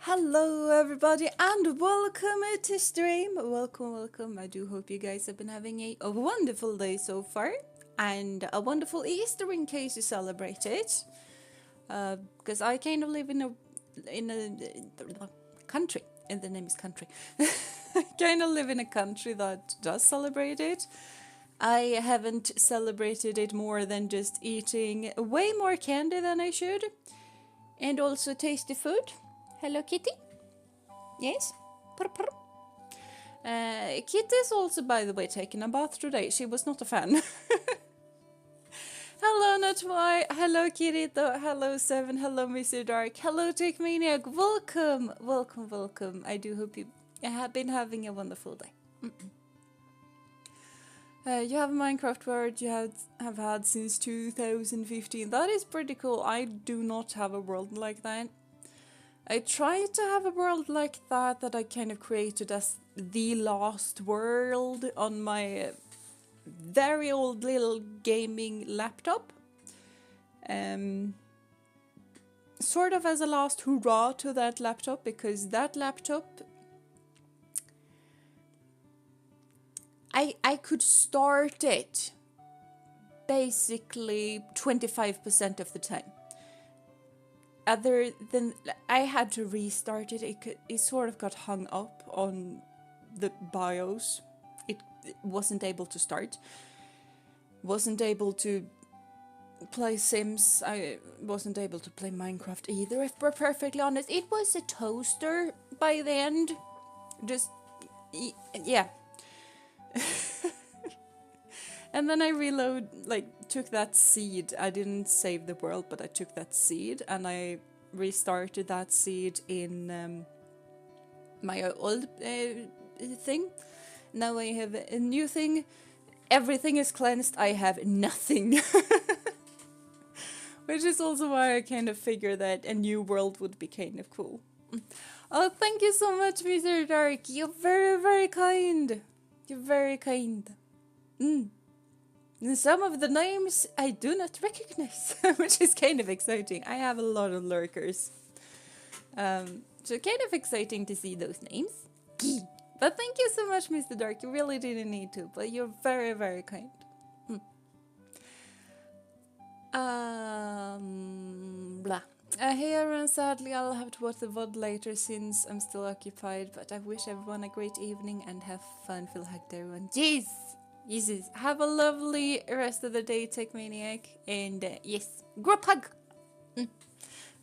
Hello everybody and welcome to stream. Welcome. I do hope you guys have been having a wonderful day so far and a wonderful Easter in case you celebrate it. Because I kind of live in a country, and the name is country. I kind of live in a country that does celebrate it. I haven't celebrated it more than just eating way more candy than I should, and also tasty food. Hello, Kitty. Yes? Purr, purr. Kitty is also, by the way, taking a bath today. She was not a fan. Hello, Notwhy. Hello, Kirito. Hello, Seven. Hello, Mr. Dark. Hello, Tech Maniac. Welcome. I do hope you have been having a wonderful day. You have a Minecraft world you have had since 2015. That is pretty cool. I do not have a world like that. I tried to have a world like that I kind of created as the last world on my very old little gaming laptop. Sort of as a last hurrah to that laptop, because that laptop I could start it basically 25% of the time. Other than I had to restart it, it sort of got hung up on the BIOS. It wasn't able to start. Wasn't able to play Sims. I wasn't able to play Minecraft either, if we're perfectly honest. It was a toaster by the end. Just, yeah. And then I took that seed. I didn't save the world, but I took that seed and I restarted that seed in my old thing. Now I have a new thing. Everything is cleansed. I have nothing. Which is also why I kind of figured that a new world would be kind of cool. Oh, thank you so much, Mr. Dark. You're very, very kind. You're very kind. Some of the names I do not recognize, which is kind of exciting. I have a lot of lurkers. So kind of exciting to see those names. But thank you so much, Mr. Dark. You really didn't need to, but you're very, very kind. Blah. Here and sadly I'll have to watch the VOD later since I'm still occupied, but I wish everyone a great evening and have fun. Feel hugged, everyone. Jeez! Jesus. Have a lovely rest of the day, Tech Maniac. And yes, group hug!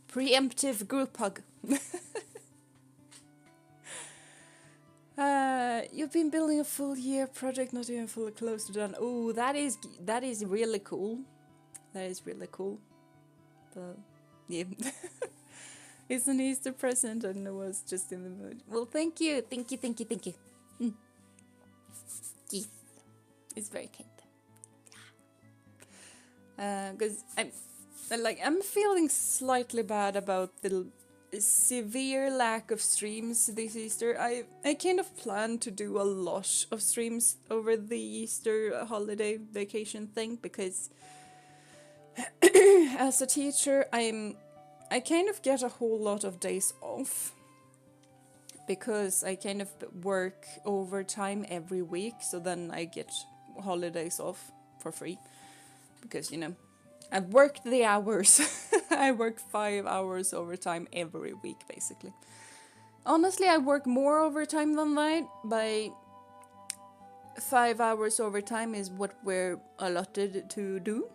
Preemptive group hug. You've been building a full year project, not even fully close to done. Oh, that is really cool. That is really cool. But yeah. It's an Easter present and I was just in the mood. Well, thank you. Yes. It's very kind. Because I'm feeling slightly bad about the severe lack of streams this Easter. I kind of plan to do a lot of streams over the Easter holiday vacation thing, because as a teacher I kind of get a whole lot of days off, because I kind of work overtime every week, so then I get holidays off for free, because I've worked the hours. I work 5 hours overtime every week basically. Honestly, I work more overtime than that. By 5 hours overtime is what we're allotted to do.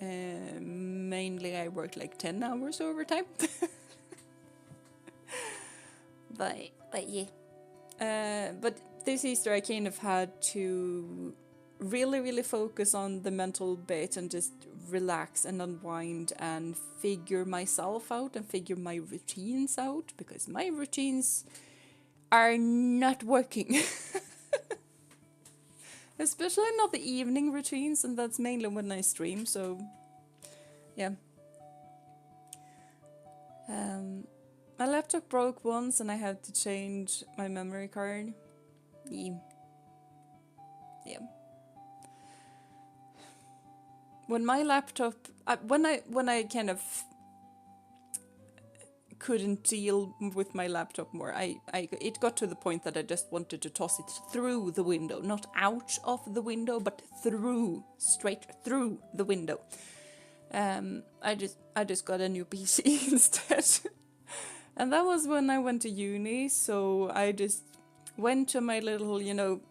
Mainly I work like 10 hours overtime. but yeah. But this Easter I kind of had to really focus on the mental bit and just relax and unwind and figure myself out and figure my routines out, because my routines are not working. Especially not the evening routines, and that's mainly when I stream, so yeah. My laptop broke once and I had to change my memory card. Yeah. When my laptop, when I kind of couldn't deal with my laptop more. It got to the point that I just wanted to toss it through the window, not out of the window, but through, straight through the window. I just got a new PC instead. And that was when I went to uni, so I just went to my little, you know,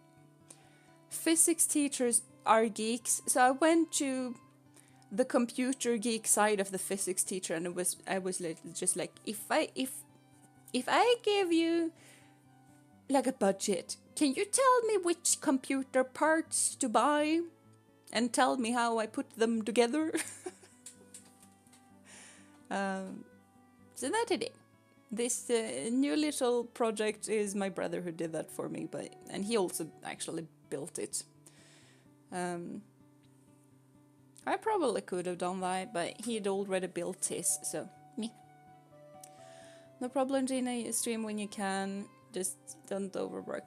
physics teachers are geeks, so I went to the computer geek side of the physics teacher, and I was just like, if I give you like a budget, can you tell me which computer parts to buy and tell me how I put them together? So that I did. This new little project is my brother who did that for me, and he also actually built it. I probably could have done that, but he'd already built his, so me. No problem, Jeena, stream when you can, just don't overwork.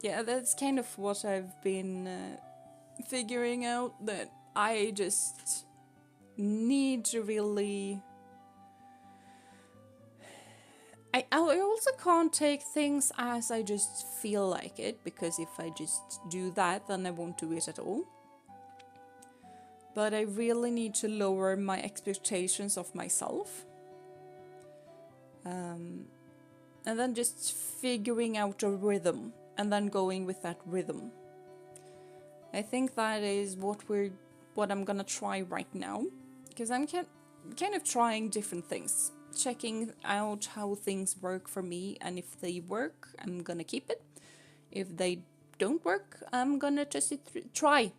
Yeah, that's kind of what I've been figuring out, that I just need to really... I also can't take things as I just feel like it, because if I just do that, then I won't do it at all. But I really need to lower my expectations of myself. And then just figuring out a rhythm, and then going with that rhythm. I think that is what I'm gonna try right now, because I'm kind of trying different things. Checking out how things work for me, and if they work, I'm gonna keep it. If they don't work, I'm gonna try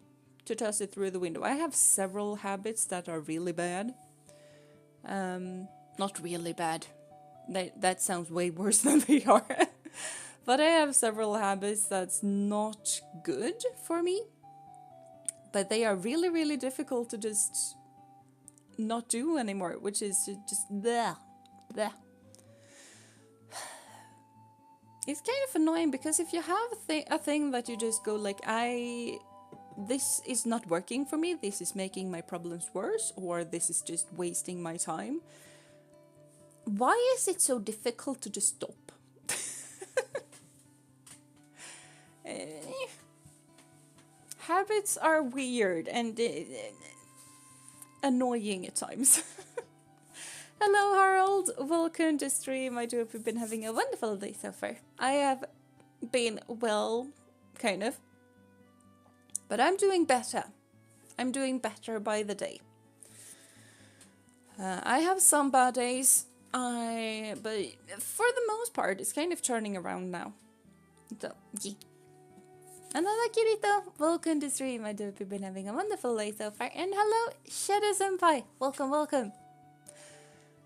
to toss it through the window. I have several habits that are really bad. Not really bad. That sounds way worse than they are. But I have several habits that's not good for me. But they are really, really difficult to just not do anymore, which is just bleh. It's kind of annoying, because if you have a thing that you just go like, this is not working for me, this is making my problems worse, or this is just wasting my time, why is it so difficult to just stop? Habits are weird and annoying at times. Hello, Harold. Welcome to stream. I do hope you've been having a wonderful day so far. I have been well, kind of. But I'm doing better. I'm doing better by the day. I have some bad days, but for the most part, it's kind of turning around now. So, yeah. Another Kirito, welcome to stream. I do hope you've been having a wonderful day so far. And hello, Shadow Senpai. Welcome, welcome.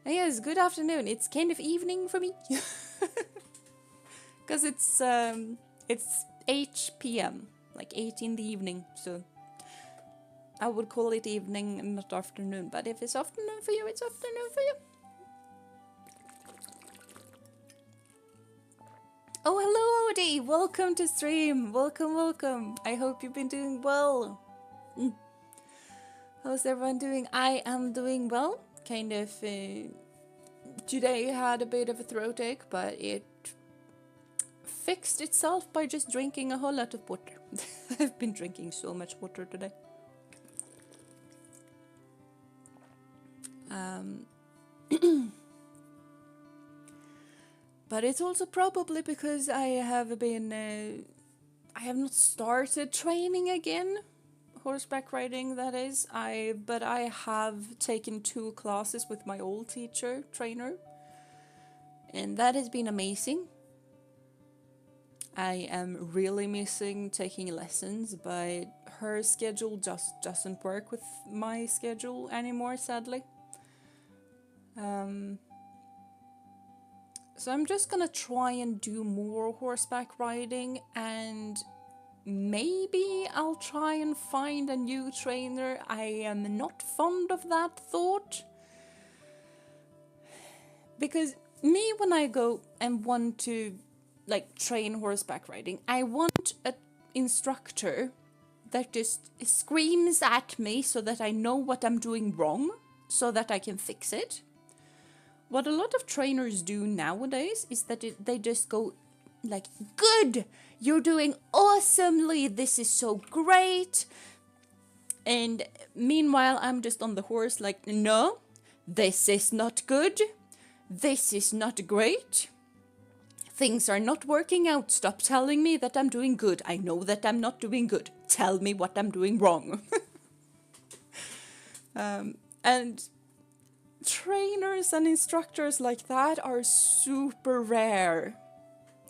And yes, good afternoon. It's kind of evening for me. Because it's 8 p.m. Like 8 in the evening. So I would call it evening and not afternoon. But if it's afternoon for you, it's afternoon for you. Oh, hello, Odie. Welcome to stream. Welcome, welcome. I hope you've been doing well. How's everyone doing? I am doing well. Kind of, today had a bit of a throat ache, but it fixed itself by just drinking a whole lot of water. I've been drinking so much water today. But it's also probably because I have not started training again. Horseback riding, that is. But I have taken 2 classes with my old trainer. And that has been amazing. I am really missing taking lessons, but her schedule just doesn't work with my schedule anymore, sadly. So I'm just gonna try and do more horseback riding, and maybe I'll try and find a new trainer. I am not fond of that thought. Because me, when I go and want to train horseback riding, I want an instructor that just screams at me so that I know what I'm doing wrong, so that I can fix it. what a lot of trainers do nowadays is that they just go like, good, you're doing awesomely, this is so great. And meanwhile, I'm just on the horse like, no, this is not good. This is not great. Things are not working out. Stop telling me that I'm doing good. I know that I'm not doing good. Tell me what I'm doing wrong. And trainers and instructors like that are super rare.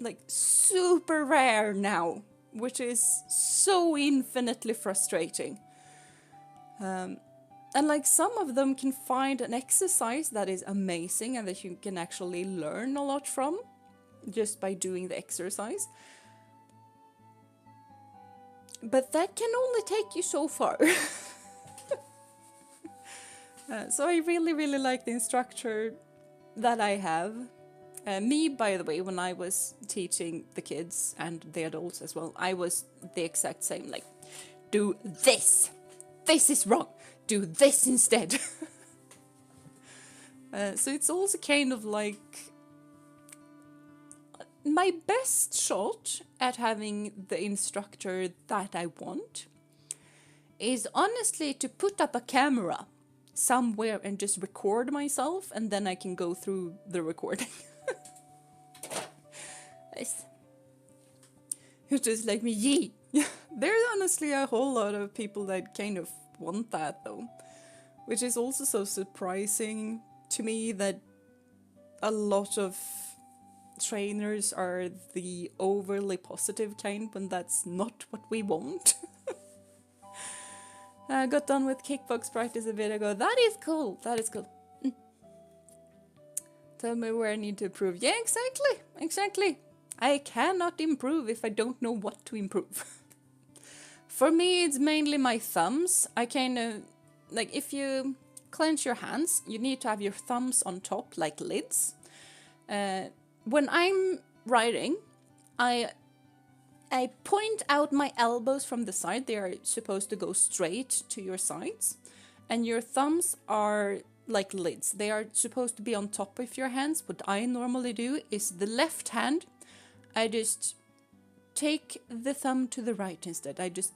Like, super rare now, which is so infinitely frustrating. And like, some of them can find an exercise that is amazing and that you can actually learn a lot from just by doing the exercise. But that can only take you so far. So I really, really like the instructor that I have. Me, by the way, when I was teaching the kids and the adults as well, I was the exact same, like, do this. This is wrong. Do this instead. So it's also kind of like my best shot at having the instructor that I want is honestly to put up a camera somewhere and just record myself, and then I can go through the recording. Nice. It's just like me, yee. There's honestly a whole lot of people that kind of want that though, which is also so surprising to me that a lot of trainers are the overly positive kind when that's not what we want. I got done with kickbox practice a bit ago. That is cool. That is cool. Tell me where I need to improve. Yeah, exactly. Exactly. I cannot improve if I don't know what to improve. For me, it's mainly my thumbs. I kind of, like, if you clench your hands, you need to have your thumbs on top, like lids. When I'm riding, I point out my elbows from the side. They are supposed to go straight to your sides. And your thumbs are like lids. They are supposed to be on top of your hands. What I normally do is the left hand, I just take the thumb to the right instead. I just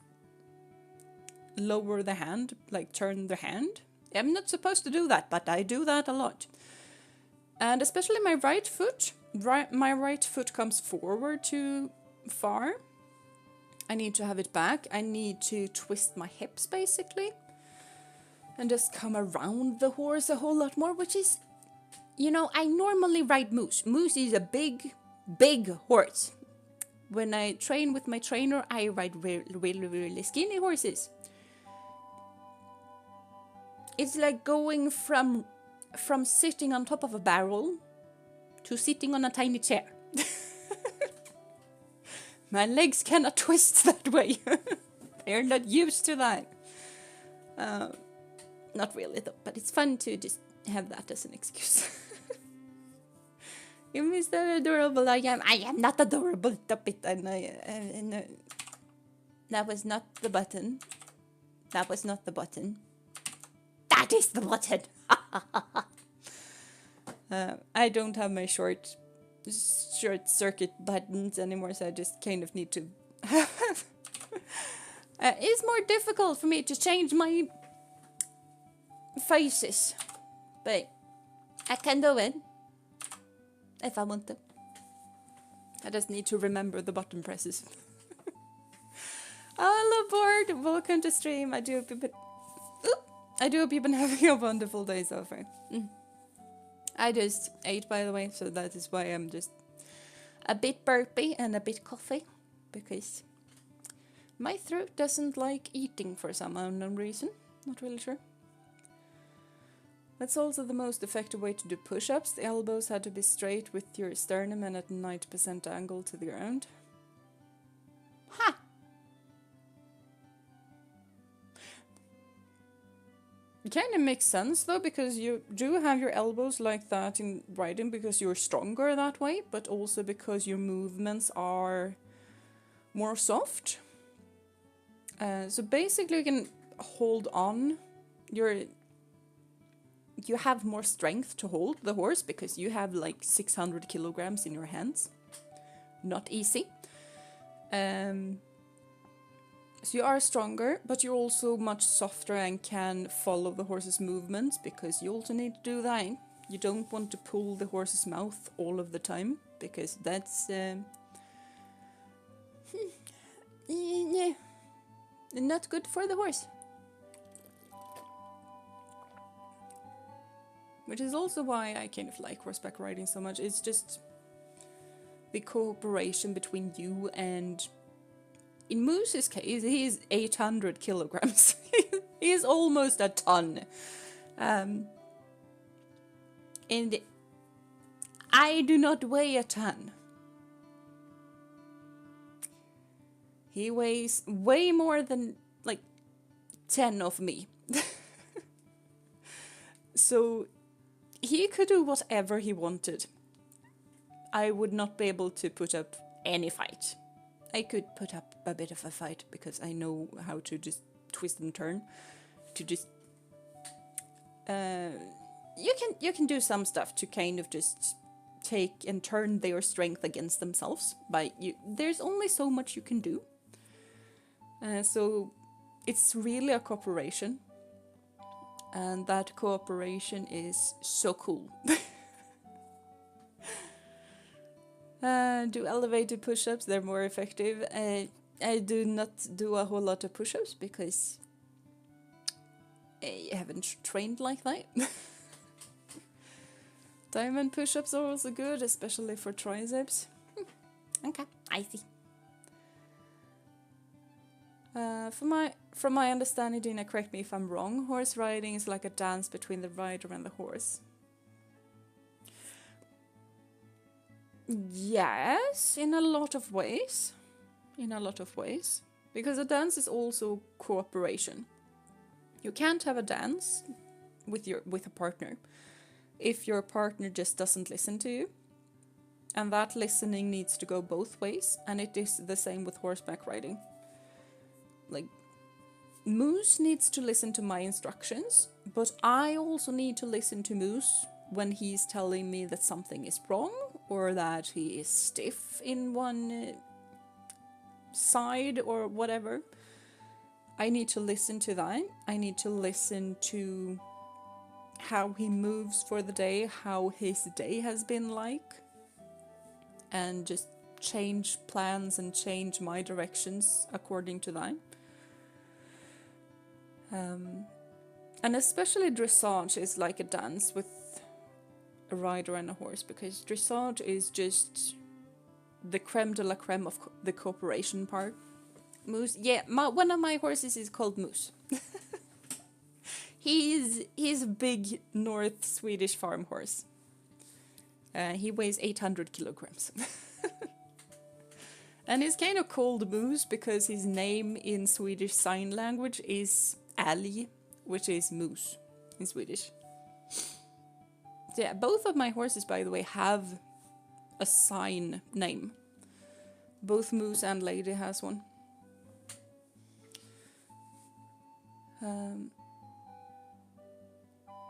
lower the hand, like turn the hand. I'm not supposed to do that, but I do that a lot. And especially my right foot. My right foot comes forward too far. I need to have it back. I need to twist my hips basically. And just come around the horse a whole lot more, which is, you know, I normally ride Moose. Moose is a big, big horse. When I train with my trainer, I ride really skinny horses. It's like going from sitting on top of a barrel to sitting on a tiny chair. My legs cannot twist that way. They're not used to that. Not really though, but it's fun to just have that as an excuse. You miss the adorable I am. I am not adorable. Stop it. No. That was not the button. That was not the button. That is the button. I don't have my short circuit buttons anymore, so I just kind of need to. It's more difficult for me to change my faces, but I can do it if I want to. I just need to remember the button presses. Hello, board. Welcome to stream. I do hope you've been having a wonderful day so far. I just ate, by the way, so that is why I'm just a bit burpy and a bit coffee, because my throat doesn't like eating for some unknown reason. Not really sure. That's also the most effective way to do push-ups. The elbows had to be straight with your sternum and at 90% angle to the ground. Ha! It kind of makes sense though, because you do have your elbows like that in riding because you're stronger that way, but also because your movements are more soft. So basically you can hold on your you have more strength to hold the horse because you have like 600 kilograms in your hands. Not easy. So you are stronger, but you're also much softer and can follow the horse's movements because you also need to do that. You don't want to pull the horse's mouth all of the time because that's not good for the horse. Which is also why I kind of like horseback riding so much. It's just the cooperation between you and... In Moose's case, he is 800 kilograms. He is almost a ton. And I do not weigh a ton. He weighs way more than, like, 10 of me. So he could do whatever he wanted. I would not be able to put up any fight. I could put up a bit of a fight because I know how to just twist and turn. To just... you can do some stuff to kind of just take and turn their strength against themselves. There's only so much you can do. So it's really a cooperation. And that cooperation is so cool. Do elevated push-ups, they're more effective. I do not do a whole lot of push-ups because I haven't trained like that. Diamond push-ups are also good, especially for triceps. Okay, I see. From my understanding, Jeena, correct me if I'm wrong, horse riding is like a dance between the rider and the horse. Yes, in a lot of ways. Because a dance is also cooperation. You can't have a dance with a partner if your partner just doesn't listen to you. And that listening needs to go both ways, and it is the same with horseback riding. Like, Moose needs to listen to my instructions, but I also need to listen to Moose when he's telling me that something is wrong or that he is stiff in one side or whatever. I need to listen to that. I need to listen to how he moves for the day, how his day has been like, and just change plans and change my directions according to that. And especially dressage is like a dance with a rider and a horse, because dressage is just the creme de la creme of the cooperation part. Moose, yeah, one of my horses is called Moose. He's a big North Swedish farm horse. He weighs 800 kilograms. And he's kind of called Moose because his name in Swedish Sign Language is älg, which is moose in Swedish. So yeah, both of my horses, by the way, have a sign name. Both Moose and Lady has one.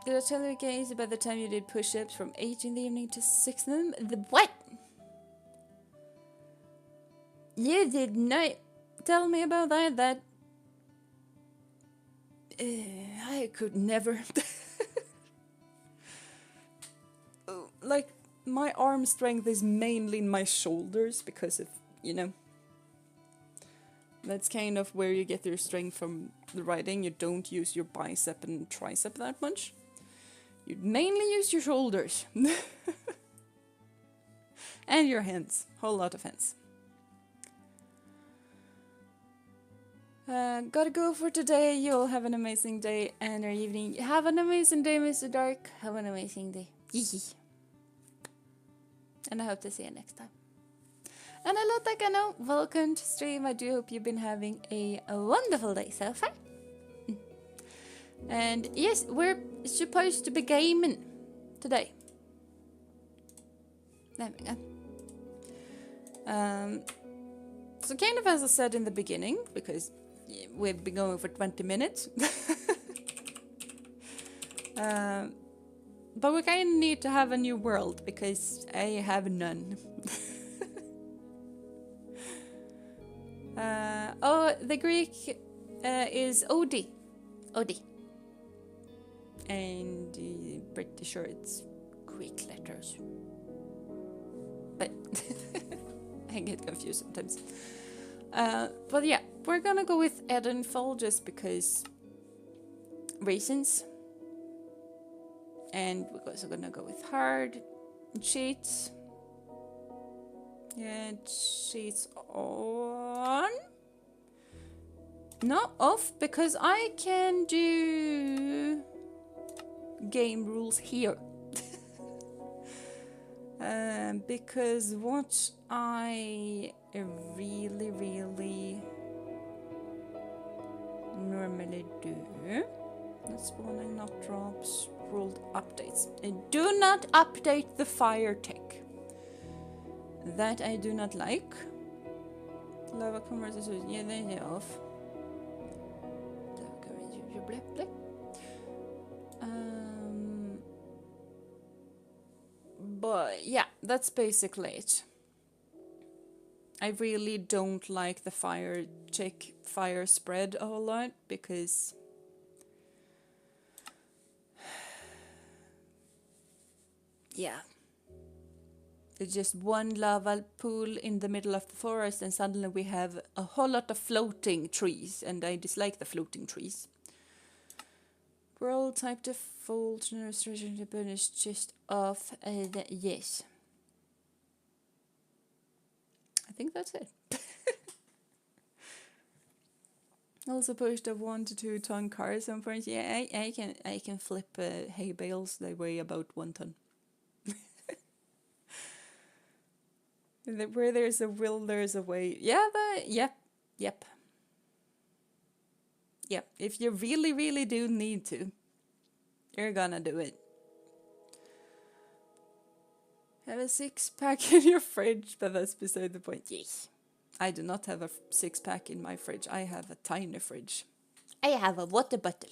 Did I tell you guys about the time you did push-ups from 8 in the evening to 6 in the... What? You did not tell me about that. I could never. Like, my arm strength is mainly in my shoulders because of, you know, that's kind of where you get your strength from the riding. You don't use your bicep and tricep that much. You mainly use your shoulders. And your hands. Whole lot of hands. Gotta go for today. You'll have an amazing day and or evening. Have an amazing day, Mr. Dark. Have an amazing day. And I hope to see you next time. And hello, Takano. Welcome to stream. I do hope you've been having a wonderful day so far. And yes, we're supposed to be gaming today. There we go. So kind of as I said in the beginning, because we've been going for 20 minutes. But we kind of need to have a new world because I have none. Oh, the Greek is OD. OD. And pretty sure it's Greek letters. But I get confused sometimes. But yeah, we're gonna go with Edinfell just because reasons. And we're also gonna go with hard cheats. Yeah, cheats on. No, off, because I can do game rules here. Because what I really normally do, that's spawning not drops, world updates. Do not update the fire tech. That I do not like. Lava conversation, yeah, they're off. But yeah, that's basically it. I really don't like the fire spread a whole lot because yeah, it's just one lava pool in the middle of the forest and suddenly we have a whole lot of floating trees and I dislike the floating trees. World type default restriction to punish just off. Yes. I think that's it. Also pushed a 1 to 2 ton car at some point. Yeah, I can flip hay bales. They weigh about 1 ton. Where there's a will, there's a way. Yeah, yep. Yep. If you really do need to, you're gonna do it. Have a 6-pack in your fridge, but that's beside the point. Yes. I do not have a 6-pack in my fridge. I have a tiny fridge. I have a water bottle.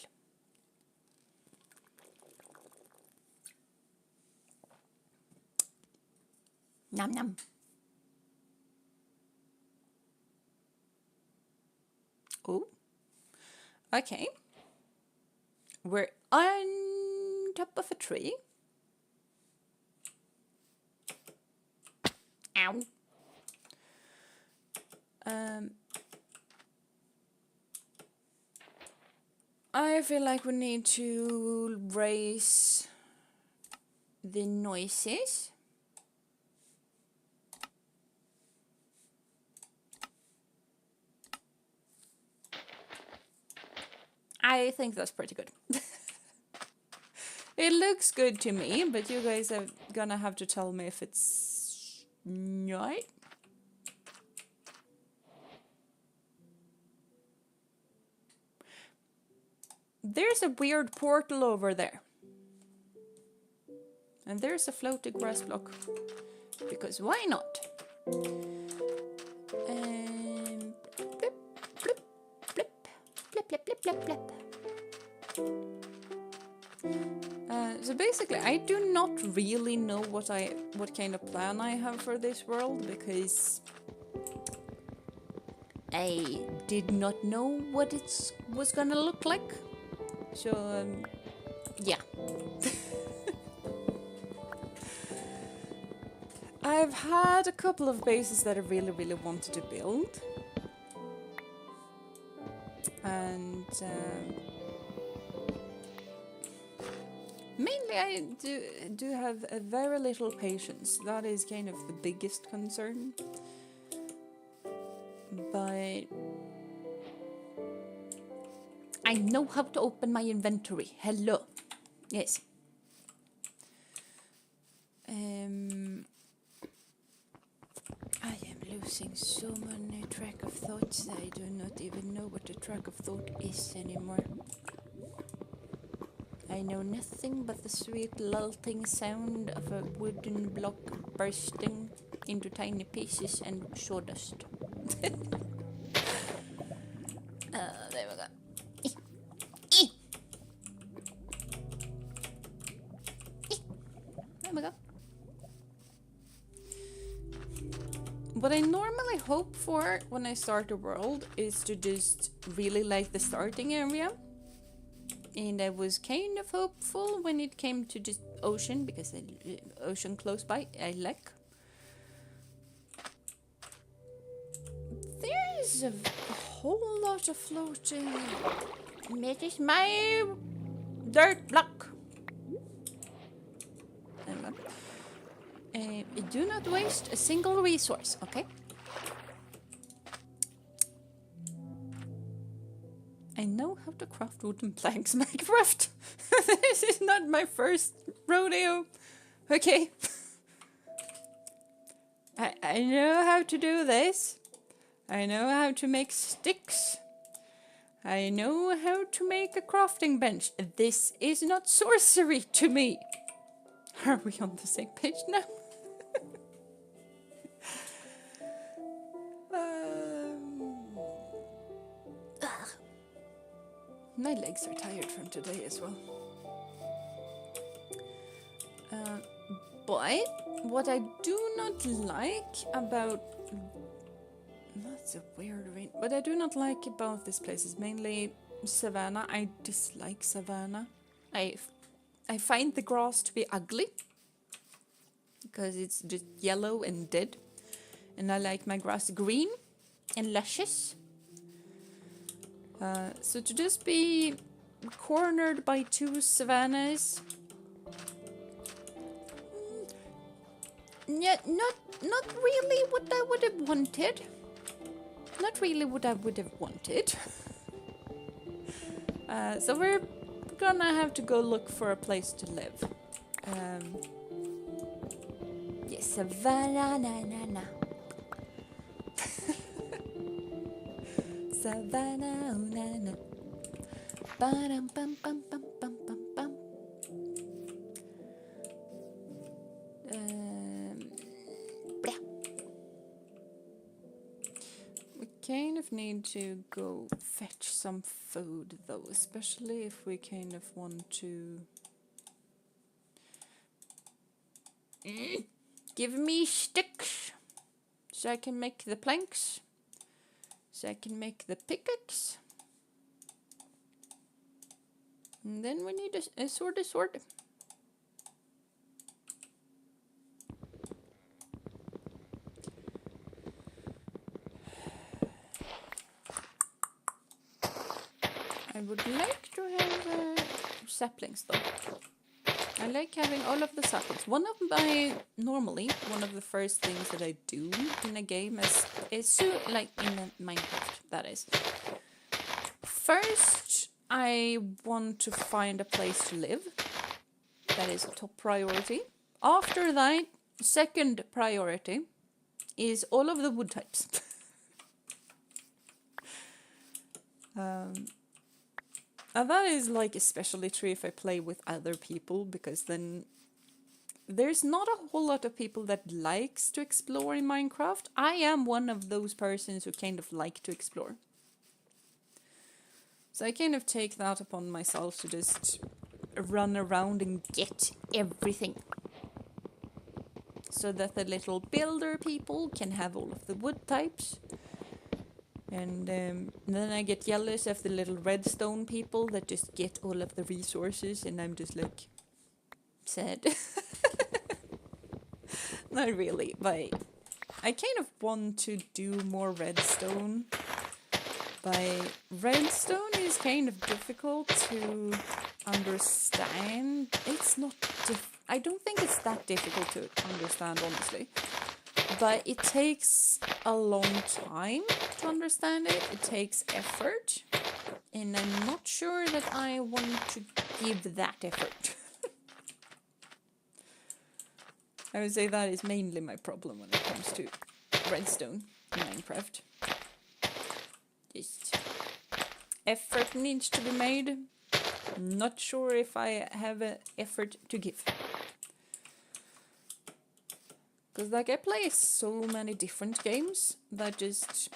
Nom nom. Oh. Okay. We're on top of a tree. Ow. I feel like we need to raise the noises. I think that's pretty good. It looks good to me, but you guys are gonna have to tell me if it's not. There's a weird portal over there. And there's a floating grass block. Because why not? Blip, blip, blip, blip, blip, blip, blip, blip. So basically, I do not really know what kind of plan I have for this world because I did not know what it was gonna look like. So yeah. I've had a couple of bases that I really wanted to build, and mainly I do have a very little patience. That is kind of the biggest concern. But I know how to open my inventory. Hello. Yes. I am losing so many track of thoughts that I do not even know what a track of thought is anymore. I know nothing but the sweet lulting sound of a wooden block bursting into tiny pieces and sawdust. There we go. what I normally hope for when I start a world is to just really like the starting area. And I was kind of hopeful when it came to just ocean, because ocean close by, I like. There's a whole lot of floating. It is my dirt block. Do not waste a single resource, okay? I know how to craft wooden planks, Minecraft. This is not my first rodeo. Okay. I know how to do this. I know how to make sticks. I know how to make a crafting bench. This is not sorcery to me. Are we on the same page now? My legs are tired from today as well. But what I do not like about... That's a weird ring. What I do not like about this place is mainly savanna. I dislike savanna. I find the grass to be ugly because it's just yellow and dead. And I like my grass green and luscious. So to just be cornered by two savannas, yeah, not really what I would have wanted. Not really what I would have wanted. So we're gonna have to go look for a place to live. Yes, savannah, na na. Savannah, oh na na. Ba-dum bum bum bum bum bum bum. We kind of need to go fetch some food though, especially if we kind of want to... Give me sticks so I can make the planks. So I can make the pickaxe. And then we need a sword. I would like to have saplings though. I like having all of the saplings. Normally, one of the first things that I do in a game is like in Minecraft, that is. First, I want to find a place to live. That is a top priority. After that, second priority is all of the wood types. And that is like especially true if I play with other people, because then there's not a whole lot of people that likes to explore in Minecraft. I am one of those persons who kind of like to explore. So I kind of take that upon myself to just run around and get everything. So that the little builder people can have all of the wood types. And then I get jealous of the little redstone people that just get all of the resources, and I'm just like sad. Not really, but I kind of want to do more redstone. But redstone is kind of difficult to understand. It's not I don't think it's that difficult to understand, honestly. But it takes a long time to understand it. It takes effort. And I'm not sure that I want to give that effort. I would say that is mainly my problem when it comes to redstone in Minecraft. Just effort needs to be made. Not sure if I have an effort to give. Because like I play so many different games that just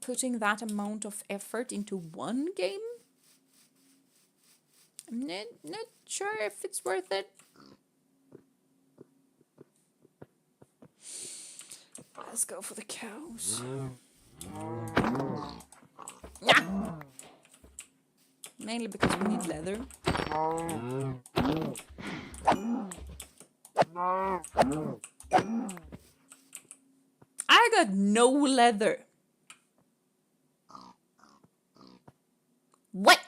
putting that amount of effort into one game, I'm not sure if it's worth it. Let's go for the cows. Yeah. Mainly because we need leather. I got no leather. What?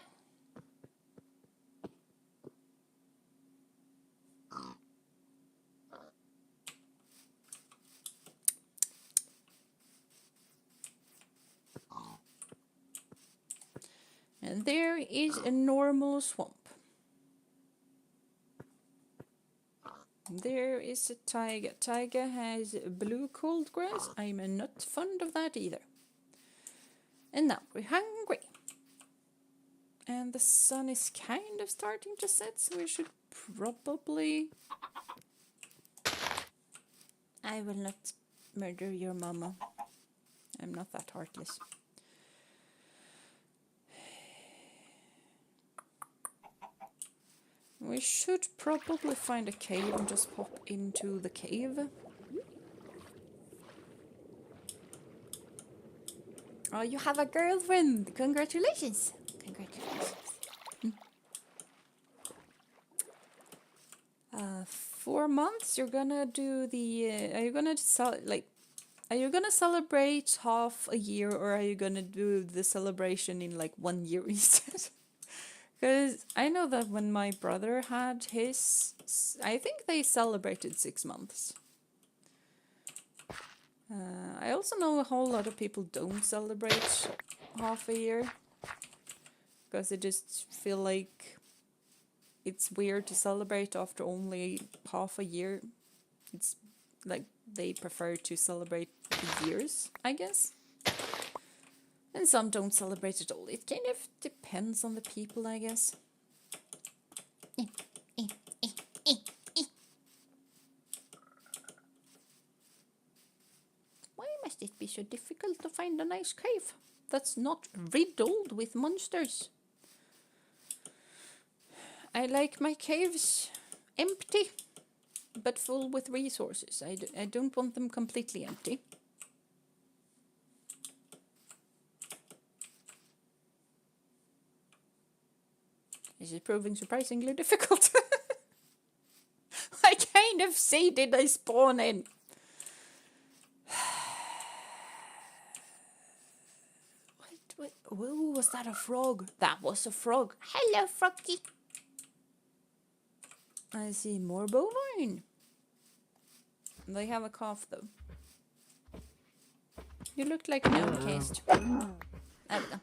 And there is a normal swamp. There is a taiga. Taiga has blue cold grass. I'm not fond of that either. And now we're hungry. And the sun is kind of starting to set, so we should probably... I will not murder your mama. I'm not that heartless. We should probably find a cave and just pop into the cave. Oh, you have a girlfriend! Congratulations! Congratulations. 4 months. You're gonna do the. Are you gonna Are you gonna celebrate half a year, or are you gonna do the celebration in like 1 year instead? Because I know that when my brother had his, I think they celebrated 6 months. I also know a whole lot of people don't celebrate half a year. Because they just feel like it's weird to celebrate after only half a year. It's like they prefer to celebrate the years, I guess. And some don't celebrate at all. It kind of depends on the people, I guess. Why must it be so difficult to find a nice cave that's not riddled with monsters? I like my caves empty, but full with resources. I don't want them completely empty. This is proving surprisingly difficult. I kind of see did I spawn in. What? Whoa, was that a frog? That was a frog. Hello, froggy. I see more bovine. They have a calf though. You look like an outcast. I don't know.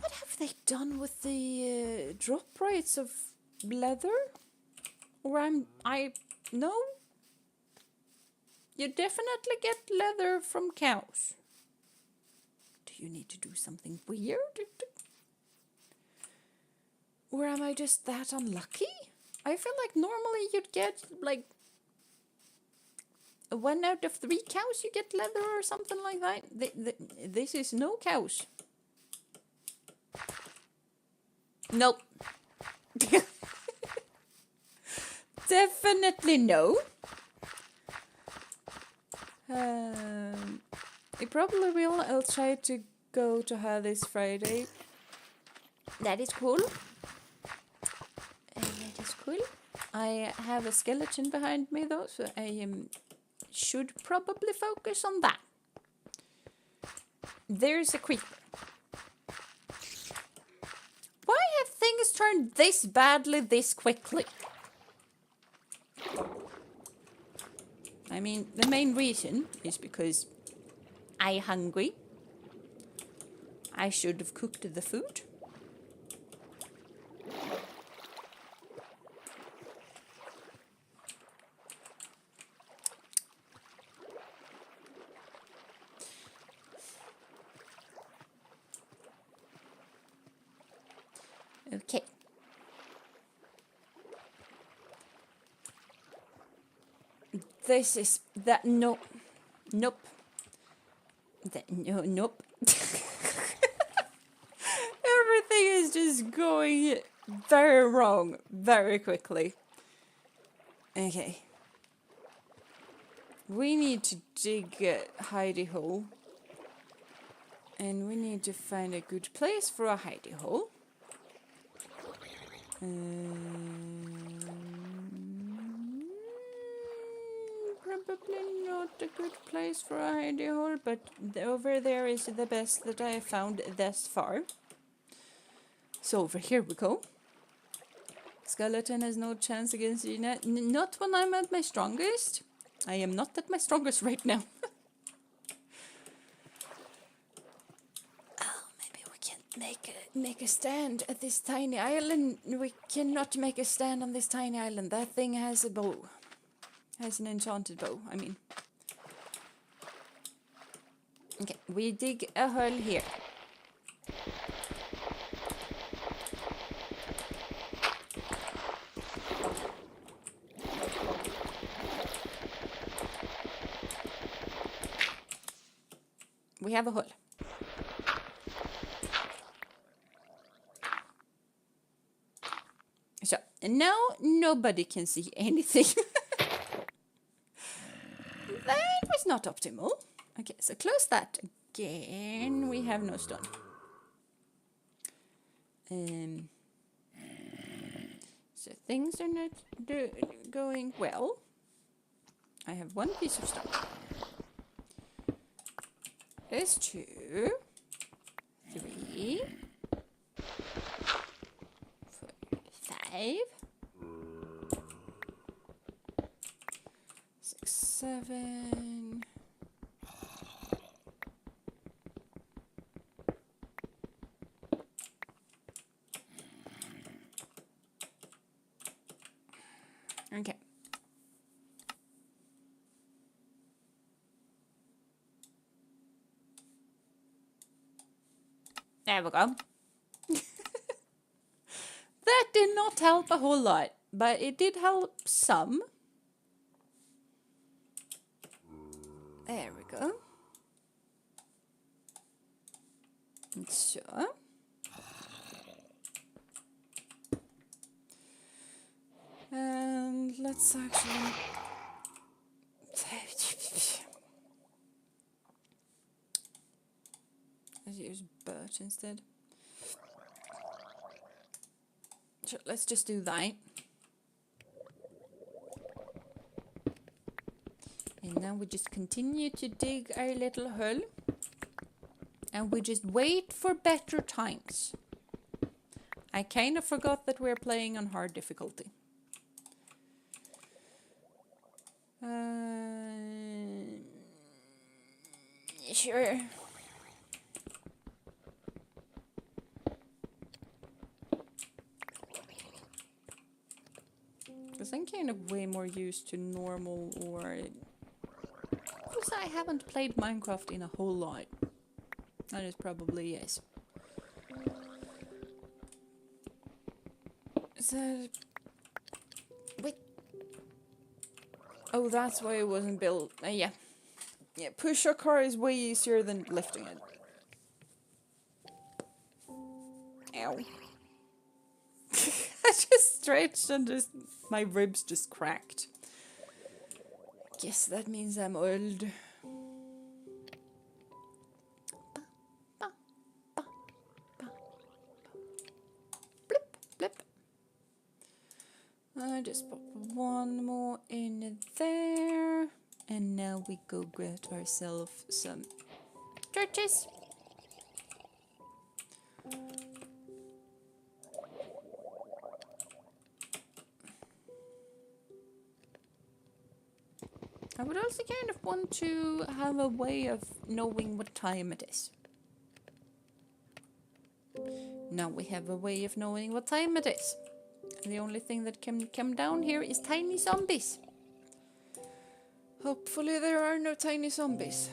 What have they done with the drop rates of leather? Or no? You definitely get leather from cows. Do you need to do something weird? Or am I just that unlucky? I feel like normally you'd get like 1 out of 3 cows you get leather or something like that. This is no cows. Nope. Definitely no. I probably will. I'll try to go to her this Friday. That is cool. That is cool. I have a skeleton behind me though, so I should probably focus on that. There's a creeper. Why have things turned this badly this quickly? I mean, the main reason is because I'm hungry. I should have cooked the food. Okay. This is that no, nope. That no, nope. Everything is just going very wrong very quickly. Okay. We need to dig a hidey hole. And we need to find a good place for a hidey hole. Probably not a good place for a hidey hole, but over there is the best that I have found thus far. So over here we go. Skeleton has no chance against Jeena. Not when I'm at my strongest. I am not at my strongest right now. Oh, maybe we can make a stand at this tiny island. We cannot make a stand on this tiny island. That thing has a bow. Has an enchanted bow, I mean. Okay, we dig a hole here. We have a hole. So, and now nobody can see anything. That was not optimal. Okay, so close that again. We have no stone. So things are not going well. I have one piece of stone. There's 2, 3, 4, 5, 6, 7. Okay. There we go. That did not help a whole lot, but it did help some. There we go. So. And let's actually... Let's use birch instead. Sure, let's just do that. And now we just continue to dig our little hole. And we just wait for better times. I kind of forgot that we're playing on hard difficulty. Sure. Because I'm kind of way more used to normal or... Because I haven't played Minecraft in a whole lot. That is probably yes. So... Wait. Oh, that's why it wasn't built. Yeah. Yeah, push a car is way easier than lifting it. Ow. I just stretched and just my ribs just cracked. Guess that means I'm old. Blip, blip. I just pop one more in there. And now we go get ourselves some torches. I would also kind of want to have a way of knowing what time it is. Now we have a way of knowing what time it is. And the only thing that can come down here is tiny zombies. Hopefully there are no tiny zombies.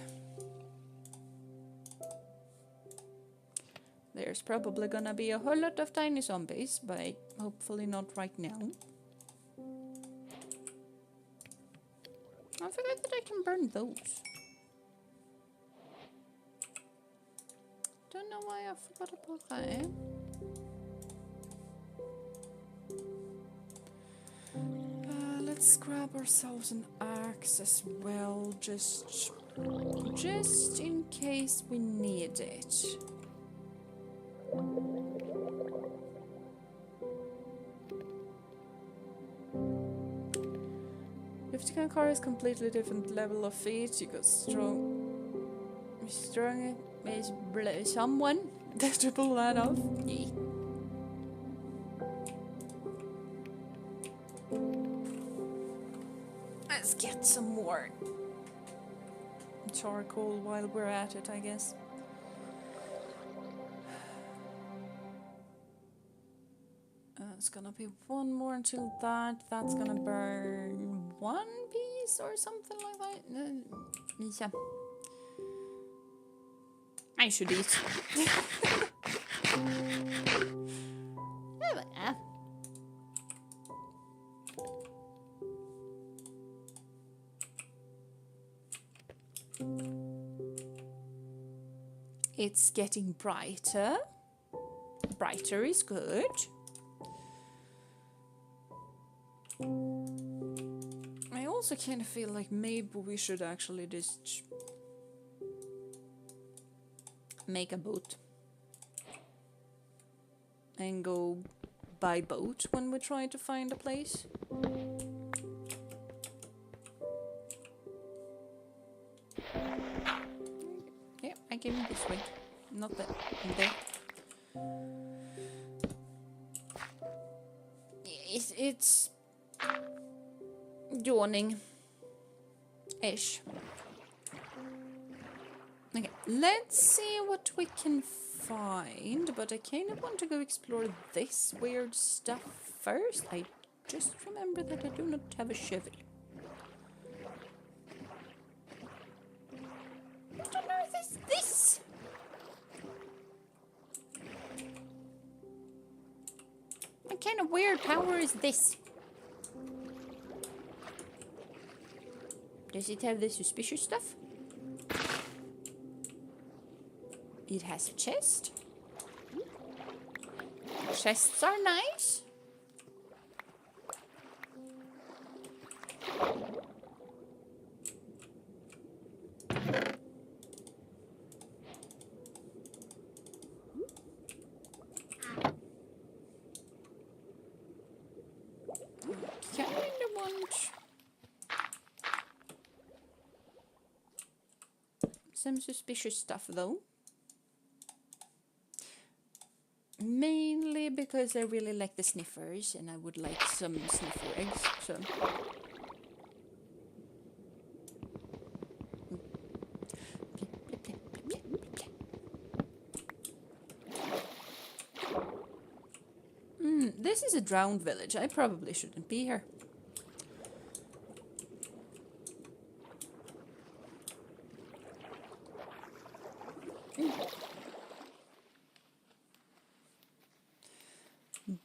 There's probably gonna be a whole lot of tiny zombies, but hopefully not right now. I forgot that I can burn those. Don't know why I forgot about that. Let's Let's grab ourselves an axe as well, just in case we need it. If the car is completely different level of feet, you got strong is someone to pull that off. Yeah. Let's get some more charcoal while we're at it, I guess. It's gonna be one more until that's gonna burn one piece or something like that. Yeah. I should eat. It's getting brighter. Brighter is good. I also kind of feel like maybe we should actually just make a boat and go by boat when we try to find a place. Yeah, I came this way, not that there. It's dawning-ish. Okay, let's see what we can find, but I kind of want to go explore this weird stuff first. I just remember that I do not have a shovel. What on earth is this? What kind of weird power is this? Does it have the suspicious stuff? It has a chest. Chests are nice. Kinda want some suspicious stuff though. Mainly because I really like the sniffers and I would like some sniffer eggs, so. This is a drowned village. I probably shouldn't be here.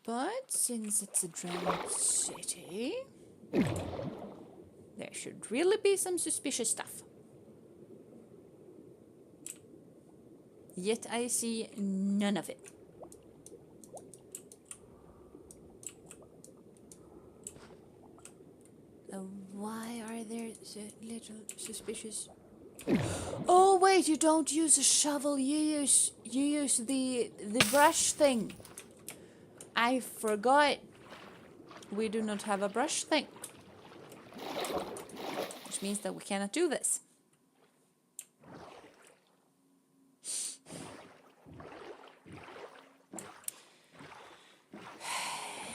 But since it's a drowned city, there should really be some suspicious stuff. Yet I see none of it. Why are there so little suspicious? Oh wait, you don't use a shovel. You use the brush thing. I forgot. We do not have a brush thing, which means that we cannot do this.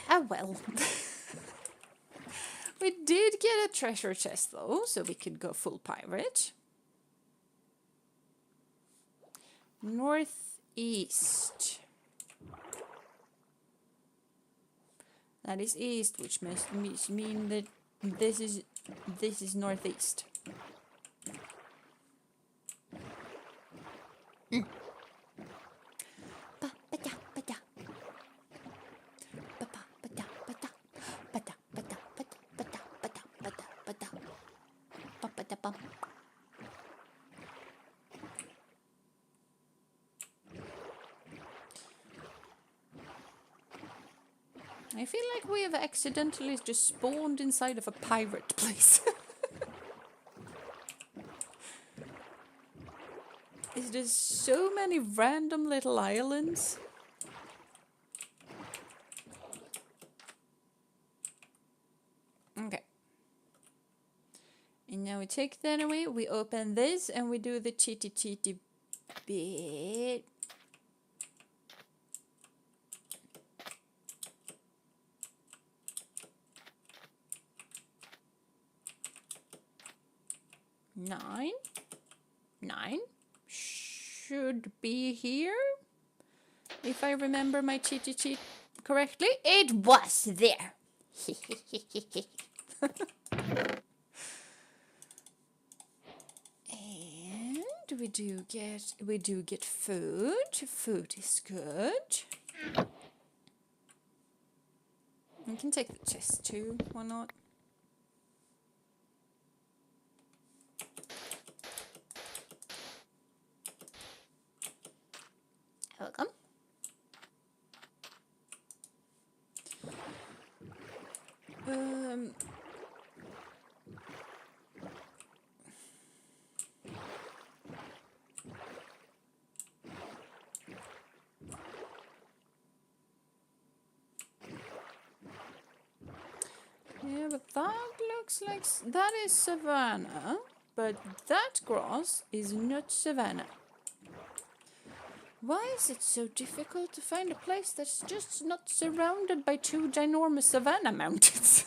Ah well. We did get a treasure chest though, so we could go full pirate. Northeast. That is east, which must mean that this is northeast. I feel like we have accidentally just spawned inside of a pirate place. Is there so many random little islands? Okay. And now we take that away, we open this, and we do the cheaty bit. Nine should be here. If I remember my cheat correctly, it was there. And we do get food. Food is good. We can take the chest too, why not? Welcome. Yeah, but that looks like... that is savanna, but that grass is not savanna. Why is it so difficult to find a place that's just not surrounded by two ginormous savanna mountains?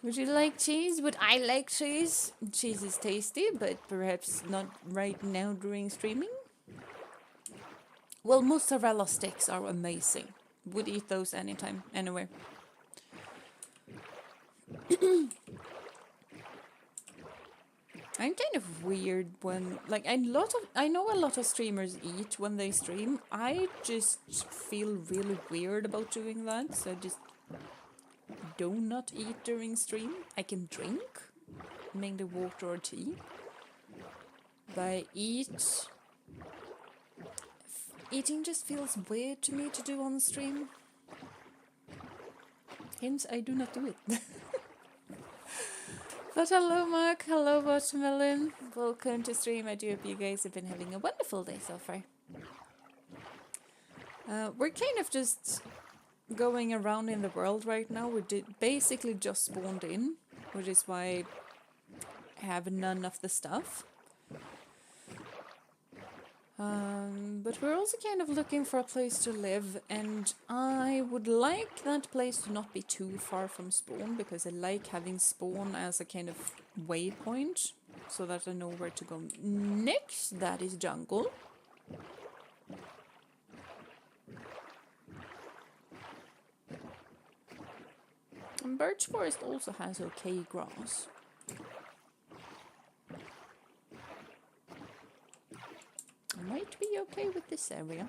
Would you like cheese? Would I like cheese? Cheese is tasty, but perhaps not right now during streaming. Well, mozzarella sticks are amazing. Would eat those anytime, anywhere. I'm kind of weird when, like, I know a lot of streamers eat when they stream. I just feel really weird about doing that, so I just do not eat during stream. I can drink, mainly water or tea, but eating just feels weird to me to do on stream. Hence, I do not do it. But hello Mark, hello Watermelon, welcome to stream. I do hope you guys have been having a wonderful day so far. We're kind of just going around in the world right now. We basically just spawned in, which is why I have none of the stuff. But we're also kind of looking for a place to live, and I would like that place to not be too far from spawn, because I like having spawn as a kind of waypoint, so that I know where to go next. That is jungle. And birch forest also has okay grass. Might be okay with this area.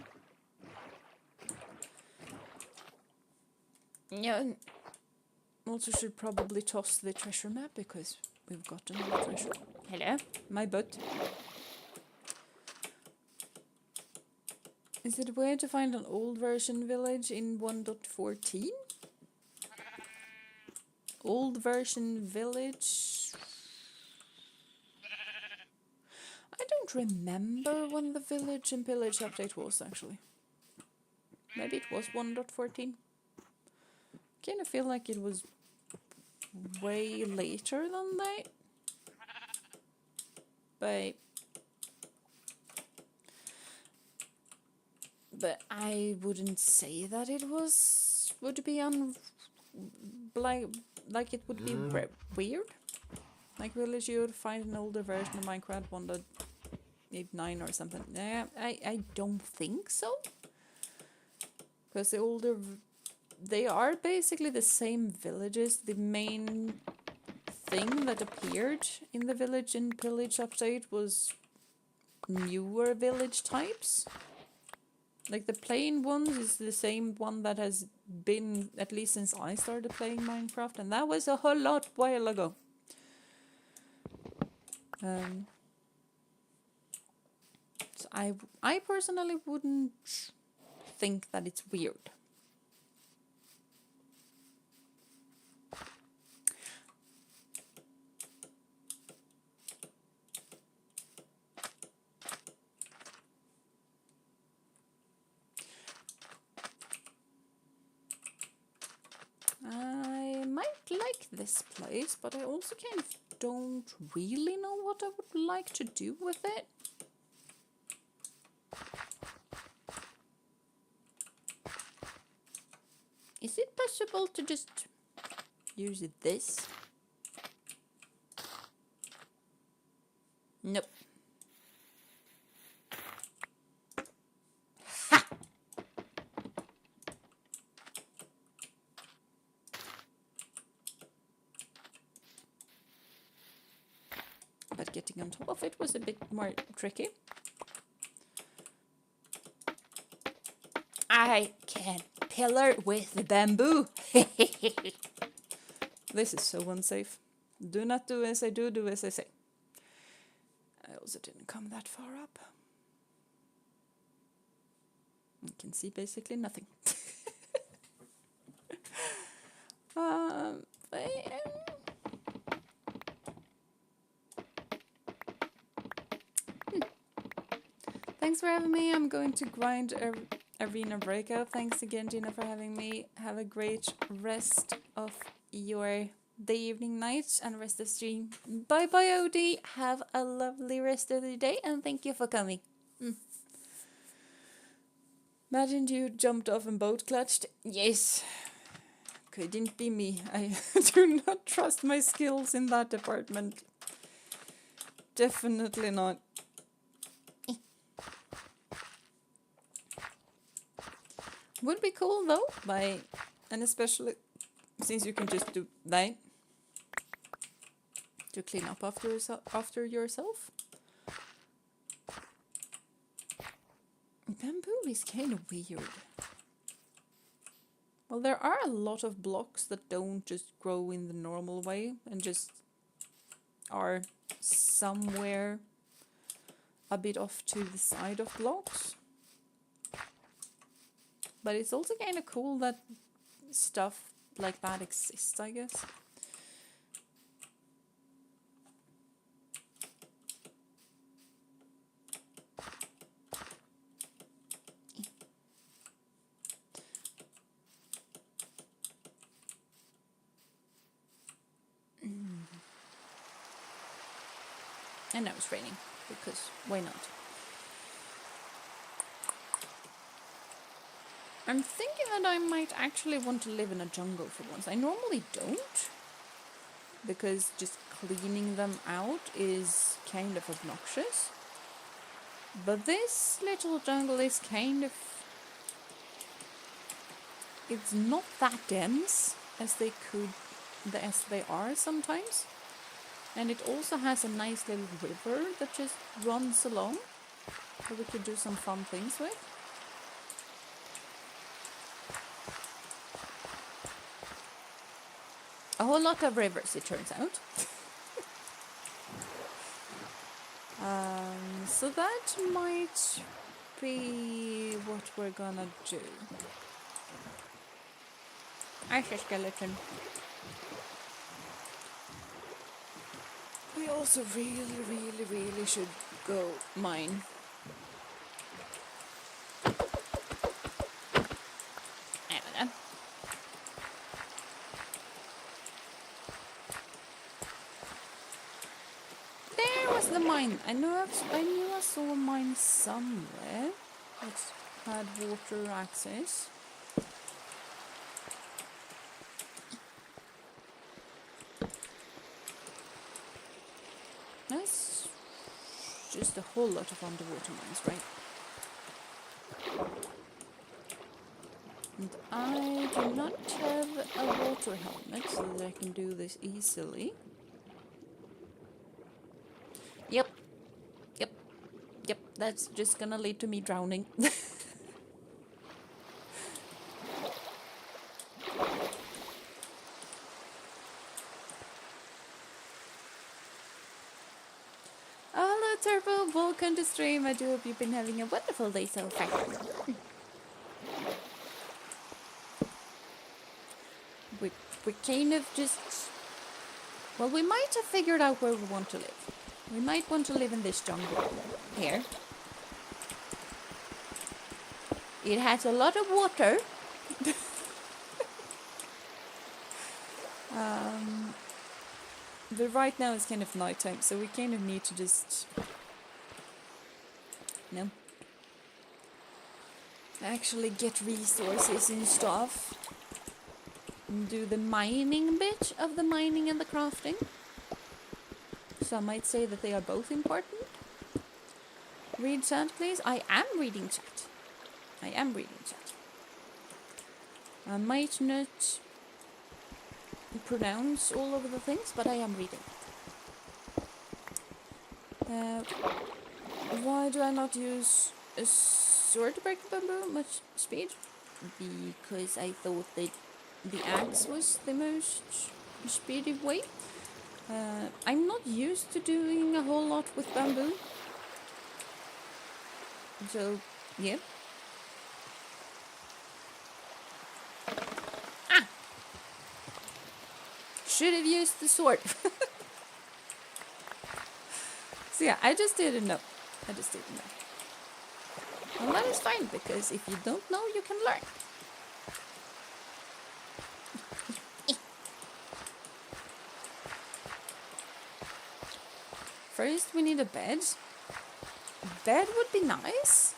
Yeah, also should probably toss the treasure map because we've got another treasure. Hello, my butt. Is it weird to find an old version village in 1.14? Old version village... I don't remember when the village and pillage update was, actually. Maybe it was 1.14. Kind of feel like it was way later than that. But I wouldn't say that it would be like it would be weird. Like village, you would find an older version of Minecraft 1.89 or something. Yeah, I don't think so. Because the older... they are basically the same villages. The main thing that appeared in the village and pillage update was newer village types. Like the plain ones is the same one that has been at least since I started playing Minecraft, and that was a whole lot while ago. So I personally wouldn't think that it's weird. I might like this place, but I also kind of don't really know what I would like to do with it. Is it possible to just use this? Nope. Ha! But getting on top of it was a bit more tricky. I can pillar with the bamboo. This is so unsafe. Do not do as I do, do as I say. I also didn't come that far up. You can see basically nothing. Thanks for having me. I'm going to grind Arena Breakout. Thanks again, Jeena, for having me. Have a great rest of your day, evening, night, and rest of stream. Bye bye, OD. Have a lovely rest of the day, and thank you for coming. Imagine you jumped off and boat clutched. Yes. Couldn't be me. I do not trust my skills in that department. Definitely not. Would be cool though, and especially since you can just do that to clean up after yourself. Bamboo is kind of weird. Well, there are a lot of blocks that don't just grow in the normal way and just are somewhere a bit off to the side of blocks. But it's also kind of cool that stuff like that exists, I guess. And now it's raining, because why not? I'm thinking that I might actually want to live in a jungle for once. I normally don't, because just cleaning them out is kind of obnoxious. But this little jungle is kind of... It's not that dense as they are sometimes. And it also has a nice little river that just runs along, that we could do some fun things with. A whole lot of rivers, it turns out. So that might be what we're gonna do. There's a skeleton. We also really should go mine. I don't know. There was the mine. I knew I saw a mine somewhere that had water access. That's just a whole lot of underwater mines, right? And I do not have a water helmet so that I can do this easily. Yep, that's just gonna lead to me drowning. Hello Turbo, welcome to stream. I do hope you've been having a wonderful day so far. we kind of just... Well, we might have figured out where we want to live. We might want to live in this jungle here. It has a lot of water. But right now it's kind of nighttime, so we kind of need to just... No. Actually get resources and stuff. And do the mining bit of the mining and the crafting. Some might say that they are both important. Read chat, please. I am reading chat. I am reading chat. I might not pronounce all of the things, but I am reading. Why do I not use a sword to break the bamboo much speed? Because I thought that the axe was the most speedy way. I'm not used to doing a whole lot with bamboo. So, yeah. Should have used the sword. So yeah, I just didn't know. And that is fine, because if you don't know, you can learn. First, we need a bed. Bed would be nice.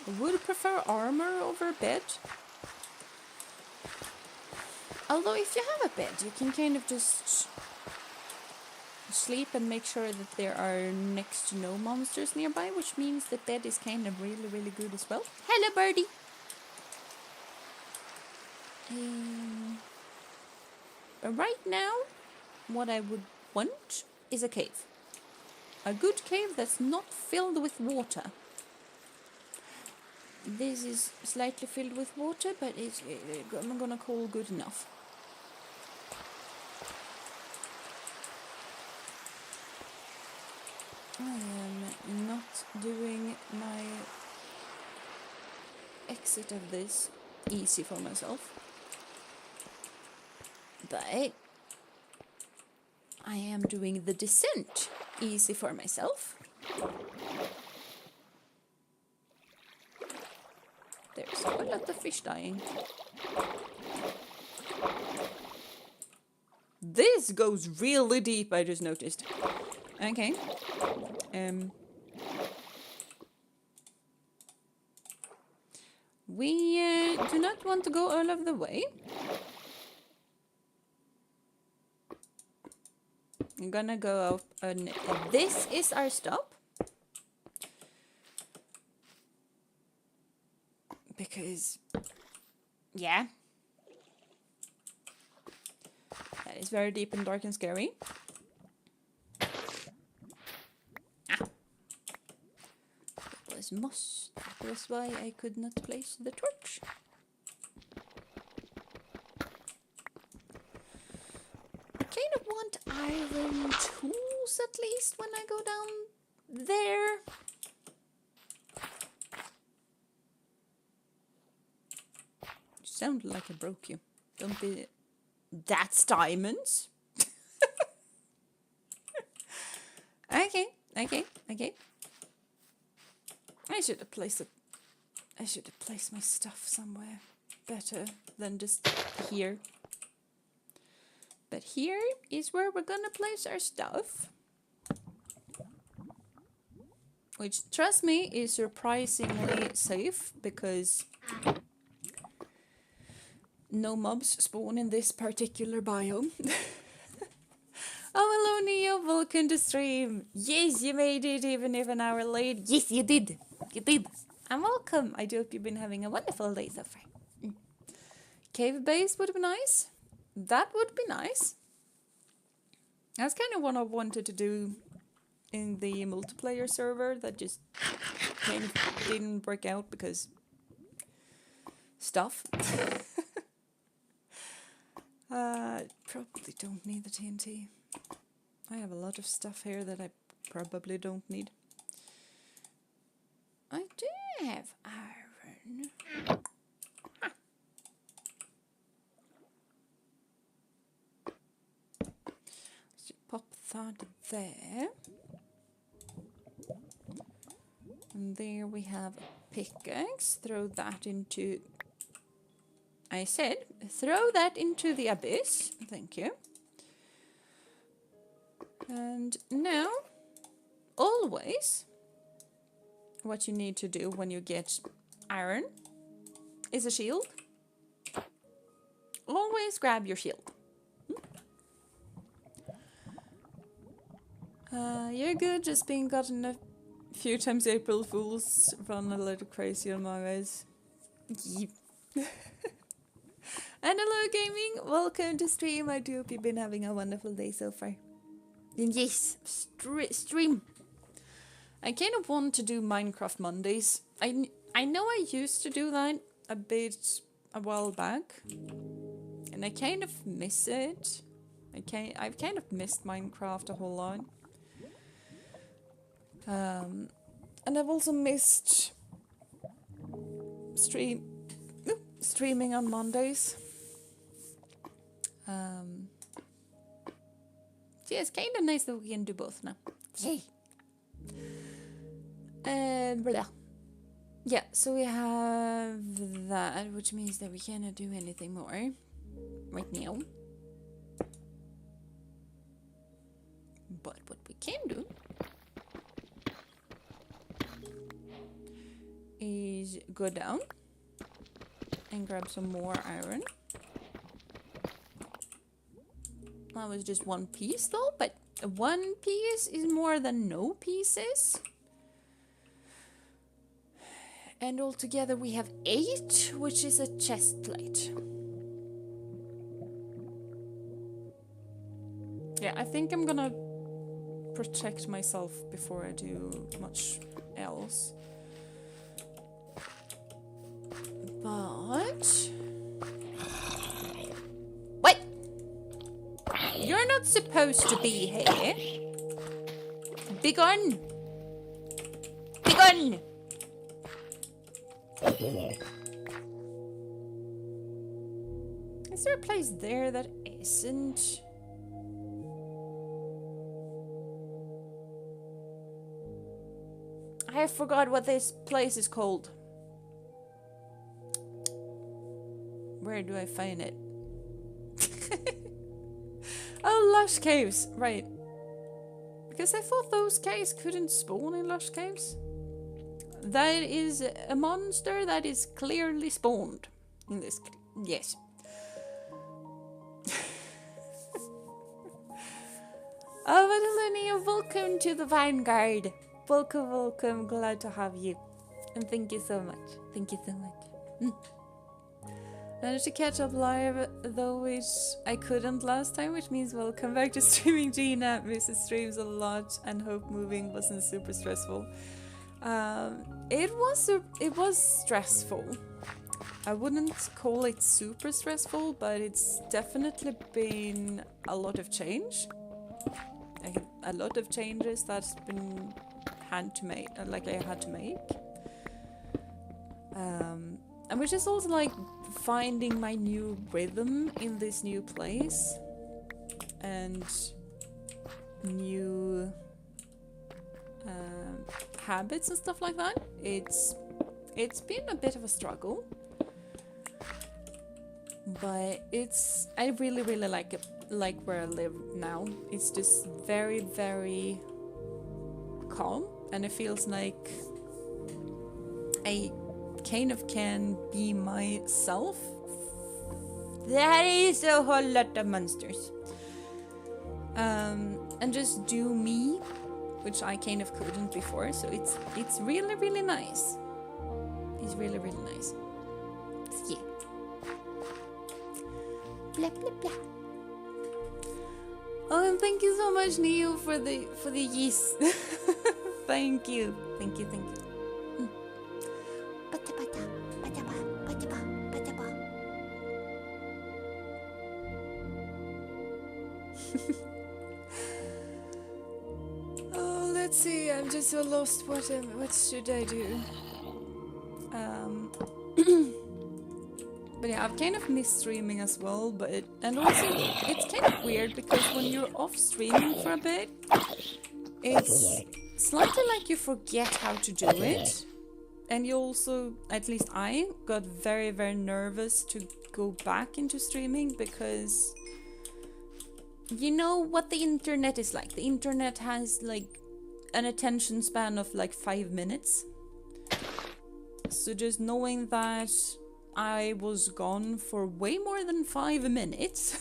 I would prefer armor over a bed. Although if you have a bed, you can kind of just sleep and make sure that there are next to no monsters nearby, which means the bed is kind of really, really good as well. Hello, birdie! But right now, what I would want is a cave. A good cave that's not filled with water. This is slightly filled with water, but it's I'm gonna call good enough. I am not doing my exit of this easy for myself. But I am doing the descent easy for myself. There's a lot of fish dying. This goes really deep, I just noticed. Okay. We do not want to go all of the way. I'm gonna go up, and this is our stop. Because, yeah. That is very deep and dark and scary. That was moss. That was why I could not place the torch. I kind of want iron tools at least when I go down there. Sounded like I broke you. Don't be... That's diamonds. Okay. I should have placed it. I should have placed my stuff somewhere better than just here. But here is where we're gonna place our stuff. Which, trust me, is surprisingly safe because no mobs spawn in this particular biome. Oh, hello, Neo. Welcome to stream. Yes, you made it even if an hour late. Yes, you did. You did. And welcome. I do hope you've been having a wonderful day so far. Cave base would be nice. That would be nice. That's kind of what I wanted to do in the multiplayer server that just kind of didn't work out because stuff. Probably don't need the TNT. I have a lot of stuff here that I probably don't need. I do have iron. Huh. that there. And there we have a pickaxe. Throw that into... I said, throw that into the abyss. Thank you. And now, always, what you need to do when you get iron is a shield. Always grab your shield. You're good, just being gotten a few times April Fools run a little crazy on my eyes. Yep. And hello gaming, welcome to stream. I do hope you've been having a wonderful day so far. And yes, stream. I kind of want to do Minecraft Mondays. I know I used to do that a while back, and I kind of miss it. I've kind of missed Minecraft a whole lot. And I've also missed streaming on Mondays. Yeah, it's kind of nice that we can do both now. Yay! Blah. Yeah, so we have that, which means that we cannot do anything more right now. But what we can do is go down and grab some more iron. That was just one piece though, but one piece is more than no pieces. And altogether we have 8, which is a chest plate. Yeah, I think I'm gonna protect myself before I do much else. But... What? You're not supposed to be here. Begone! Begone! Is there a place there that isn't? I forgot what this place is called. Where do I find it? Oh, Lush Caves, right. Because I thought those caves couldn't spawn in Lush Caves. That is a monster that is clearly spawned in this. Yes. Oh, but hello, Neo. Welcome to the Vanguard. Welcome, welcome. Glad to have you. And thank you so much. Thank you so much. Managed to catch up live, though, which I couldn't last time, which means welcome back to streaming, Jeena. Misses streams a lot and hope moving wasn't super stressful. It was stressful. I wouldn't call it super stressful, but it's definitely been a lot of change. A lot of changes that's been had to make. And which is also like finding my new rhythm in this new place and new habits and stuff like that. It's been a bit of a struggle, but I really like it, like where I live now. It's just very, very calm, and it feels like I kind of can be myself. That is a whole lot of monsters. And just do me, which I kind of couldn't before. So it's really, really nice. It's really, really nice. Yeah. Blah blah blah. Oh, and thank you so much, Neo, for the yes. Thank you. Thank you. Oh, let's see. I'm just so lost. What should I do? But yeah, I've kind of missed streaming as well, and also it's kind of weird because when you're off streaming for a bit, it's slightly like you forget how to do it. And you also, at least I, got very, very nervous to go back into streaming because you know what the internet is like. The internet has like an attention span of like 5 minutes. So just knowing that I was gone for way more than 5 minutes,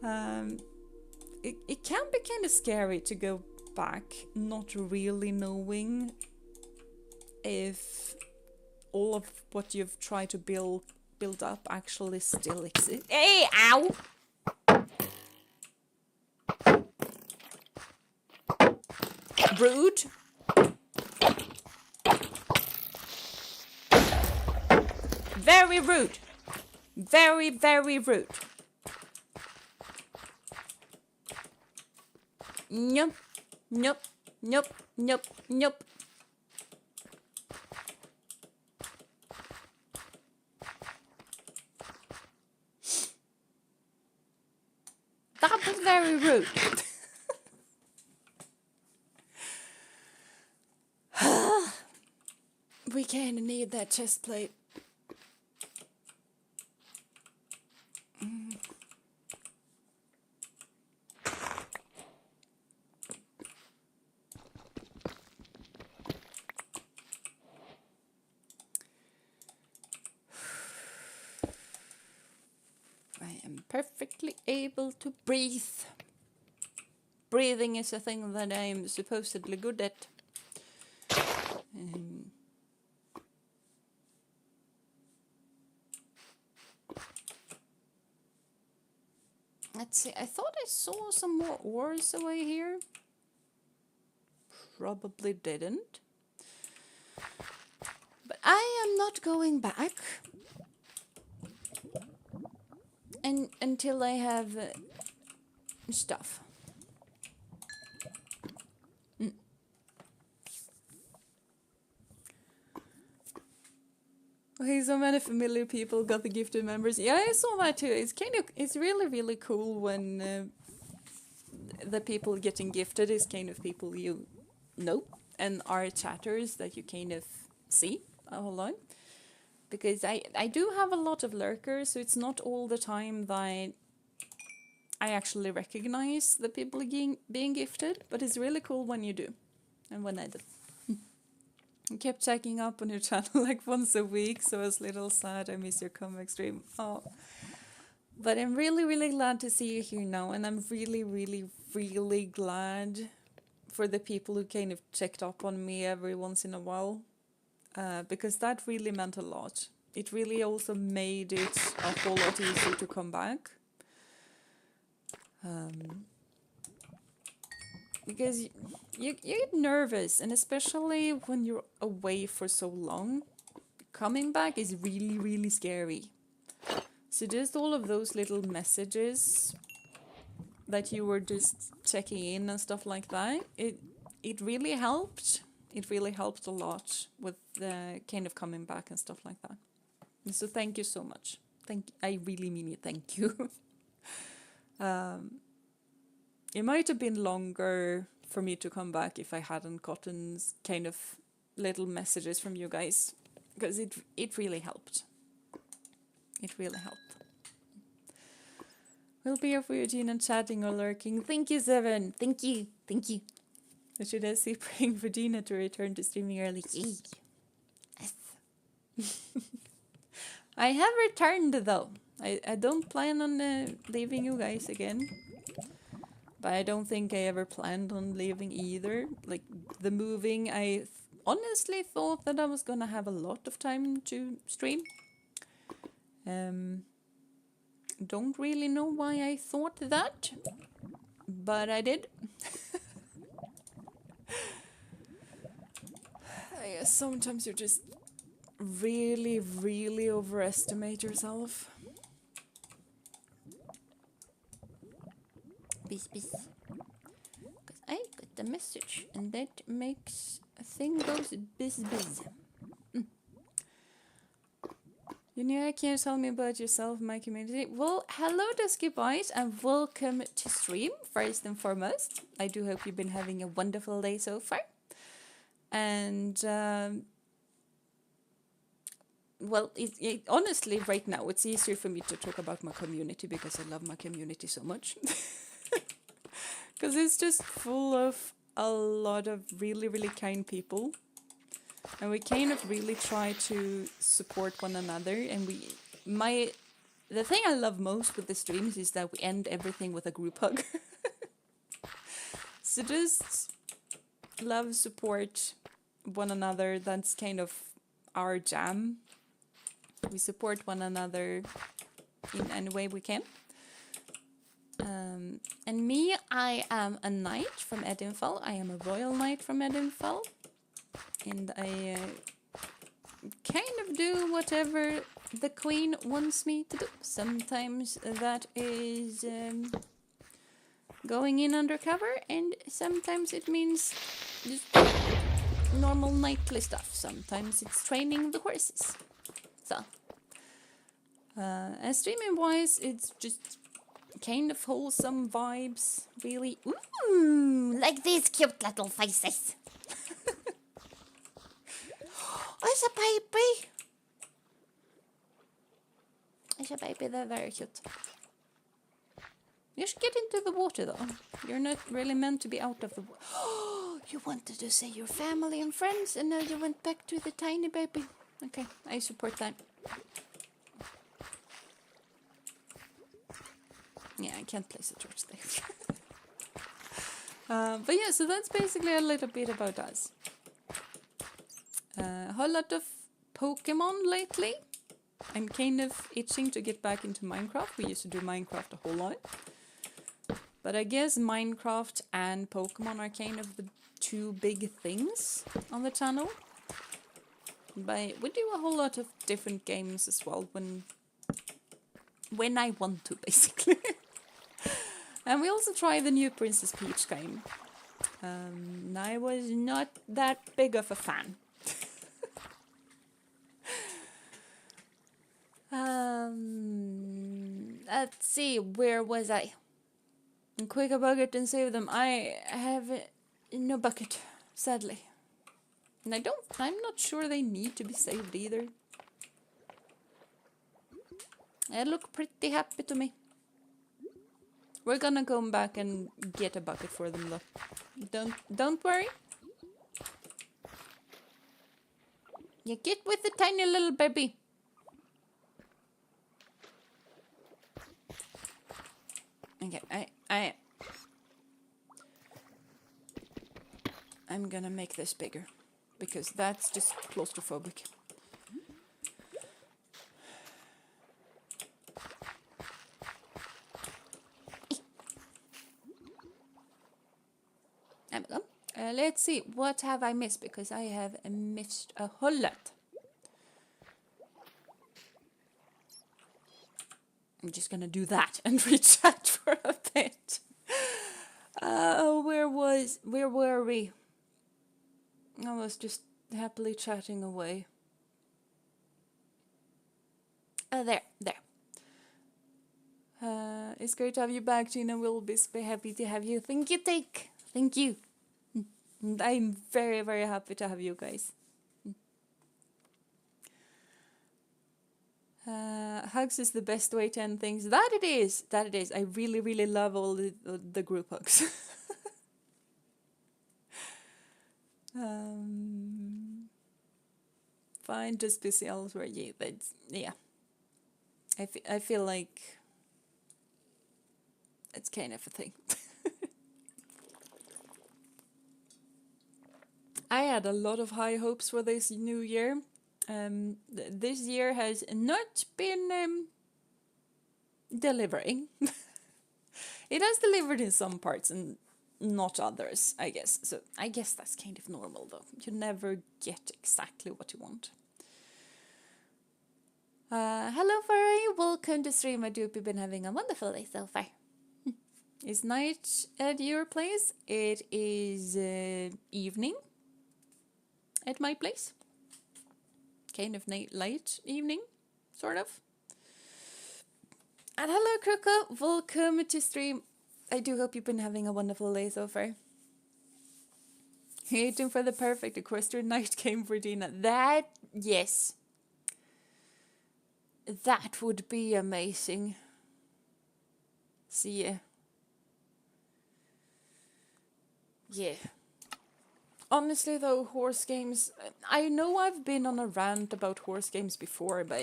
it can be kind of scary to go back, not really knowing if all of what you've tried to build up actually still exists. Hey, ow! Rude. Very rude. Very, very rude. Nope. Nope. Nope. Nope. Nope. That was very rude. We kinda need that chest plate. I am perfectly able to breathe. Breathing is a thing that I'm supposedly good at. Let's see, I thought I saw some more ores away here. Probably didn't. But I am not going back. Until I have stuff. Okay, so many familiar people got the gifted members. Yeah, I saw that too. It's really, really cool when the people getting gifted is kind of people you know and are chatters that you kind of see a whole lot. Because I do have a lot of lurkers, so it's not all the time that I actually recognize the people being gifted, but it's really cool when you do, and when I do. I kept checking up on your channel like once a week, so I was a little sad I missed your comeback stream. Oh. But I'm really, really glad to see you here now, and I'm really, really, really glad for the people who kind of checked up on me every once in a while, because that really meant a lot. It really also made it a whole lot easier to come back. Because you get nervous, and especially when you're away for so long, coming back is really, really scary. So just all of those little messages that you were just checking in and stuff like that, it really helped. It really helped a lot with the kind of coming back and stuff like that. And so thank you so much. I really mean it. Thank you. It might have been longer for me to come back if I hadn't gotten kind of little messages from you guys, because it really helped. It really helped. We'll be here for you, Jeena, chatting or lurking. Thank you, Seven. Thank you. Thank you. Or should I say praying for Jeena to return to streaming early? Yes. I have returned, though. I don't plan on leaving you guys again. But I don't think I ever planned on leaving either. Like, the moving, I honestly thought that I was gonna have a lot of time to stream. Don't really know why I thought that, but I did. I guess sometimes you just really, really overestimate yourself. Because I got the message, and that makes a thing goes biz. Jeena, can you tell me about yourself, my community? Well, hello, Dusky Boys, and welcome to stream, first and foremost. I do hope you've been having a wonderful day so far. And, well, honestly, right now, it's easier for me to talk about my community because I love my community so much. Because it's just full of a lot of really, really kind people. And we kind of really try to support one another. And the thing I love most with the streams is that we end everything with a group hug. So just love, support one another. That's kind of our jam. We support one another in any way we can. And me, I am a knight from Edinfell. I am a royal knight from Edinfell. And I kind of do whatever the queen wants me to do. Sometimes that is going in undercover, and sometimes it means just normal knightly stuff. Sometimes it's training the horses. So, and streaming wise, it's just kind of wholesome vibes, really. Ooh, like these cute little faces. It's a baby. It's a baby, they're very cute. You should get into the water though. You're not really meant to be out of the water. You wanted to say your family and friends and now you went back to the tiny baby. Okay, I support that. Yeah, I can't place a torch there. But yeah, so that's basically a little bit about us. A whole lot of Pokemon lately. I'm kind of itching to get back into Minecraft. We used to do Minecraft a whole lot. But I guess Minecraft and Pokemon are kind of the two big things on the channel. But we do a whole lot of different games as well when I want to, basically. And we also try the new Princess Peach game. I was not that big of a fan. Let's see, where was I? Quick a bucket and save them. I have no bucket, sadly. And I'm not sure they need to be saved either. They look pretty happy to me. We're gonna go back and get a bucket for them though. Don't worry. You get with the tiny little baby. Okay, I'm gonna make this bigger because that's just claustrophobic. There we go. Let's see, what have I missed? Because I have missed a whole lot. I'm just gonna do that and rechat for a bit. Where were we? I was just happily chatting away. There. It's great to have you back, Jeena. We'll be happy to have you. Thank you, Take. Thank you. I'm very, very happy to have you guys. Hugs is the best way to end things. That it is. I really, really love all the group hugs. Fine, just busy elsewhere. Yeah. I feel like it's kind of a thing. I had a lot of high hopes for this new year. This year has not been delivering. It has delivered in some parts and not others, I guess. So I guess that's kind of normal, though. You never get exactly what you want. Hello, Furry. Welcome to stream. I do hope you've been having a wonderful day so far. It's night at your place. It is evening at my place. Kind of late evening. sort of. And hello, Kruka. Welcome to stream. I do hope you've been having a wonderful day so far. Waiting for the perfect equestrian night game for Jeena. That, yes. That would be amazing. See ya. Yeah. Honestly though, horse games, I know I've been on a rant about horse games before, but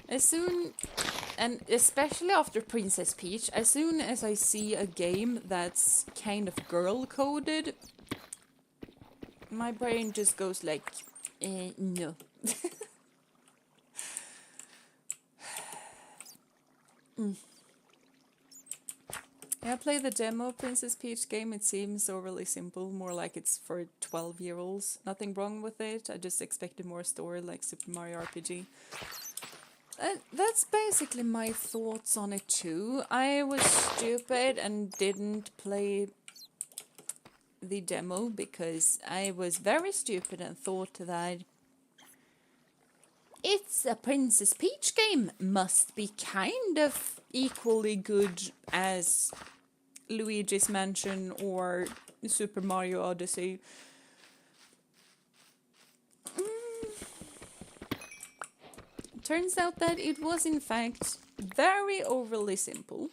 as soon, and especially after Princess Peach, as soon as I see a game that's kind of girl-coded, my brain just goes like, no. I played the demo Princess Peach game. It seems overly simple, more like it's for 12-year-olds. Nothing wrong with it, I just expected more story like Super Mario RPG. That's basically my thoughts on it too. I was stupid and didn't play the demo because I was very stupid and thought that it's a Princess Peach game, must be kind of equally good as Luigi's Mansion or Super Mario Odyssey. Turns out that it was in fact very overly simple.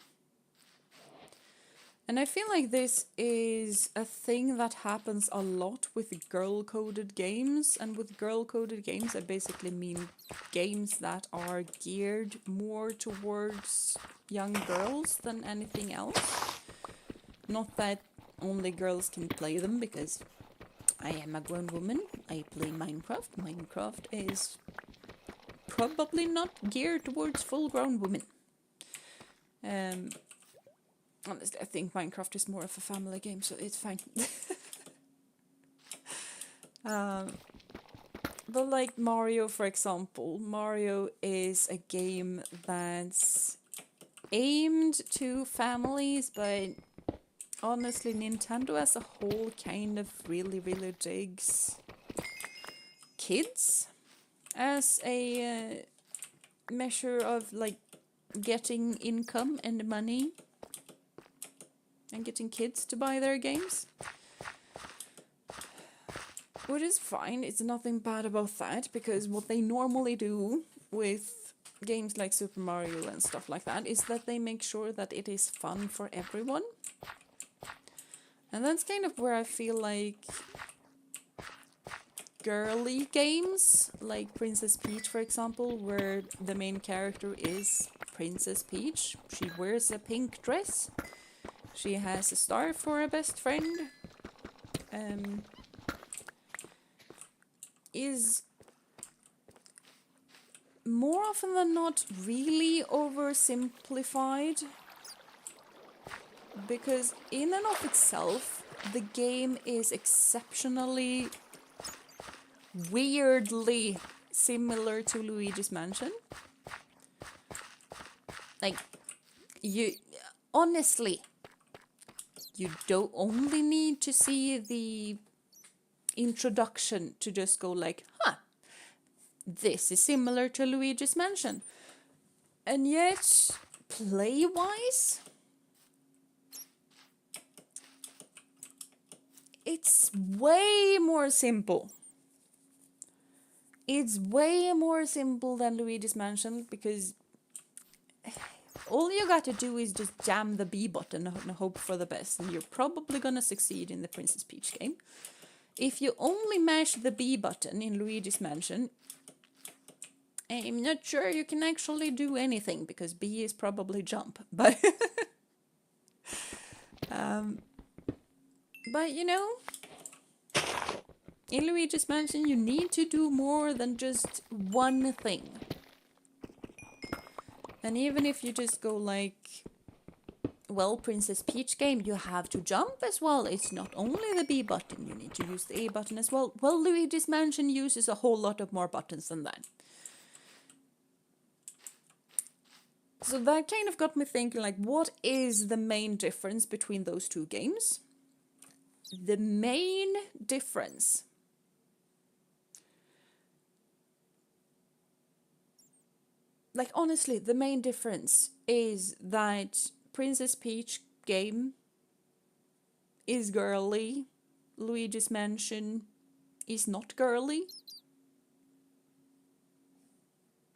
And I feel like this is a thing that happens a lot with girl-coded games. And with girl-coded games, I basically mean games that are geared more towards young girls than anything else. Not that only girls can play them, because I am a grown woman. I play Minecraft. Minecraft is probably not geared towards full-grown women. Honestly, I think Minecraft is more of a family game, so it's fine. But like Mario, for example, Mario is a game that's aimed to families, but honestly, Nintendo as a whole kind of really digs kids as a measure of like getting income and money and getting kids to buy their games. Which is fine, it's nothing bad about that, because what they normally do with games like Super Mario and stuff like that is that they make sure that it is fun for everyone. And that's kind of where I feel like girly games, like Princess Peach for example, where the main character is Princess Peach. She wears a pink dress. She has a star for a best friend. Is more often than not really oversimplified, because in and of itself the game is exceptionally weirdly similar to Luigi's Mansion. Like, you honestly, you don't only need to see the introduction to just go like, huh, this is similar to Luigi's Mansion. And yet, play-wise, it's way more simple. It's way more simple than Luigi's Mansion, because all you got to do is just jam the B button and hope for the best, and you're probably gonna succeed in the Princess Peach game. If you only mash the B button in Luigi's Mansion, I'm not sure you can actually do anything, because B is probably jump. But but you know, in Luigi's Mansion you need to do more than just one thing. And even if you just go like, well, Princess Peach game, you have to jump as well. It's not only the B button, you need to use the A button as well. Well, Luigi's Mansion uses a whole lot of more buttons than that. So that kind of got me thinking, like, what is the main difference between those two games? The main difference like, honestly, the main difference is that Princess Peach game is girly. Luigi's Mansion is not girly.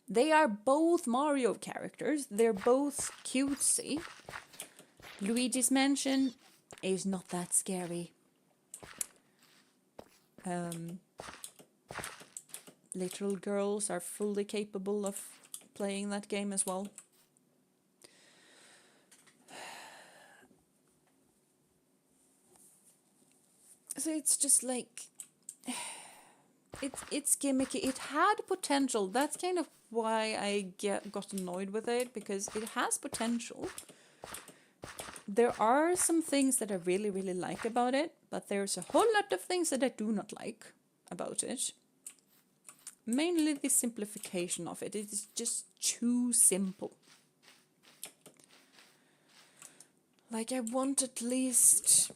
They are both Mario characters. They're both cutesy. Luigi's Mansion is not that scary. Little girls are fully capable of playing that game as well. So it's just like, it's gimmicky. It had potential. That's kind of why I got annoyed with it, because it has potential. There are some things that I really, really like about it, but there's a whole lot of things that I do not like about it. Mainly the simplification of it. It is just too simple. Like, I want at least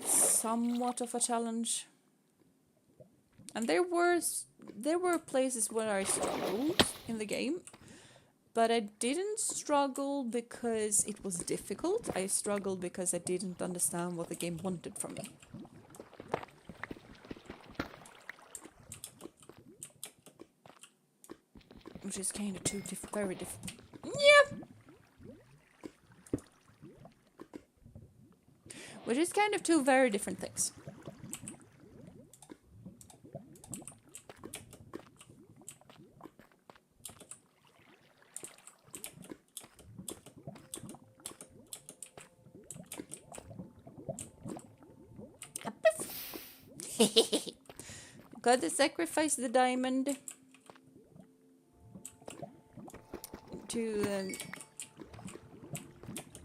somewhat of a challenge. And there were places where I struggled in the game, but I didn't struggle because it was difficult. I struggled because I didn't understand what the game wanted from me. Which is kind of very different. Yeah! Which is kind of two very different things. Gotta sacrifice the diamond to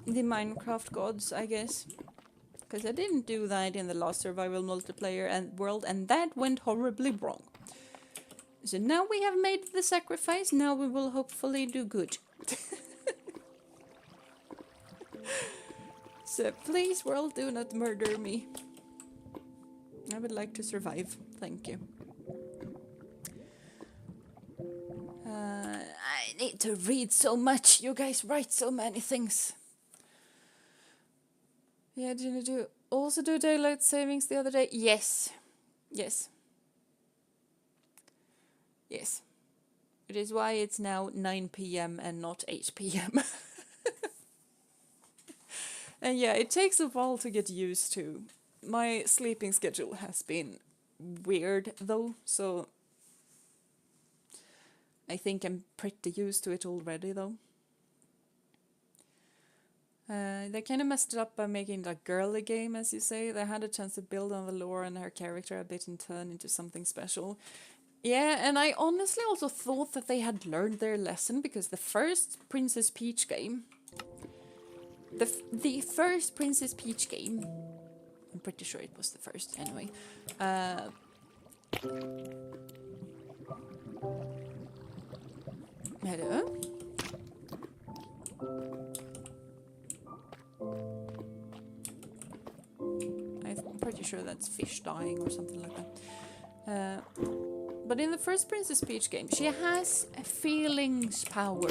the Minecraft gods, I guess. Because I didn't do that in the last survival multiplayer and world, and that went horribly wrong. So now we have made the sacrifice, now we will hopefully do good. So please, world, do not murder me. I would like to survive, thank you. I need to read so much, you guys write so many things. Yeah, did you also do daylight savings the other day? Yes. Yes. Yes. It is why it's now 9 p.m. and not 8 p.m. And yeah, it takes a while to get used to. My sleeping schedule has been weird though, so I think I'm pretty used to it already though. They kind of messed it up by making it a girly game, as you say. They had a chance to build on the lore and her character a bit and turn into something special. Yeah, and I honestly also thought that they had learned their lesson, because the first Princess Peach game... The first Princess Peach game... I'm pretty sure it was the first, anyway. Hello? I'm pretty sure that's fish dying or something like that. But in the first Princess Peach game, she has a feelings power.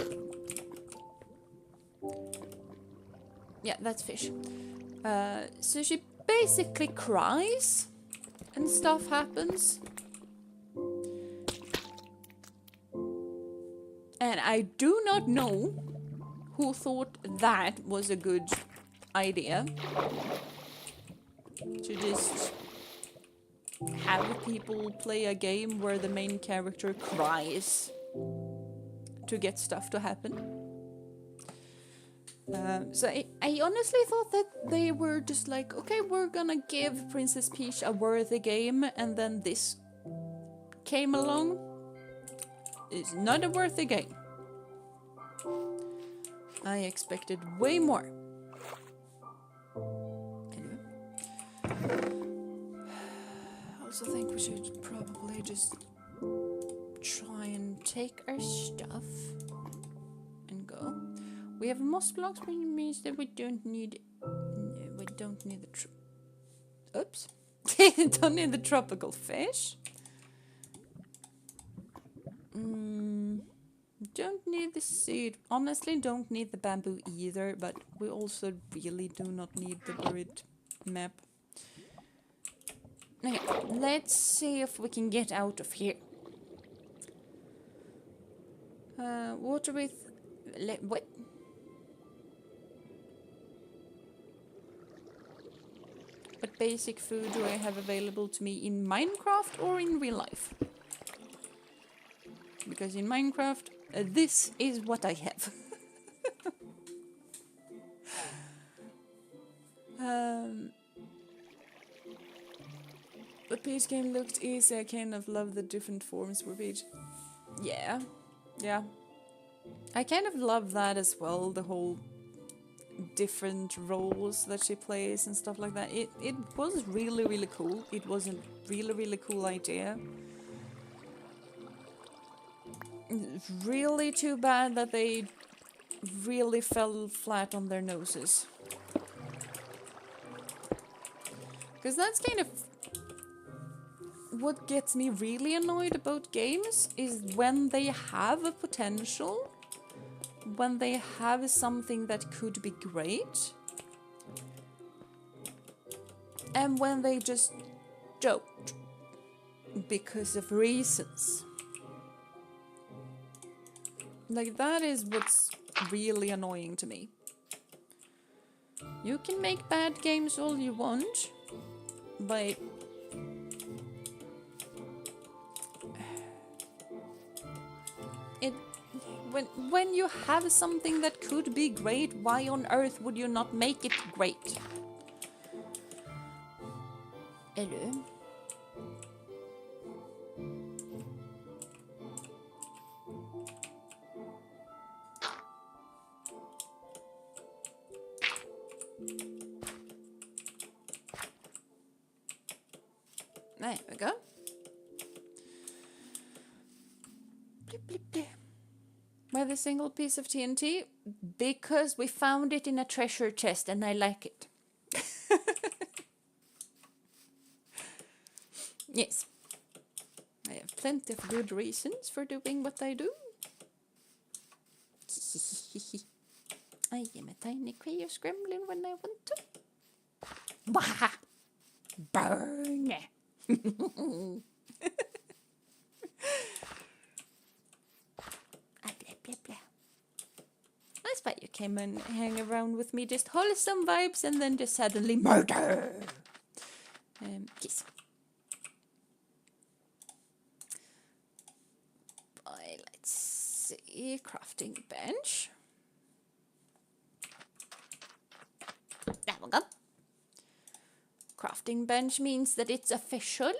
Yeah, that's fish. So she basically cries and stuff happens. And I do not know who thought that was a good idea. To just have people play a game where the main character cries to get stuff to happen. So I honestly thought that they were just like, okay, we're gonna give Princess Peach a worthy game, and then this came along. It's not a worthy game. I expected way more. I also think we should probably just try and take our stuff and go. We have moss blocks, which means that we don't need the oops. Don't need the tropical fish. Don't need the seed. Honestly, don't need the bamboo either, but we also really do not need the buried map. Okay, let's see if we can get out of here. Water with... what? What basic food do I have available to me in Minecraft or in real life? Because in Minecraft, this is what I have. The page game looked easy. I kind of love the different forms for page. Yeah. I kind of love that as well, the whole different roles that she plays and stuff like that. It was really, really cool. It was a really, really cool idea. It's really too bad that they really fell flat on their noses. Because that's kind of what gets me really annoyed about games, is when they have a potential, when they have something that could be great, and when they just don't, because of reasons. Like, that is what's really annoying to me. You can make bad games all you want, but when you have something that could be great, why on earth would you not make it great? Hello? There we go. Blip, blip, blip. With a single piece of TNT, because we found it in a treasure chest and I like it. Yes. I have plenty of good reasons for doing what I do. I am a tiny chaos gremlin when I want to. Bah! Burn! That's why you came and hang around with me, just wholesome vibes, and then just suddenly murder. Yes. Let's see, crafting bench. There we go. Crafting bench means that it's official.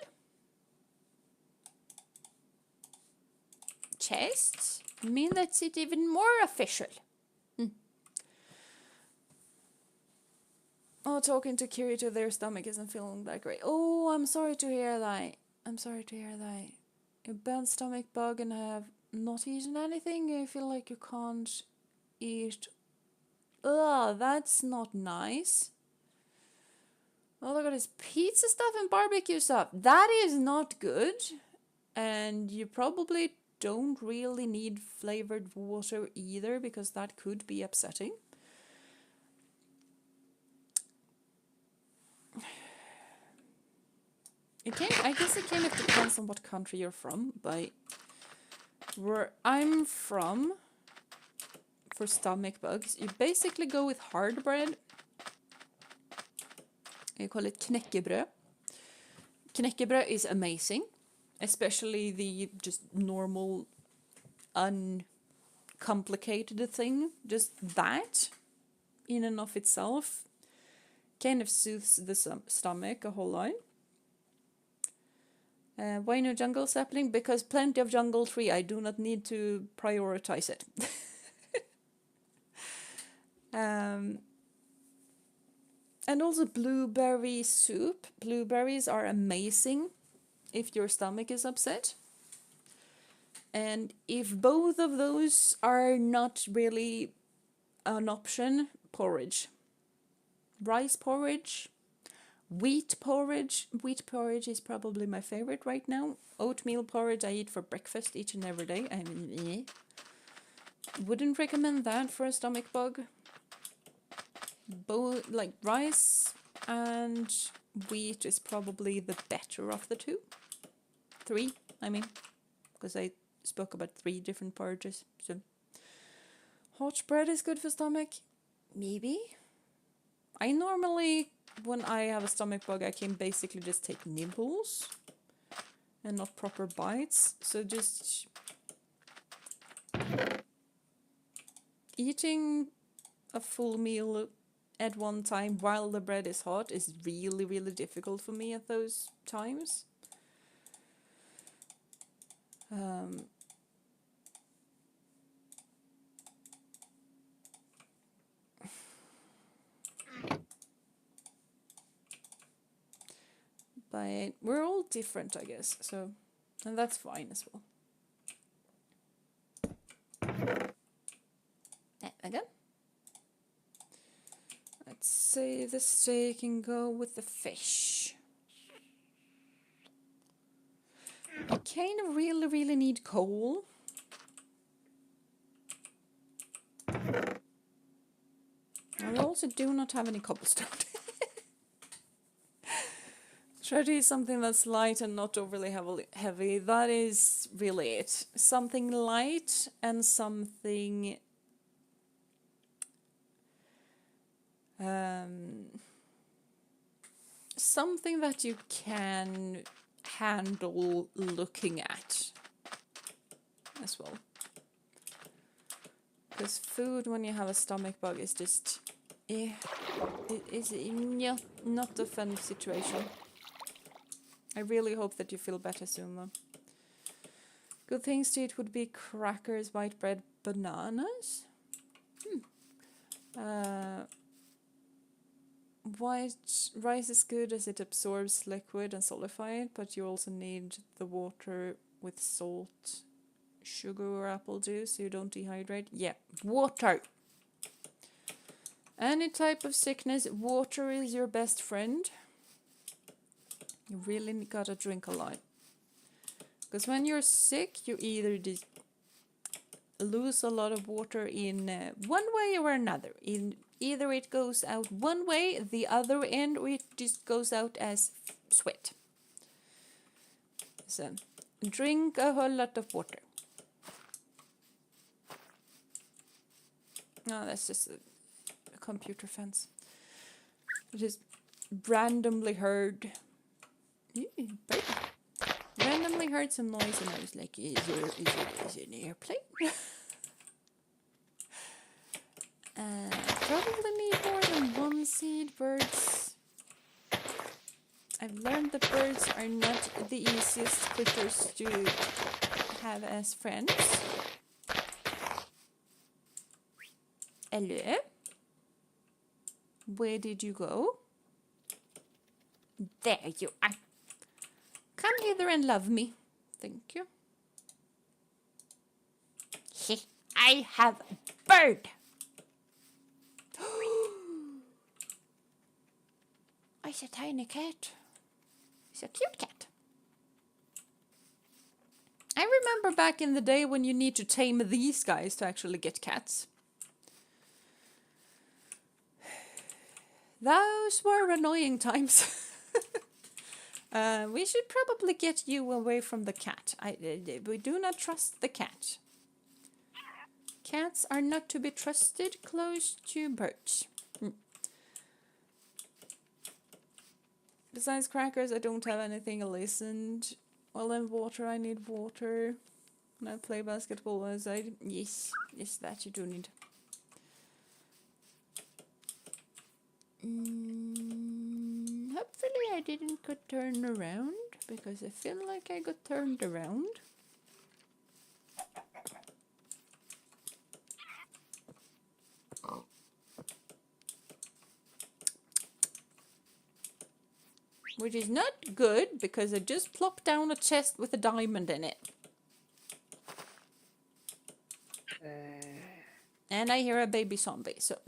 Chests mean that's it even more official. Oh, talking to Kirito, their stomach isn't feeling that great. Oh, I'm sorry to hear that. I'm sorry to hear that. A bad stomach bug and have not eaten anything. I feel like you can't eat. Ugh, that's not nice. Oh, look at this pizza stuff and barbecue stuff. That is not good. And you probably don't really need flavored water either, because that could be upsetting. I guess it kind of depends on what country you're from, but where I'm from, for stomach bugs, you basically go with hard bread. You call it knäckebröd. Knäckebröd is amazing, especially the just normal, uncomplicated thing. Just that, in and of itself, kind of soothes the stomach a whole lot. Why no jungle sapling? Because plenty of jungle tree. I do not need to prioritize it. And also blueberry soup. Blueberries are amazing if your stomach is upset. And if both of those are not really an option, porridge. Rice porridge Wheat porridge. Wheat porridge is probably my favorite right now. Oatmeal porridge I eat for breakfast each and every day. I mean, wouldn't recommend that for a stomach bug. Both, like rice and wheat is probably the better of the two. 3, I mean, because I spoke about 3 different porridges. So hot bread is good for stomach. Maybe. I normally, when I have a stomach bug, I can basically just take nibbles and not proper bites. So just eating a full meal at one time while the bread is hot is really, really difficult for me at those times. But we're all different, I guess, so, and that's fine as well. Again. Let's save the steak and go with the fish. I kind of really, really need coal. I also do not have any cobblestone. Try to eat something that's light and not overly heavy. That is really it. Something light and something something that you can handle looking at as well. Because food when you have a stomach bug is just it is not a fun situation. I really hope that you feel better soon though. Good things to eat would be crackers, white bread, bananas. White rice is good as it absorbs liquid and solidifies it, but you also need the water with salt, sugar or apple juice so you don't dehydrate. Yeah, water. Any type of sickness, water is your best friend. You really gotta drink a lot. Because when you're sick, you either lose a lot of water in one way or another. Either it goes out one way, the other end, or it just goes out as sweat. So, drink a whole lot of water. No, that's just a computer fence. I just randomly heard... randomly heard some noise and I was like, is it an airplane? Probably need more than 1 seed. Birds. I've learned that birds are not the easiest critters to have as friends. Hello? Where did you go? There you are. Come hither and love me. Thank you. I have a bird. It's a tiny cat. It's a cute cat. I remember back in the day when you need to tame these guys to actually get cats. Those were annoying times. We should probably get you away from the cat. We do not trust the cat. Cats are not to be trusted close to birds. Besides crackers, I don't have anything listened. Well, then water, I need water. When I play basketball outside, yes, that you do need. Hopefully I didn't get turned around, because I feel like I got turned around. Which is not good, because I just plopped down a chest with a diamond in it. And I hear a baby zombie, so...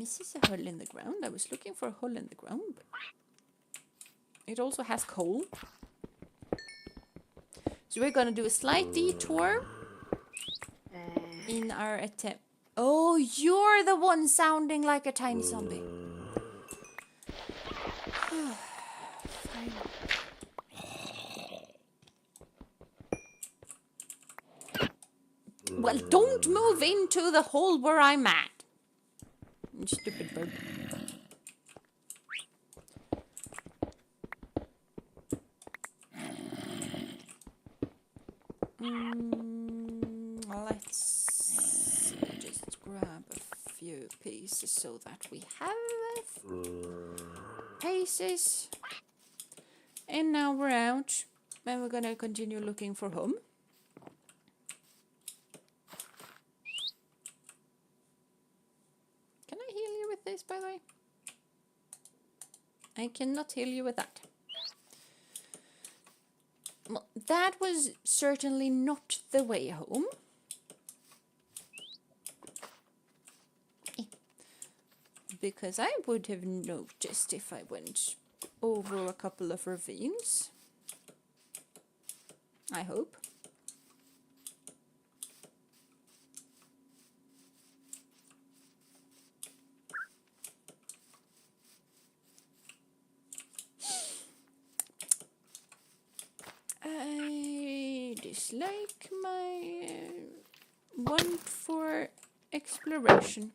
This is a hole in the ground. I was looking for a hole in the ground. But it also has coal. So we're gonna do a slight detour in our attempt. Oh, you're the one sounding like a time zombie. Fine. Well, don't move into the hole where I'm at. You stupid bird. Let's just grab a few pieces so that we have pieces. And now we're out. And we're gonna continue looking for home. Can I heal you with this, by the way? I cannot heal you with that. Well, that was certainly not the way home. Because I would have noticed if I went over a couple of ravines. I hope. I dislike my want for exploration.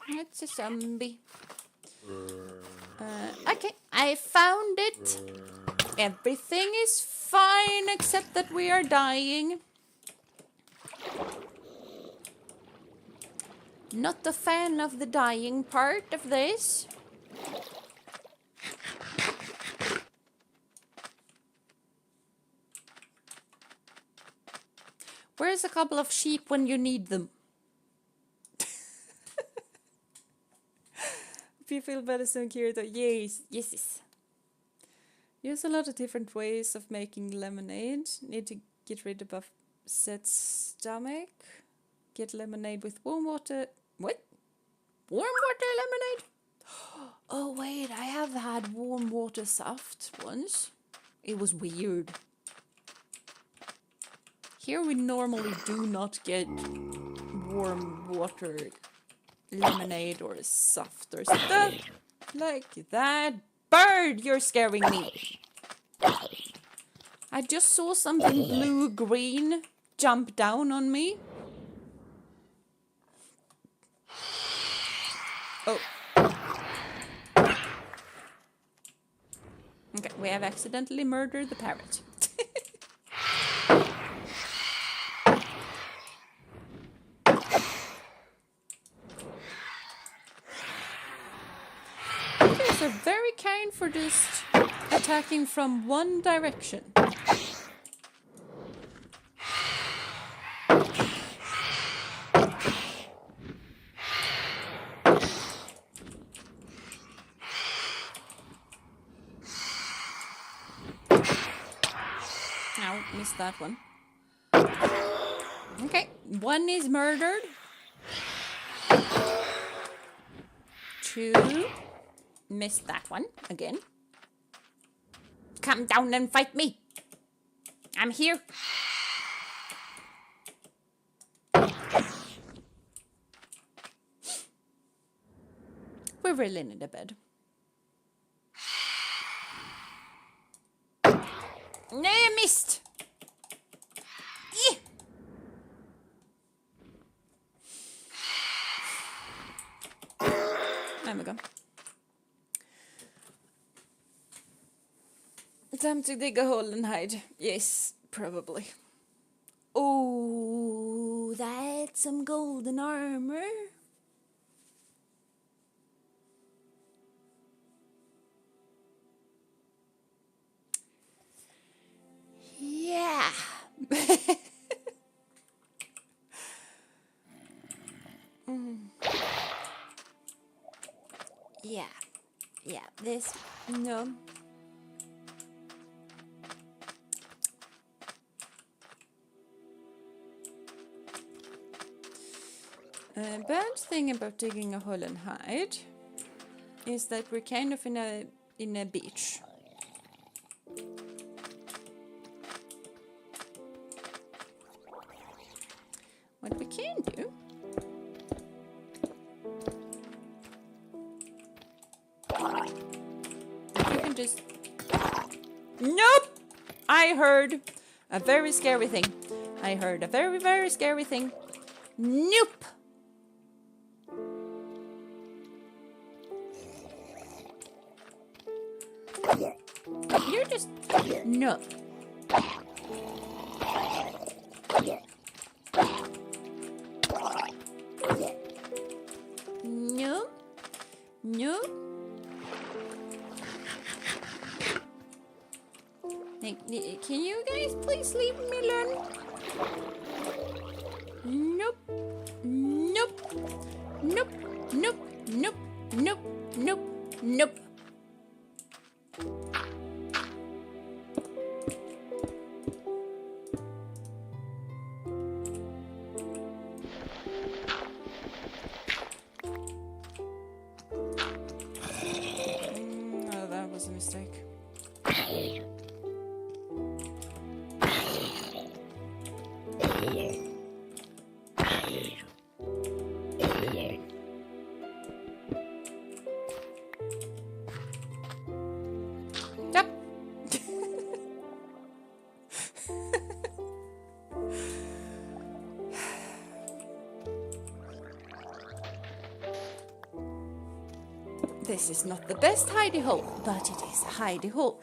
It's a zombie. Okay, I found it. Everything is fine except that we are dying. Not a fan of the dying part of this. Where's a couple of sheep when you need them? If you feel better soon, Kirito. Yes. Use a lot of different ways of making lemonade. Need to get rid of upset stomach. Get lemonade with warm water. What? Warm water lemonade? Oh wait, I have had warm water soft once. It was weird. Here we normally do not get warm water lemonade or soft or stuff like that. Bird, you're scaring me. I just saw something blue-green jump down on me. Oh. Okay, we have accidentally murdered the parrot. Are very kind for just attacking from one direction. Ow, missed that one. Okay, one is murdered. 2. Missed that one again. Come down and fight me. I'm here. We're really in the bed. No, I missed. Yeah. There we go. Time to dig a hole and hide. Yes, probably. Oh, that's some golden armor. Yeah. Yeah, this, no. Bad thing about digging a hole and hide is that we're kind of in a beach. What we can do we can just... Nope! I heard a very scary thing. I heard a very, very scary thing. Nope! You're just... No. No. No. Can you guys please leave me alone? Nope. Nope. Nope. Nope. Nope. Nope. Nope. Nope. Oh, that was a mistake. Stop. This is not the best hidey hole, but it is a hidey hole.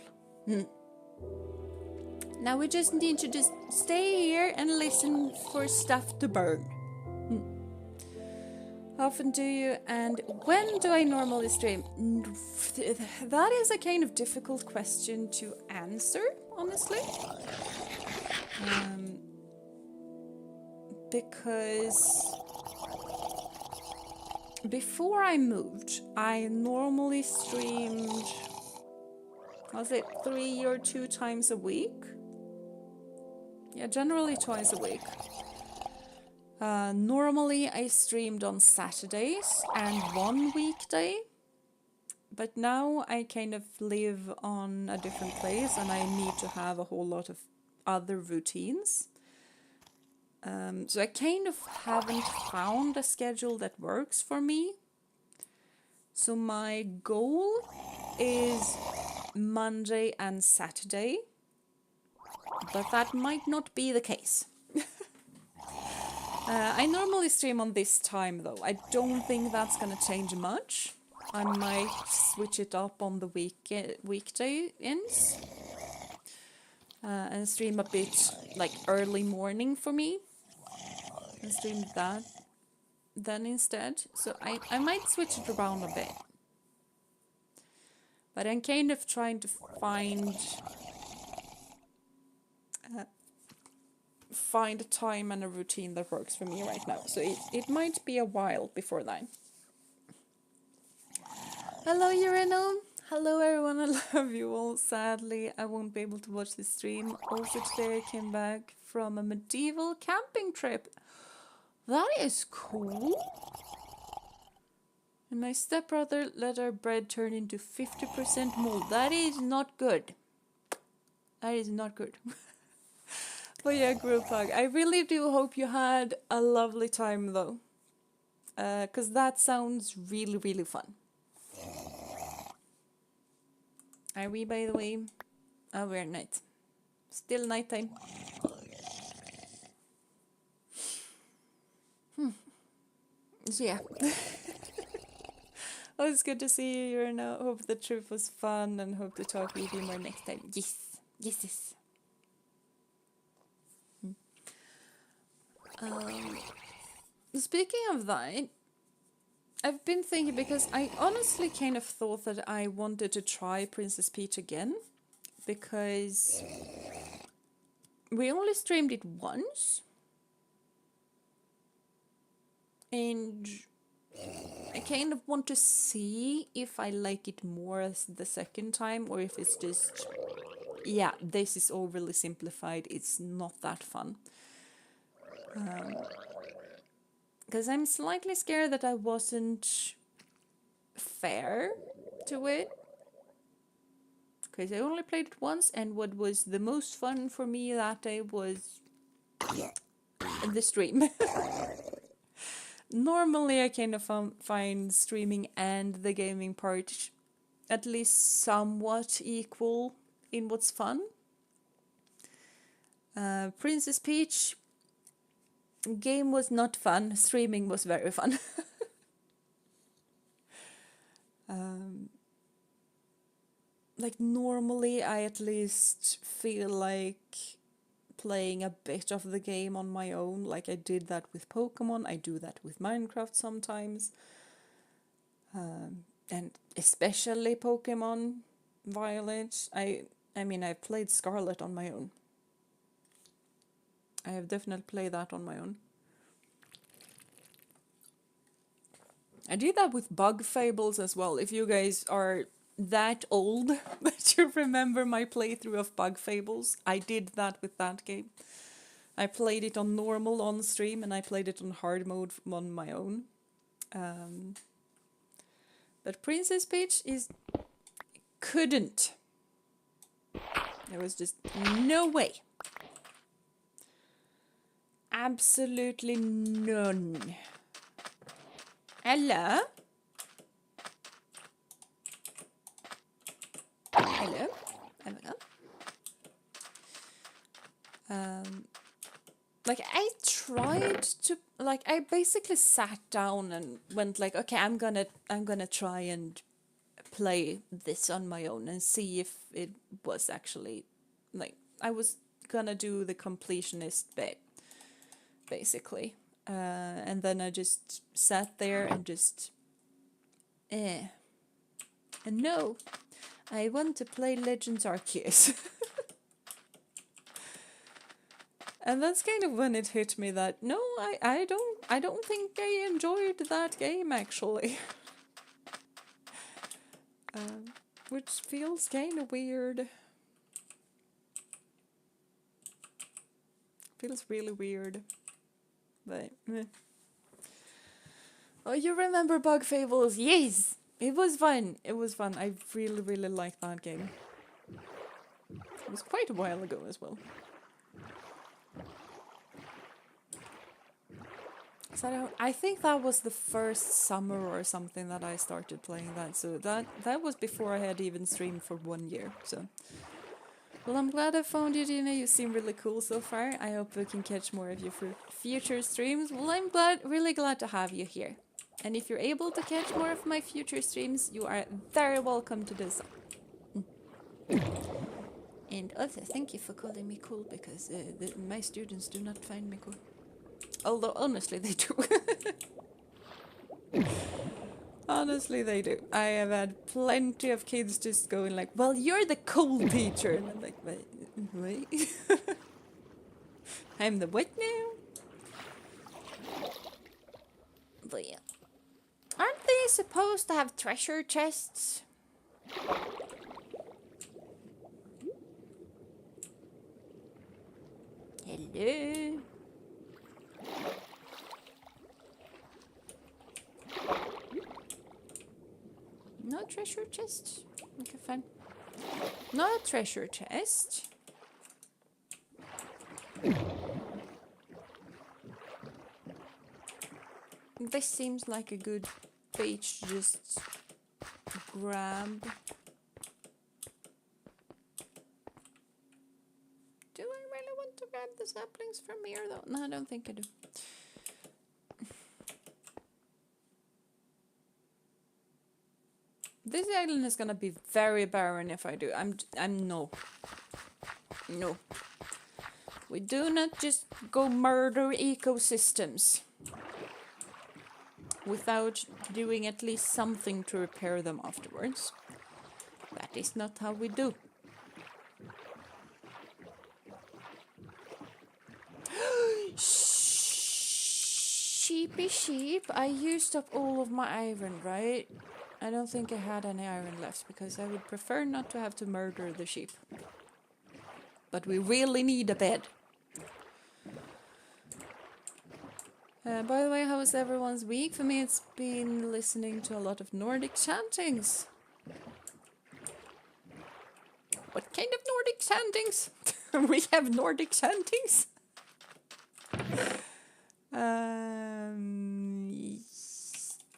Now we just need to just stay here and listen for stuff to burn. Often do you, and when do I normally stream? That is a kind of difficult question to answer, honestly. Because before I moved, I normally streamed, was it 3 or 2 times a week? Yeah, generally twice a week. Normally I streamed on Saturdays and one weekday. But now I kind of live on a different place and I need to have a whole lot of other routines. So I kind of haven't found a schedule that works for me. So my goal is Monday and Saturday. But that might not be the case. I normally stream on this time though. I don't think that's gonna change much. I might switch it up on the weekday ends. And stream a bit like early morning for me. And stream that then instead. So I might switch it around a bit. But I'm kind of trying to find a time and a routine that works for me right now. So it might be a while before that. Hello, Urinal. Hello, everyone. I love you all. Sadly, I won't be able to watch the stream. Also, today I came back from a medieval camping trip. That is cool. And my stepbrother let our bread turn into 50% mold. That is not good. That is not good. But yeah, group hug. I really do hope you had a lovely time though. Because that sounds really, really fun. Are we, by the way? Oh, we're at night. Still nighttime. So yeah. Oh, it's good to see you, Urna. Hope the trip was fun and hope to talk with you more next time. Yes. Yes, yes. Speaking of that, I've been thinking because I honestly kind of thought that I wanted to try Princess Peach again because we only streamed it once and I kind of want to see if I like it more as the second time or if it's just, yeah, this is overly simplified, it's not that fun. Because I'm slightly scared that I wasn't fair to it. Because I only played it once, and what was the most fun for me that day was the stream. Normally I kind of find streaming and the gaming part at least somewhat equal in what's fun. Princess Peach, game was not fun, streaming was very fun. Like normally I at least feel like playing a bit of the game on my own, like I did that with Pokemon, I do that with Minecraft sometimes, and especially Pokemon Violet. I mean I've played Scarlet on my own. I have definitely played that on my own. I did that with Bug Fables as well. If you guys are that old that you remember my playthrough of Bug Fables, I did that with that game. I played it on normal on stream and I played it on hard mode on my own. But Princess Peach couldn't. There was just no way. Absolutely none. Hello? Hello? Oh my god. Like I tried to, like I basically sat down and went like, okay, I'm gonna try and play this on my own and see if it was actually, like, I was gonna do the completionist bit, basically. And then I just sat there and just, And no, I want to play Legends Arceus. And that's kind of when it hit me that, no, I don't think I enjoyed that game, actually. Which feels kind of weird. Feels really weird. But, meh. Oh, you remember Bug Fables? Yes! It was fun. It was fun. I really, really liked that game. It was quite a while ago as well. So I think that was the first summer or something that I started playing that. So that was before I had even streamed for 1 year. So, well, I'm glad I found you, Jeena. You seem really cool so far. I hope we can catch more of you for future streams. Well, I'm really glad to have you here. And if you're able to catch more of my future streams, you are very welcome to do so. And also, thank you for calling me cool, because my students do not find me cool. Although, honestly, they do. Honestly, they do. I have had plenty of kids just going like, well, you're the cool teacher. And I'm like, wait. I'm the what now? But yeah. Aren't they supposed to have treasure chests? Hello? No treasure chest? Okay, fine. Not a treasure chest. This seems like a good page to just grab. Do I really want to grab the saplings from here though? No, I don't think I do. This island is gonna be very barren if I do. I'm no. No. We do not just go murder ecosystems without doing at least something to repair them afterwards. That is not how we do. Sheepy sheep, I used up all of my iron, right? I don't think I had any iron left, because I would prefer not to have to murder the sheep. But we really need a bed. By the way, how was everyone's week? For me, it's been listening to a lot of Nordic chantings. What kind of Nordic chantings? We have Nordic chantings.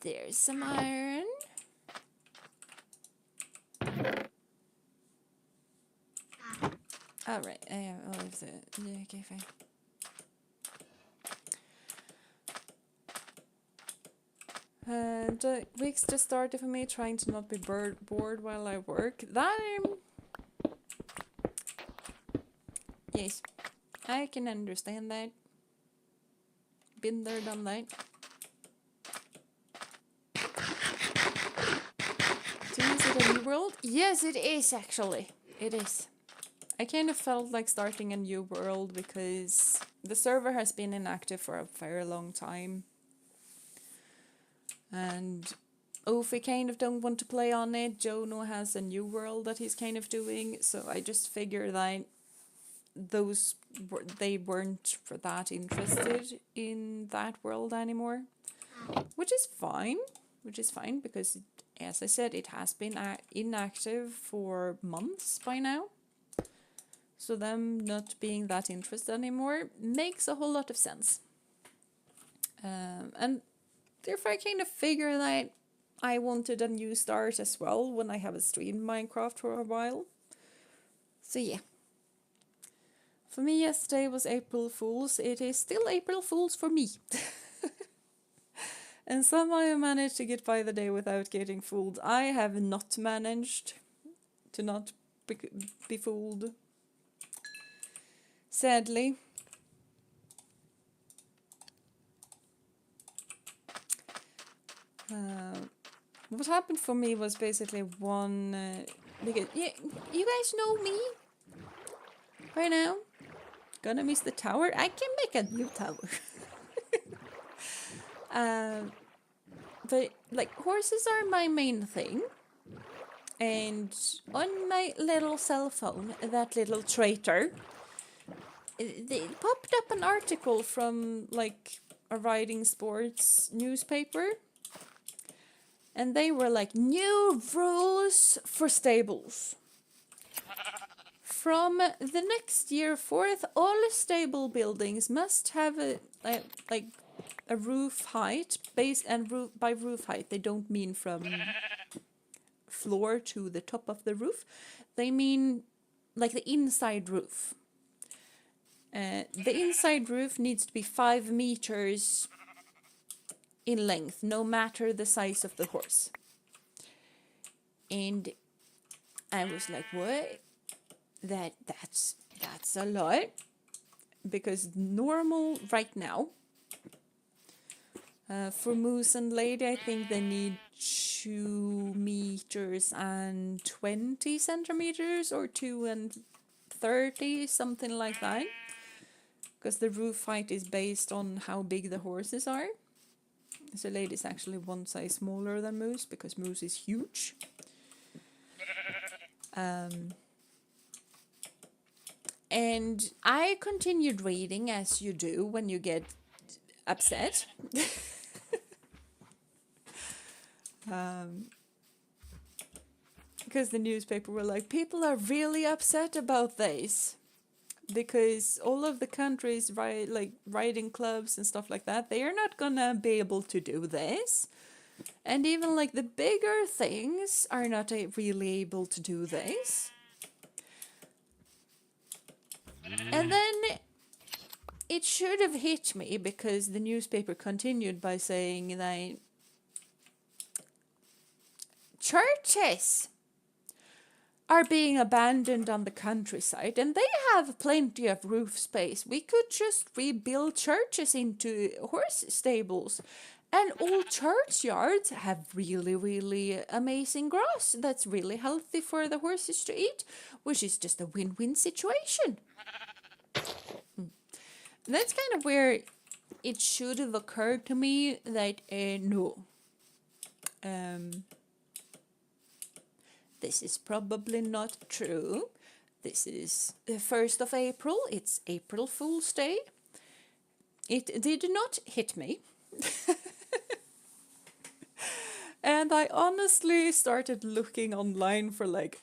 There's some iron. All right. Okay, fine. The week's just started for me, trying to not be bored while I work. Yes, I can understand that. Been there, done that. So is it a new world? Yes, it is actually. It is. I kind of felt like starting a new world because the server has been inactive for a very long time. And Ofi kind of don't want to play on it. Jono has a new world that he's kind of doing. So I just figured that they weren't that interested in that world anymore. Which is fine. Because, as I said, it has been inactive for months by now. So them not being that interested anymore makes a whole lot of sense. And therefore I kind of figured that I wanted a new start as well when I haven't streamed Minecraft for a while. So yeah. For me, yesterday was April Fool's. It is still April Fool's for me. And somehow I managed to get by the day without getting fooled. I have not managed to not be fooled. Sadly. What happened for me was basically one... because you guys know me right now. Gonna miss the tower. I can make a new tower. But like horses are my main thing. And on my little cell phone, that little traitor, they popped up an article from like a riding sports newspaper. And they were like, new rules for stables. From the next year forth, all stable buildings must have a roof height, by roof height they don't mean from floor to the top of the roof. They mean like the inside roof. The inside roof needs to be 5 meters in length, no matter the size of the horse. And I was like, what? That's a lot. Because normal right now, for moose and lady, I think they need 2 meters and 20 centimeters or 2 and 30, something like that. Because the roof height is based on how big the horses are. So lady is actually one size smaller than moose because moose is huge. And I continued reading, as you do when you get upset. Because the newspaper were like, people are really upset about this. Because all of the countries, riding clubs and stuff like that, they are not gonna be able to do this. And even like the bigger things are not really able to do this. And then it should have hit me because the newspaper continued by saying that churches are being abandoned on the countryside and they have plenty of roof space. We could just rebuild churches into horse stables. And all churchyards have really, really amazing grass that's really healthy for the horses to eat, which is just a win-win situation. And that's kind of where it should have occurred to me that no. This is probably not true. This is the 1st of April. It's April Fool's Day. It did not hit me. And I honestly started looking online for like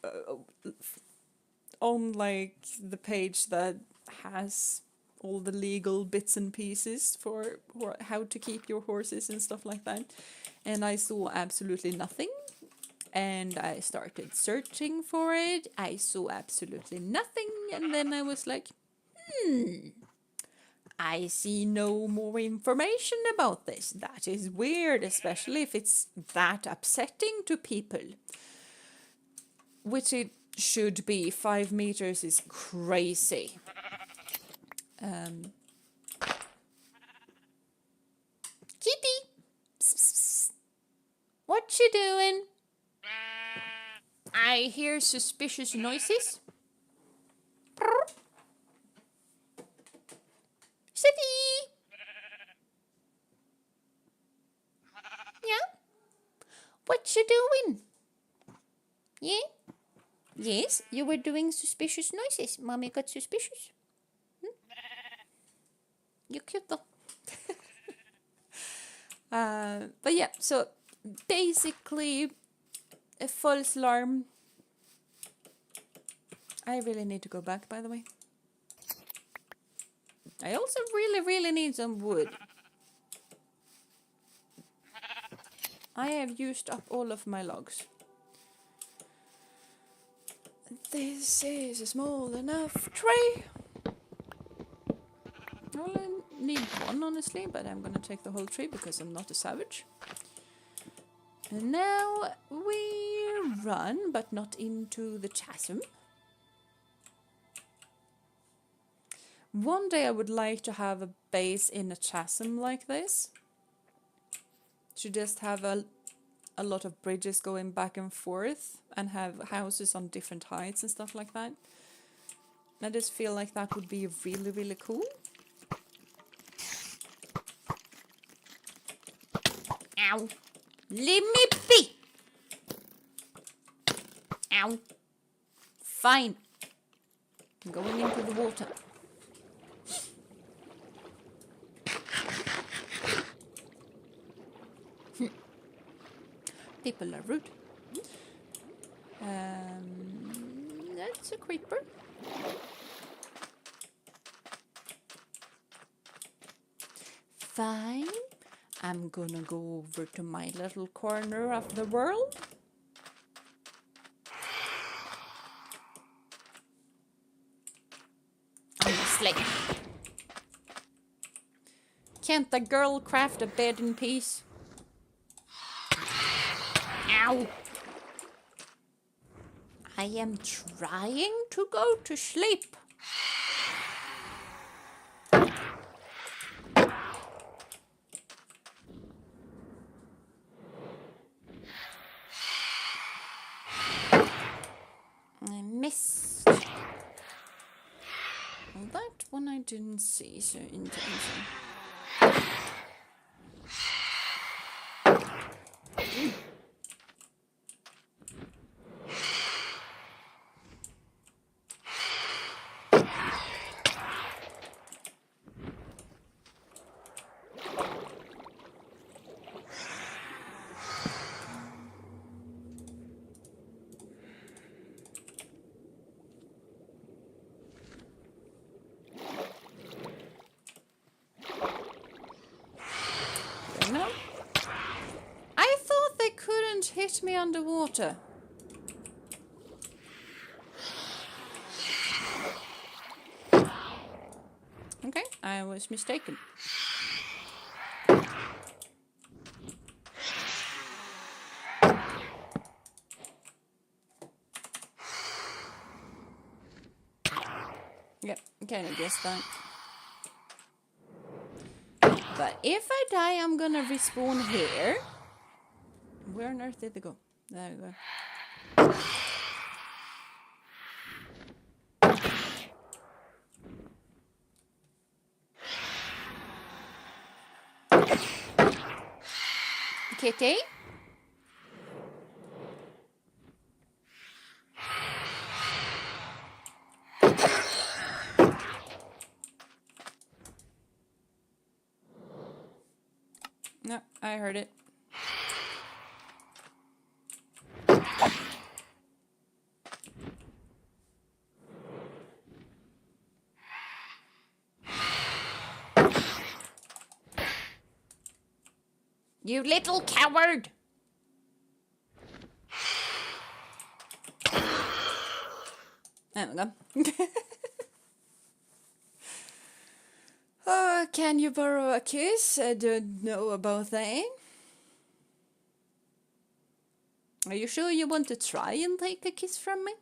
on like the page that has all the legal bits and pieces for how to keep your horses and stuff like that. And I saw absolutely nothing. And I started searching for it. I saw absolutely nothing. And then I was like, I see no more information about this. That is weird, especially if it's that upsetting to people. Which it should be. 5 meters is crazy. Kitty! Psst, psst, psst. What you doing? I hear suspicious noises. City! Yeah? What you doing? Yeah? Yes, you were doing suspicious noises. Mommy got suspicious. You're cute though. But yeah, so basically a false alarm. I really need to go back, by the way. I also really need some wood. I have used up all of my logs. This is a small enough tree. I only need one, honestly, but I'm gonna take the whole tree because I'm not a savage. And now we run, but not into the chasm. One day I would like to have a base in a chasm like this. To just have a lot of bridges going back and forth and have houses on different heights and stuff like that. I just feel like that would be really cool. Ow. Leave me be. Ow. Fine. I'm going into the water. People are rude. That's a creeper. Fine. I'm gonna go over to my little corner of the world. Honestly. Can't the girl craft a bed in peace? Ow. I am trying to go to sleep. I missed. Well, that one I didn't see, so intention. No. I thought they couldn't hit me underwater. Okay, I was mistaken. Yep, kind of guessed that. But if I die, I'm gonna respawn here. Where on earth did they go? There we go. Kitty? I heard it. You little coward! There we go. Can you borrow a kiss? I don't know about that. Are you sure you want to try and take a kiss from me?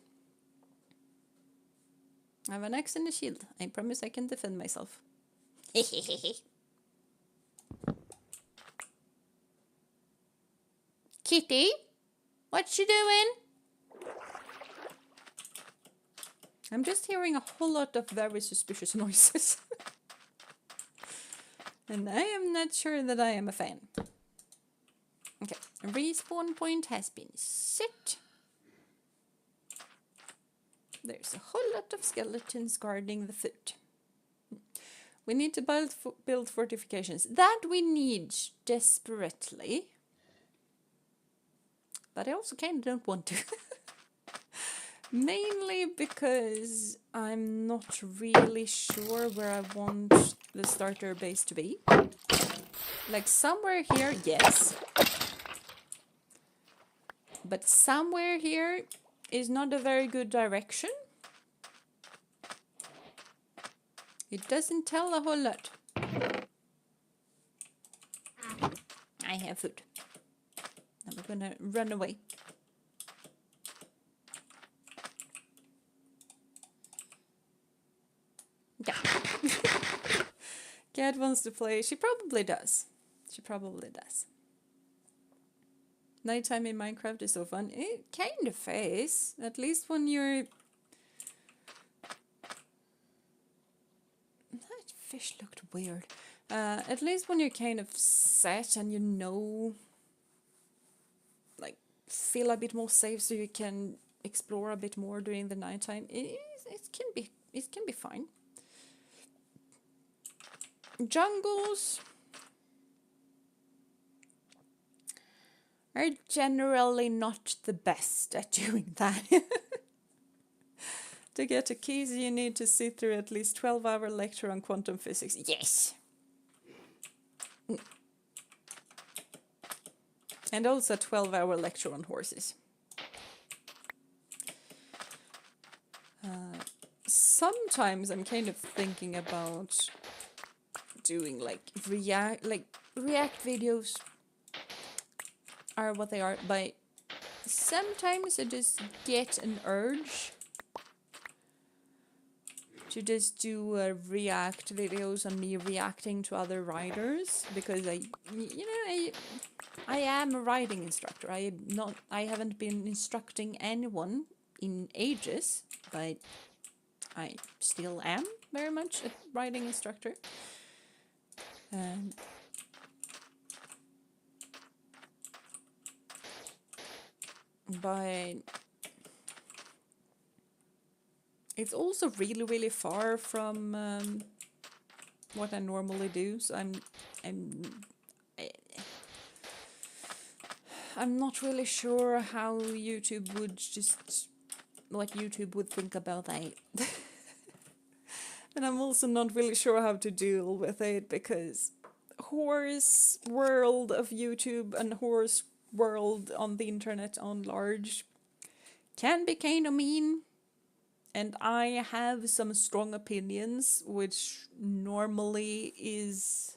I have an axe and a shield. I promise I can defend myself. Kitty? What you doing? I'm just hearing a whole lot of very suspicious noises. And I am not sure that I am a fan. Okay, respawn point has been set. There's a whole lot of skeletons guarding the foot. We need to build fortifications. That we need desperately. But I also kind of don't want to. Mainly because I'm not really sure where I want the starter base to be. Like somewhere here, yes. But somewhere here is not a very good direction. It doesn't tell a whole lot. I have food. I'm gonna run away. Yeah. Cat wants to play. She probably does. She probably does. Nighttime in Minecraft is so fun. It kind of is. At least when you're... That fish looked weird. At least when you're kind of set and you know... Like, feel a bit more safe so you can explore a bit more during the nighttime. It can be fine. Jungles are generally not the best at doing that. To get a keys, you need to sit through at least 12-hour lecture on quantum physics. Yes! And also a 12-hour lecture on horses. Sometimes I'm kind of thinking about doing like react videos are what they are, but sometimes I just get an urge to just do react videos on me reacting to other riders, because I am a riding instructor. I haven't been instructing anyone in ages, but I still am very much a riding instructor. But it's also really, really far from what I normally do. So I'm not really sure how YouTube would what YouTube would think about that. And I'm also not really sure how to deal with it, because horse world of YouTube and horse world on the internet on large can be kind of mean. And I have some strong opinions, which normally is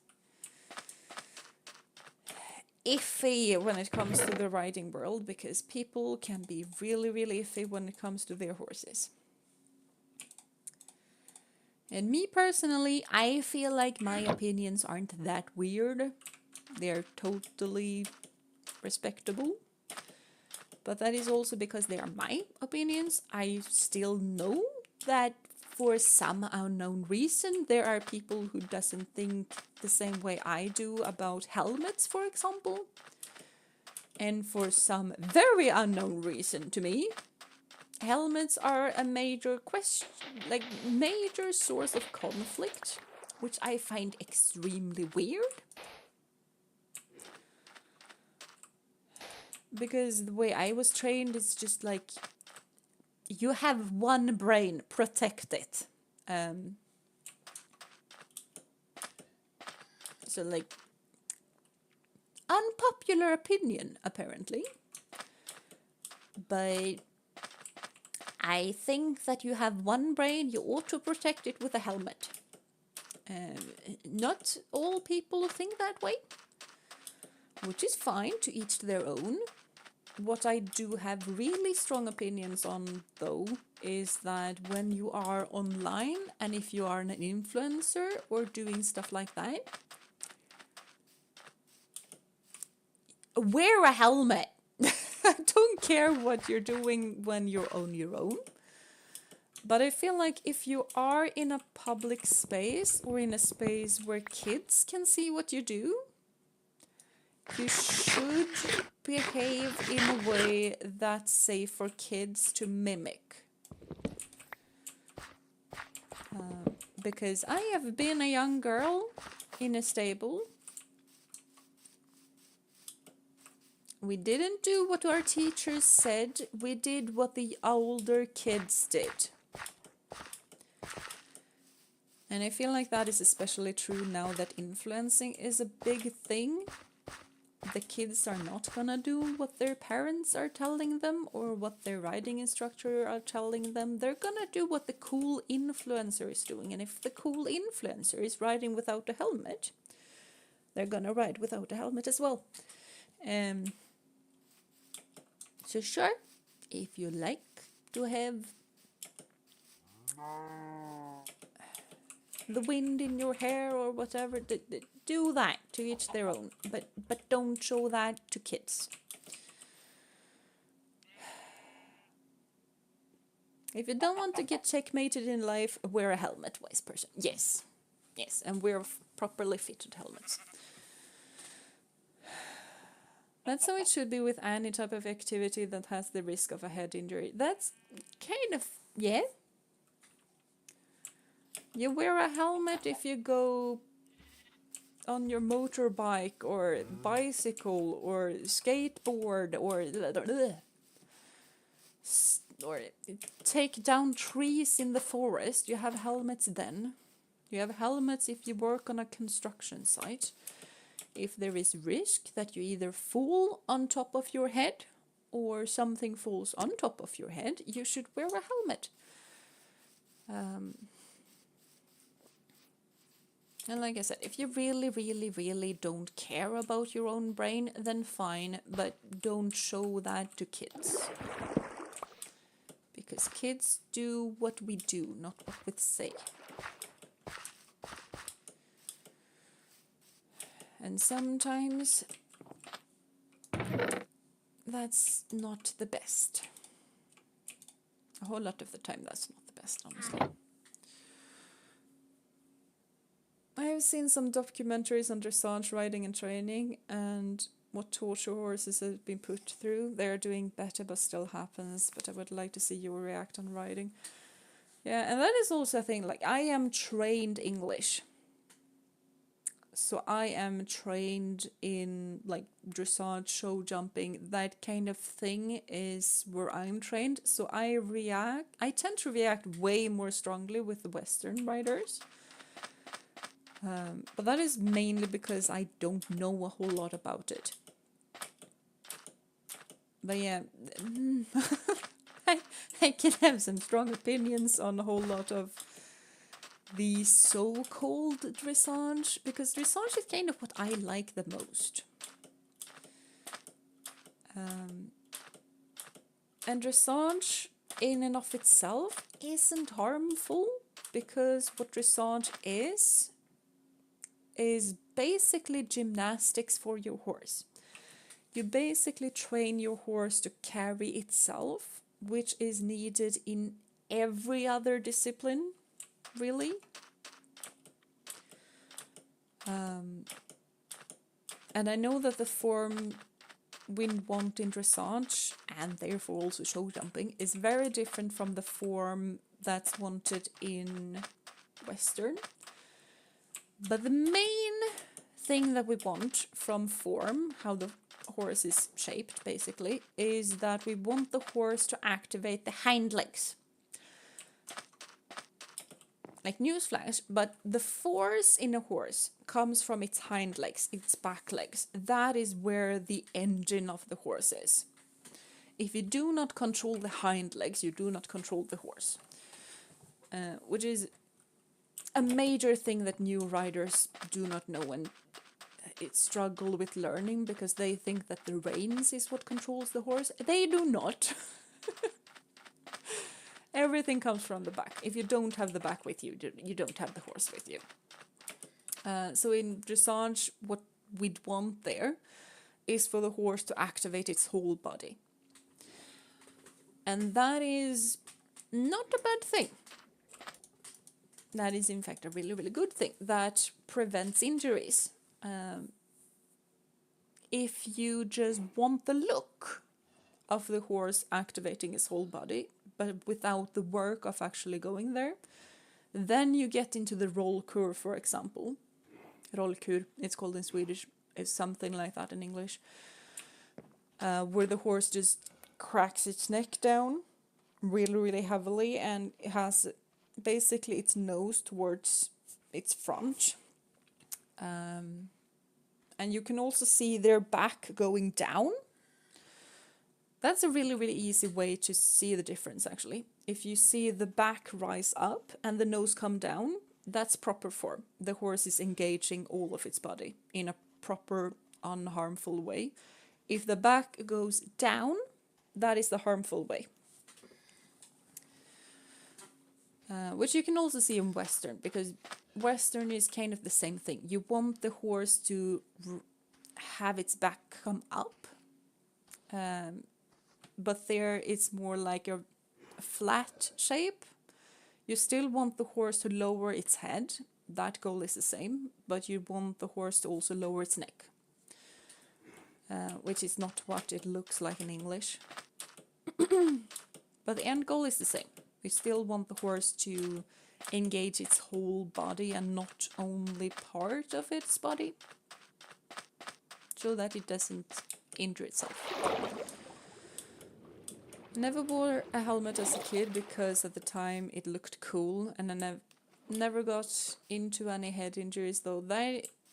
iffy when it comes to the riding world, because people can be really, really iffy when it comes to their horses. And me personally, I feel like my opinions aren't that weird. They're totally respectable. But that is also because they are my opinions. I still know that for some unknown reason, there are people who doesn't think the same way I do about helmets, for example. And for some very unknown reason to me, helmets are a major major source of conflict, which I find extremely weird. Because the way I was trained is just like, you have one brain, protect it. So like, unpopular opinion apparently, but I think that you have one brain, you ought to protect it with a helmet. Not all people think that way, which is fine, to each their own. What I do have really strong opinions on, though, is that when you are online and if you are an influencer or doing stuff like that, wear a helmet. I don't care what you're doing when you're on your own. But I feel like if you are in a public space or in a space where kids can see what you do, you should behave in a way that's safe for kids to mimic. Because I have been a young girl in a stable. We didn't do what our teachers said, we did what the older kids did. And I feel like that is especially true now that influencing is a big thing. The kids are not gonna do what their parents are telling them or what their riding instructor are telling them. They're gonna do what the cool influencer is doing. And if the cool influencer is riding without a helmet, they're gonna ride without a helmet as well. So sure, if you like to have the wind in your hair or whatever, do that, to each their own, but don't show that to kids. If you don't want to get checkmated in life, wear a helmet, wise person. Yes, and wear properly fitted helmets. That's how it should be with any type of activity that has the risk of a head injury. That's kind of, yeah. You wear a helmet if you go on your motorbike or bicycle or skateboard or take down trees in the forest. You have helmets then. You have helmets if you work on a construction site. If there is risk that you either fall on top of your head or something falls on top of your head, you should wear a helmet. And like I said, if you really, really, really don't care about your own brain, then fine, but don't show that to kids. Because kids do what we do, not what we say. And sometimes that's not the best. A whole lot of the time that's not the best, honestly. I have seen some documentaries on dressage, riding and training and what torture horses have been put through. They're doing better but still happens, but I would like to see you react on riding. Yeah, and that is also a thing, like I am trained English. So I am trained in like dressage, show jumping, that kind of thing is where I'm trained. So I tend to react way more strongly with the Western riders. But that is mainly because I don't know a whole lot about it. But yeah, I can have some strong opinions on a whole lot of the so-called dressage, because dressage is kind of what I like the most. And dressage in and of itself isn't harmful, because what dressage is basically gymnastics for your horse. You basically train your horse to carry itself, which is needed in every other discipline, really. And I know that the form we want in dressage, and therefore also show jumping, is very different from the form that's wanted in Western. But the main thing that we want from form, how the horse is shaped, basically, is that we want the horse to activate the hind legs. Like newsflash, but the force in a horse comes from its hind legs, its back legs. That is where the engine of the horse is. If you do not control the hind legs, you do not control the horse. Which is a major thing that new riders do not know and struggle with learning, because they think that the reins is what controls the horse. They do not. Everything comes from the back. If you don't have the back with you, you don't have the horse with you. So in dressage, what we'd want there is for the horse to activate its whole body. And that is not a bad thing. That is, in fact, a really, really good thing that prevents injuries. If you just want the look of the horse activating his whole body, but without the work of actually going there, then you get into the rollkur, for example. Rollkur, it's called in Swedish, is something like that in English, where the horse just cracks its neck down really, really heavily, and it has basically its nose towards its front. And you can also see their back going down. That's a really, really easy way to see the difference, actually. If you see the back rise up and the nose come down, that's proper form. The horse is engaging all of its body in a proper, unharmful way. If the back goes down, that is the harmful way. Which you can also see in Western, because Western is kind of the same thing. You want the horse to have its back come up. But there it's more like a flat shape. You still want the horse to lower its head. That goal is the same, but you want the horse to also lower its neck. Which is not what it looks like in English. But the end goal is the same. We still want the horse to engage its whole body and not only part of its body, so that it doesn't injure itself. Never wore a helmet as a kid because at the time it looked cool, and I never got into any head injuries, though.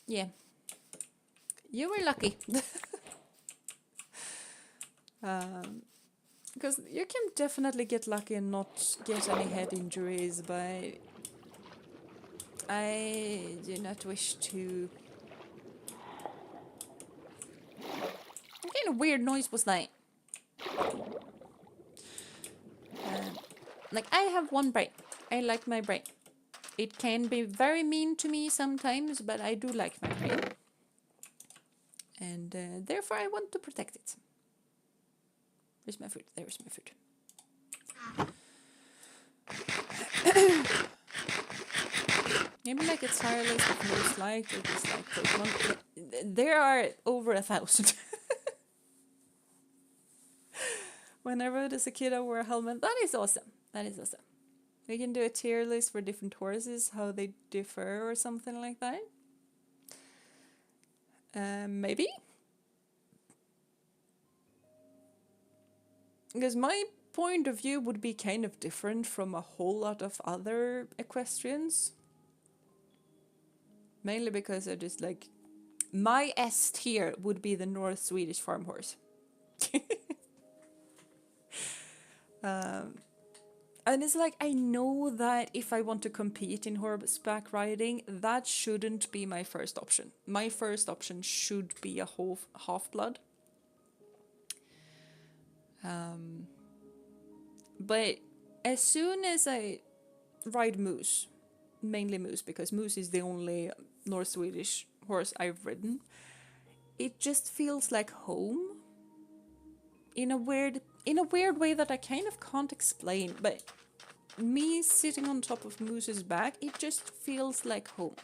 Yeah, you were lucky. Because you can definitely get lucky and not get any head injuries, but I do not wish to. What kind of weird noise was that? Like, I have one brain. I like my brain. It can be very mean to me sometimes, but I do like my brain. And therefore I want to protect it. Where's my food? There's my food. Maybe like a tireless with no slide or just like Pokemon. There are over 1,000. Whenever as a kid I wore a helmet. That is awesome. That is awesome. We can do a tier list for different horses, how they differ or something like that. Maybe? Because my point of view would be kind of different from a whole lot of other equestrians. Mainly because I just like... My S tier would be the North Swedish farm horse. And it's like, I know that if I want to compete in horseback riding, that shouldn't be my first option. My first option should be a half-blood. But as soon as I ride moose, mainly moose, because moose is the only North Swedish horse I've ridden, it just feels like home. In a weird way that I kind of can't explain, but me sitting on top of Moose's back, it just feels like home.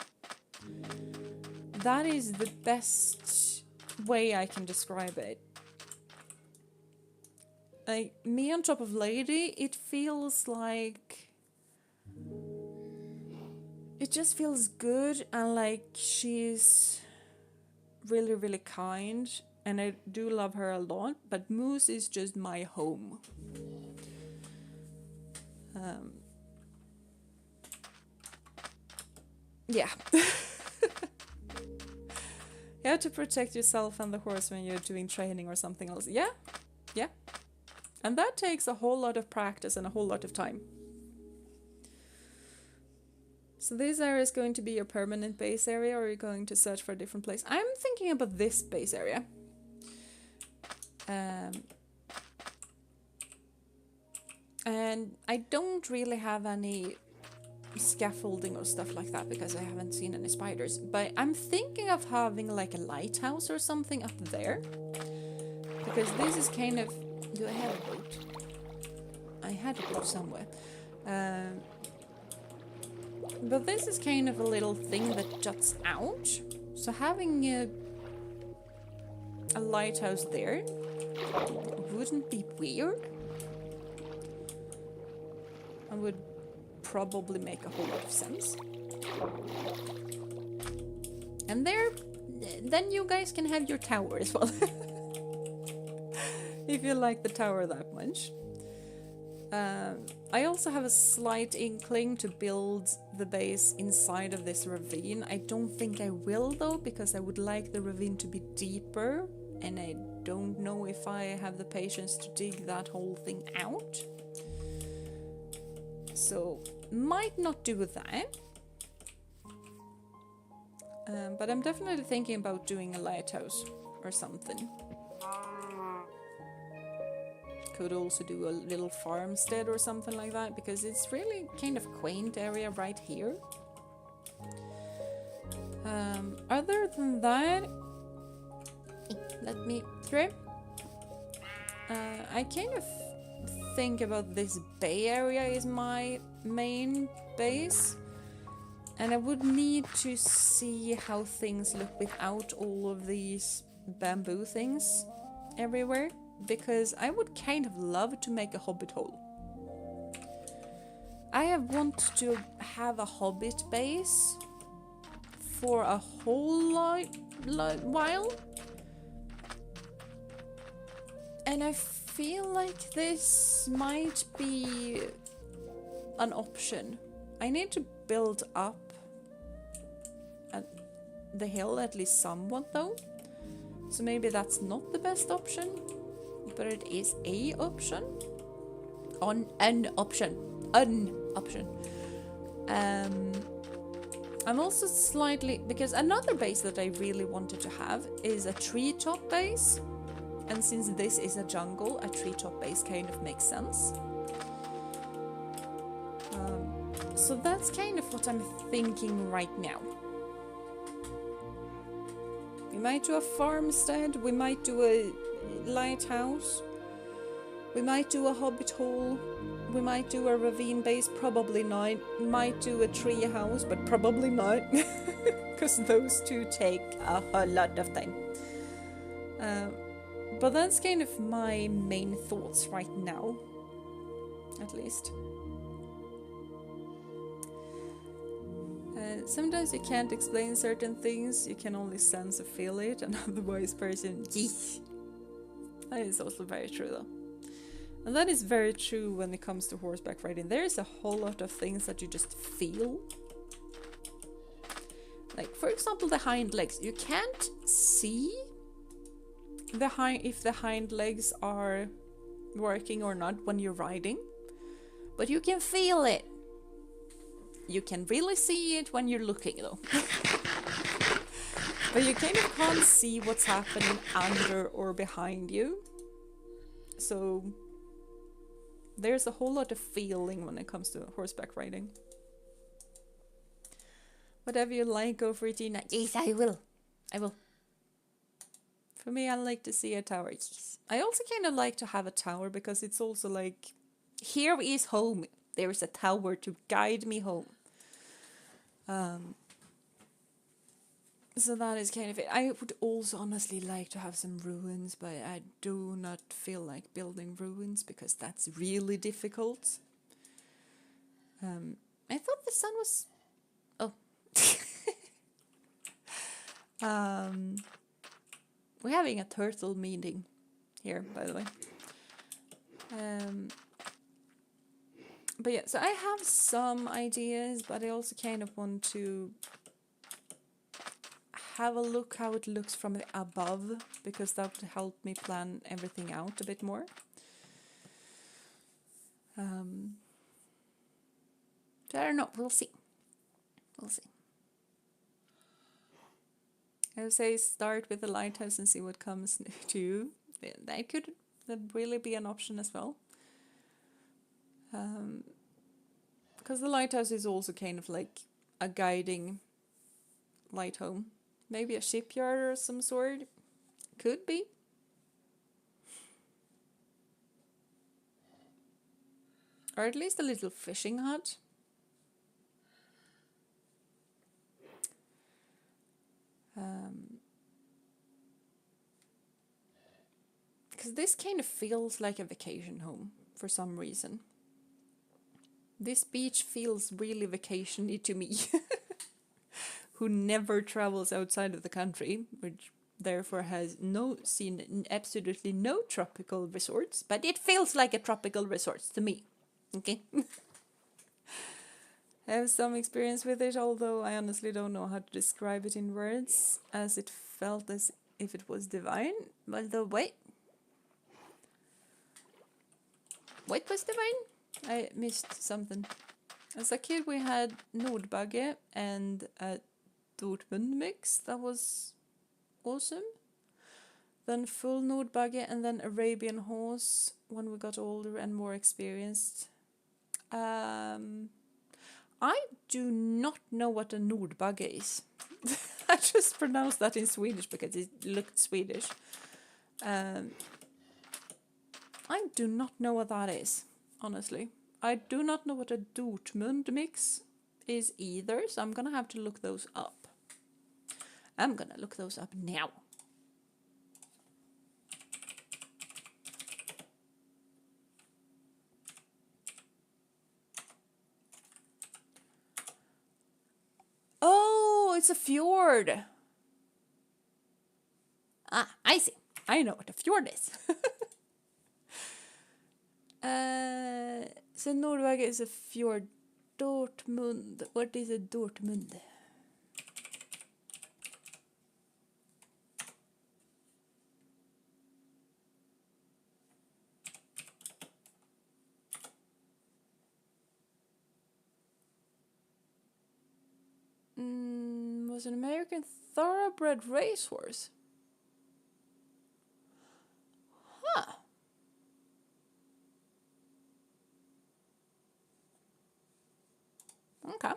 That is the best way I can describe it. Like, me on top of Lady, it feels like... It just feels good, and like she's really, really kind. And I do love her a lot, but Moose is just my home. Yeah. You have to protect yourself and the horse when you're doing training or something else. Yeah, yeah. And that takes a whole lot of practice and a whole lot of time. So this area is going to be your permanent base area, or are you going to search for a different place? I'm thinking about this base area. And I don't really have any scaffolding or stuff like that because I haven't seen any spiders. But I'm thinking of having like a lighthouse or something up there. Because this is kind of... Do I have a boat? I had a boat somewhere. But this is kind of a little thing that juts out. So having a lighthouse there wouldn't be weird. And would probably make a whole lot of sense. And there, then you guys can have your tower as well. If you like the tower that much. I also have a slight inkling to build the base inside of this ravine. I don't think I will though, because I would like the ravine to be deeper, and I don't know if I have the patience to dig that whole thing out. So, might not do that. But I'm definitely thinking about doing a lighthouse or something. Could also do a little farmstead or something like that, because it's really kind of quaint area right here. Other than that, let me try. I kind of think about this bay area is my main base, and I would need to see how things look without all of these bamboo things everywhere. Because I would kind of love to make a hobbit hole. I have wanted to have a hobbit base for a whole while. And I feel like this might be an option. I need to build up the hill at least somewhat though. So maybe that's not the best option. But it is a option. An option. I'm also slightly... Because another base that I really wanted to have is a treetop base. And since this is a jungle, a treetop base kind of makes sense. So that's kind of what I'm thinking right now. We might do a farmstead, we might do a lighthouse, we might do a hobbit hole, we might do a ravine base, probably not. Might do a tree house, but probably not. Because those two take a whole lot of time. But that's kind of my main thoughts right now, at least. Sometimes you can't explain certain things, you can only sense or feel it, and otherwise person, yeesh. That is also very true though. And that is very true when it comes to horseback riding. There is a whole lot of things that you just feel. Like for example the hind legs. You can't see if the hind legs are working or not when you're riding. But you can feel it. You can really see it when you're looking though. But you kind of can't see what's happening under or behind you. So there's a whole lot of feeling when it comes to horseback riding. Whatever you like, go for it, Jeena. Yes, I will. I will. For me, I like to see a tower. Yes. I also kind of like to have a tower because it's also like, here is home. There is a tower to guide me home. So that is kind of it. I would also honestly like to have some ruins, but I do not feel like building ruins because that's really difficult. I thought the sun was... Oh. We're having a turtle meeting here, by the way. But yeah, so I have some ideas, but I also kind of want to have a look how it looks from the above, because that would help me plan everything out a bit more. So I don't know, we'll see. We'll see. I would say start with the lighthouse and see what comes to you. That could really be an option as well. Because the lighthouse is also kind of like a guiding light home. Maybe a shipyard or some sort. Could be. Or at least a little fishing hut. Because this kind of feels like a vacation home for some reason. This beach feels really vacation-y to me. Who never travels outside of the country, which therefore has seen absolutely no tropical resorts, but it feels like a tropical resort to me. Okay. I have some experience with it, although I honestly don't know how to describe it in words, as it felt as if it was divine. By the way, what was divine? I missed something. As a kid, we had Nordbagge and a Dortmund mix. That was awesome. Then full Nordbagge and then Arabian horse when we got older and more experienced. I do not know what a Nordbagge is. I just pronounced that in Swedish because it looked Swedish. I do not know what that is, honestly. I do not know what a Dortmund mix is either, so I'm gonna have to look those up. I'm gonna look those up now. Oh, it's a fjord. Ah, I see. I know what a fjord is. So Nordbagge is a fjord. Dortmund. What is a Dortmund? Was an American thoroughbred racehorse. Huh. Okay.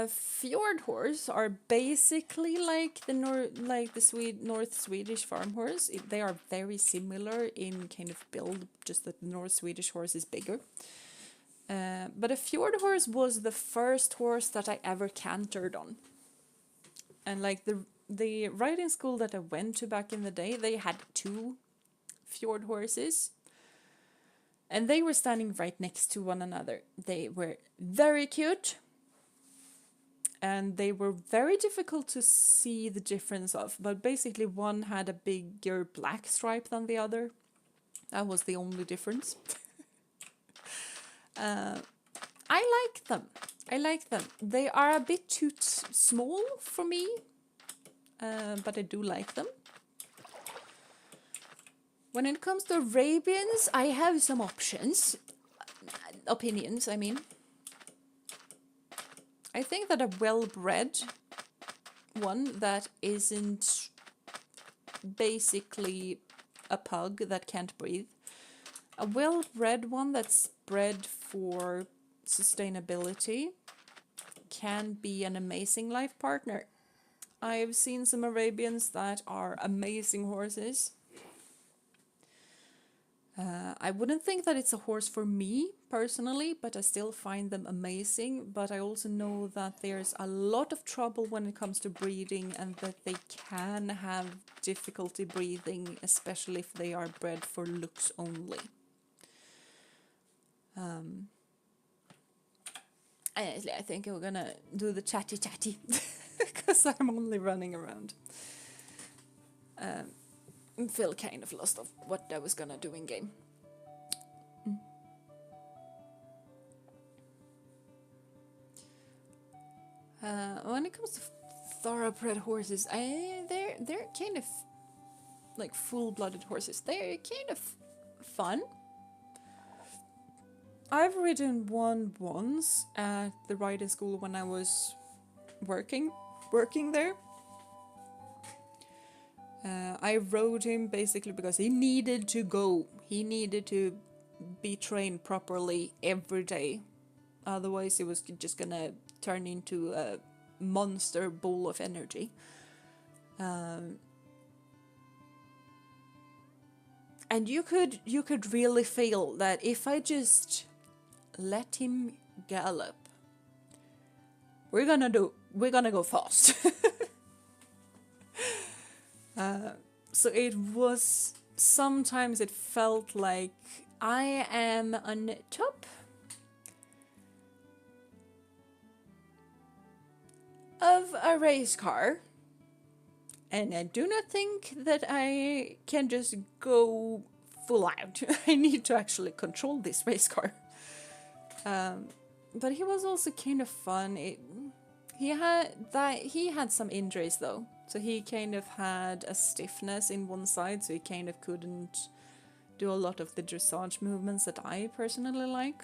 Fjord horse are basically like the North Swedish farm horse. They are very similar in kind of build, just that the North Swedish horse is bigger. But a fjord horse was the first horse that I ever cantered on. And like the riding school that I went to back in the day, they had 2 fjord horses. And they were standing right next to one another. They were very cute. And they were very difficult to see the difference of. But basically one had a bigger black stripe than the other. That was the only difference. I like them. I like them. They are a bit too small for me. But I do like them. When it comes to Arabians, I have some options. Opinions, I mean. I think that a well-bred one that isn't basically a pug that can't breathe. A well-bred one that's bred for sustainability can be an amazing life partner. I've seen some Arabians that are amazing horses. I wouldn't think that it's a horse for me personally, but I still find them amazing. But I also know that there's a lot of trouble when it comes to breeding and that they can have difficulty breathing, especially if they are bred for looks only. Honestly, I think we're gonna do the chatty. because I'm only running around. Feel kind of lost of what I was gonna do in game. When it comes to thoroughbred horses, they're kind of like full-blooded horses. They're kind of fun. I've ridden one once at the riding school when I was working there. I rode him basically because he needed to go. He needed to be trained properly every day. Otherwise, he was just gonna turn into a monster ball of energy. And you could really feel that if I just let him gallop, we're gonna go fast. So it was, sometimes it felt like I am on top of a race car, and I do not think that I can just go full out. I need to actually control this race car. But he was also kind of fun. He had some injuries though, so he kind of had a stiffness in one side, so he kind of couldn't do a lot of the dressage movements that I personally like.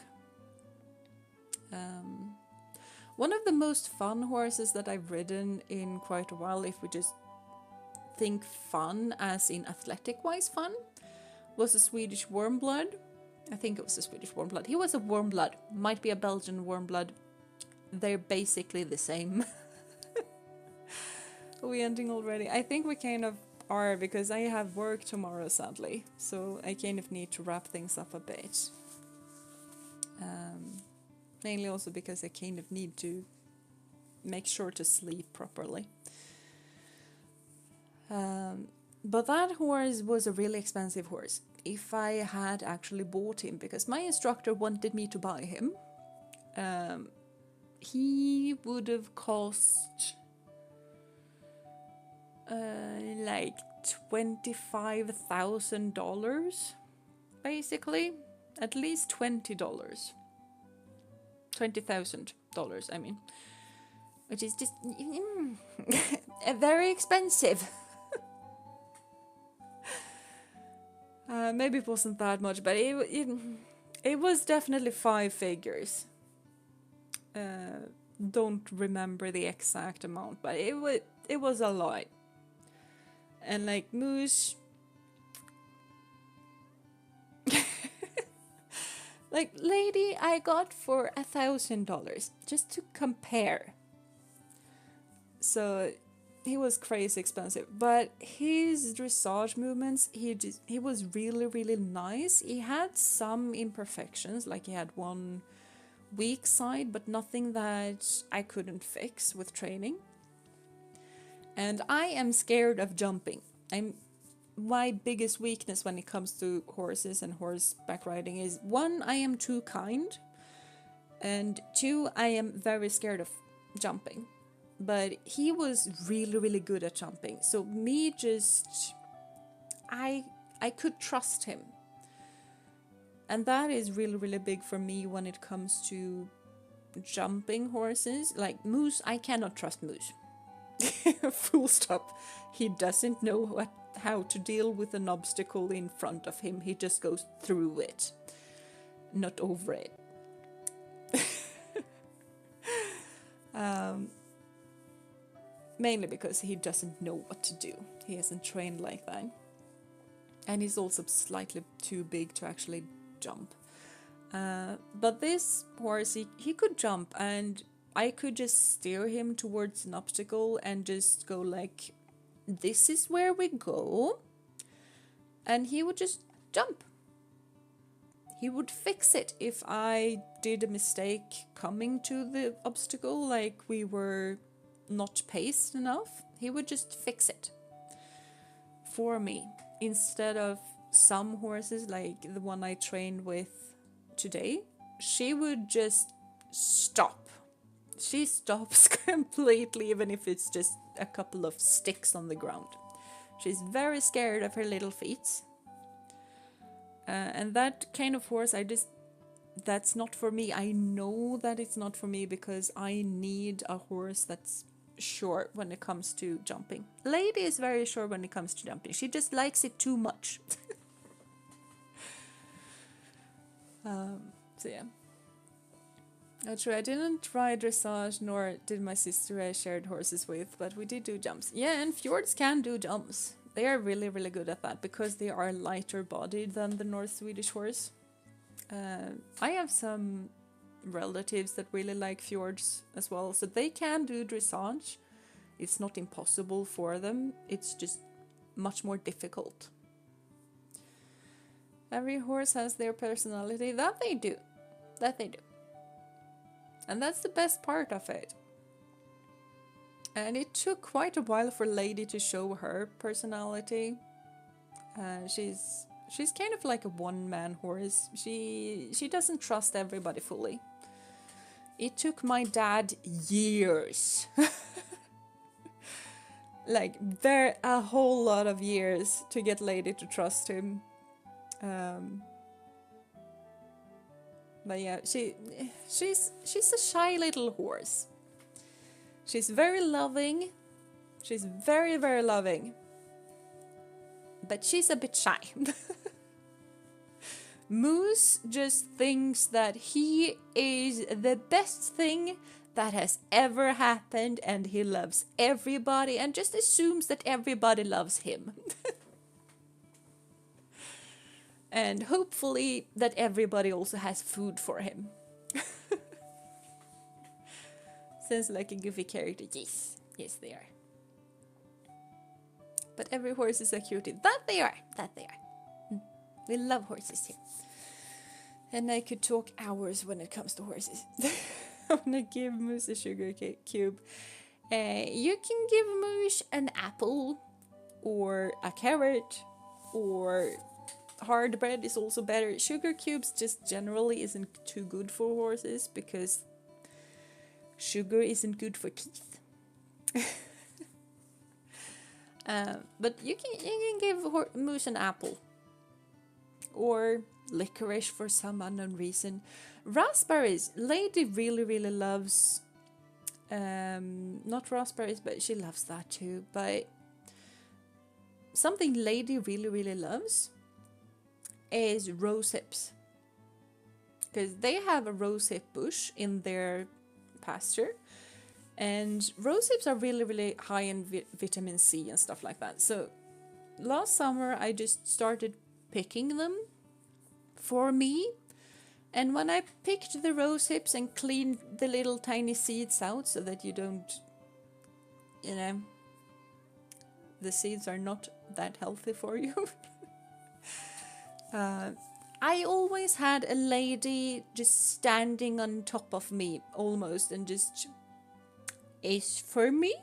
One of the most fun horses that I've ridden in quite a while, if we just think fun as in athletic-wise fun, was a Swedish Warmblood. I think it was a Swedish Warmblood. He was a Warmblood, might be a Belgian Warmblood. They're basically the same. Are we ending already? I think we kind of are, because I have work tomorrow, sadly. So I kind of need to wrap things up a bit. Mainly also because I kind of need to make sure to sleep properly. But that horse was a really expensive horse. If I had actually bought him, because my instructor wanted me to buy him, he would have cost like $25,000, basically. At least $20,000, I mean, which is just very expensive. Maybe it wasn't that much, but it was definitely 5 figures. Don't remember the exact amount, but it was a lot. And like Moose, like lady, I got for $1,000 just to compare. So he was crazy expensive, but his dressage movements, he was really, really nice. He had some imperfections, like he had one weak side, but nothing that I couldn't fix with training. And I am scared of jumping. My biggest weakness when it comes to horses and horseback riding is, 1, I am too kind, and 2, I am very scared of jumping. But he was really, really good at jumping. So me just, I could trust him. And that is really, really big for me when it comes to jumping horses. Like Moose, I cannot trust Moose. Full stop. He doesn't know how to deal with an obstacle in front of him. He just goes through it, not over it. Mainly because he doesn't know what to do. He isn't trained like that. And he's also slightly too big to actually jump. But this horse, he could jump, and I could just steer him towards an obstacle and just go like, this is where we go. And he would just jump. He would fix it if I did a mistake coming to the obstacle, like we were not paced enough. He would just fix it for me, instead of some horses like the one I trained with today. She would just stop. she stops completely, even if it's just a couple of sticks on the ground. She's very scared of her little feet. And that kind of horse, that's not for me. I know that it's not for me because I need a horse that's short when it comes to jumping. Lady is very short when it comes to jumping. She just likes it too much. So yeah. That's true. I didn't try dressage, nor did my sister I shared horses with, but we did do jumps. Yeah, and fjords can do jumps. They are really, really good at that because they are lighter bodied than the North Swedish horse. I have some relatives that really like fjords as well, so they can do dressage. It's not impossible for them, it's just much more difficult. Every horse has their personality. That they do. That they do. And that's the best part of it. And it took quite a while for Lady to show her personality. She's kind of like a one-man horse. She doesn't trust everybody fully. It took my dad years. Like a whole lot of years to get Lady to trust him. But yeah, she's a shy little horse. She's very loving. She's very, very loving. But she's a bit shy. Moose just thinks that he is the best thing that has ever happened, and he loves everybody and just assumes that everybody loves him. And hopefully that everybody also has food for him. Sounds like a goofy character. Yes, yes they are. But every horse is a cutie. That they are. We love horses here. And I could talk hours when it comes to horses. I'm gonna give Moose a sugar cube. You can give Moose an apple or a carrot, or hard bread is also better. Sugar cubes just generally isn't too good for horses because sugar isn't good for teeth. But you can give Moose an apple or licorice for some unknown reason. Raspberries, Lady really, really loves. Not raspberries, but she loves that too. But something Lady really, really loves is rose hips, because they have a rose hip bush in their pasture, and rose hips are really, really high in vitamin C and stuff like that. So last summer I just started picking them for me, and when I picked the rose hips and cleaned the little tiny seeds out so that you don't, the seeds are not that healthy for you. I always had a lady just standing on top of me almost and just, is for me?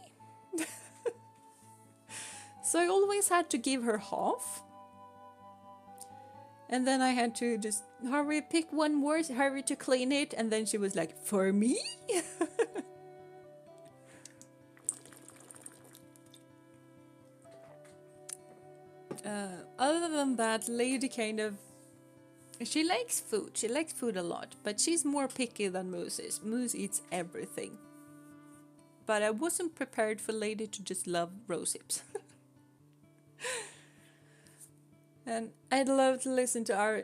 So I always had to give her half. And then I had to just hurry, pick one more, hurry to clean it, and then she was like, for me? Other than that, Lady kind of, she likes food. She likes food a lot, but she's more picky than Moose is. Moose eats everything. But I wasn't prepared for Lady to just love rose hips. And I'd love to listen to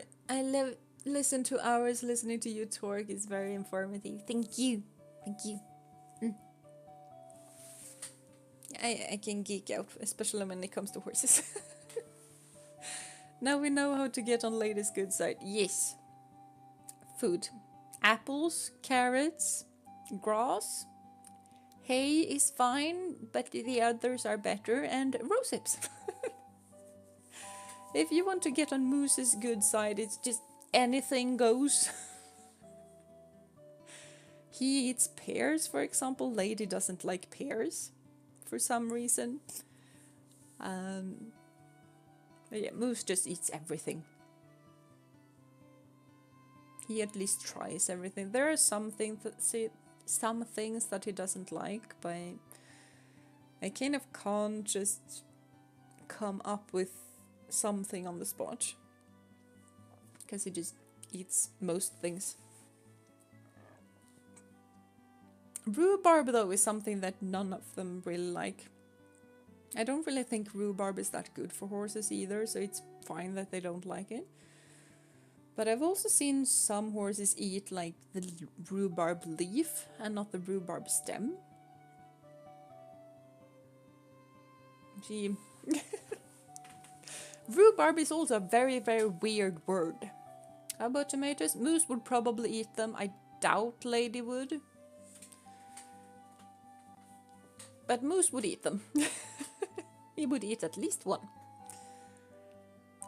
listen to hours listening to you talk. It's very informative. Thank you. I can geek out, especially when it comes to horses. Now we know how to get on Lady's good side. Yes. Food. Apples, carrots, grass. Hay is fine, but the others are better, and rose hips. If you want to get on Moose's good side, it's just anything goes. He eats pears, for example. Lady doesn't like pears for some reason. But yeah, Moose just eats everything. He at least tries everything. There are some things that some things that he doesn't like, but I kind of can't just come up with something on the spot, because he just eats most things. Rhubarb, though, is something that none of them really like. I don't really think rhubarb is that good for horses either, so it's fine that they don't like it. But I've also seen some horses eat like the rhubarb leaf and not the rhubarb stem. Gee. Rhubarb is also a very, very weird word. How about tomatoes? Moose would probably eat them. I doubt Lady would. But Moose would eat them. He would eat at least one.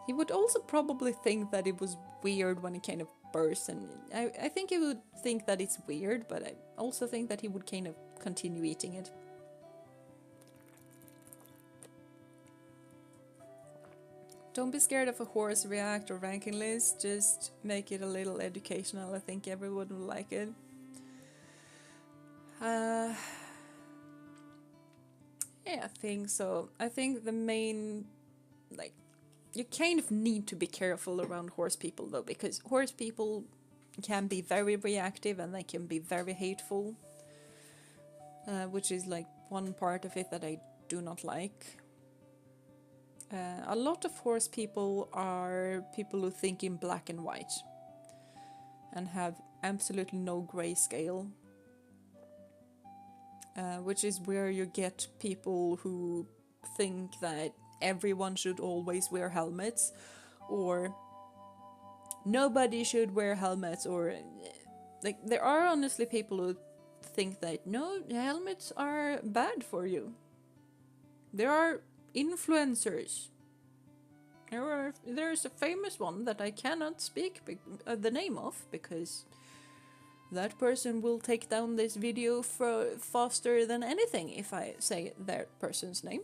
He would also probably think that it was weird when it kind of bursts, and I think he would think that it's weird, but I also think that he would kind of continue eating it. Don't be scared of a horse react or ranking list, just make it a little educational. I think everyone will like it. Yeah, I think so. I think the main, like, you kind of need to be careful around horse people, though, because horse people can be very reactive and they can be very hateful, which is like one part of it that I do not like. A lot of horse people are people who think in black and white and have absolutely no grayscale. Which is where you get people who think that everyone should always wear helmets, or nobody should wear helmets, or like there are honestly people who think that no, helmets are bad for you. There are influencers. There's a famous one that I cannot speak the name of, because that person will take down this video faster than anything if I say their person's name.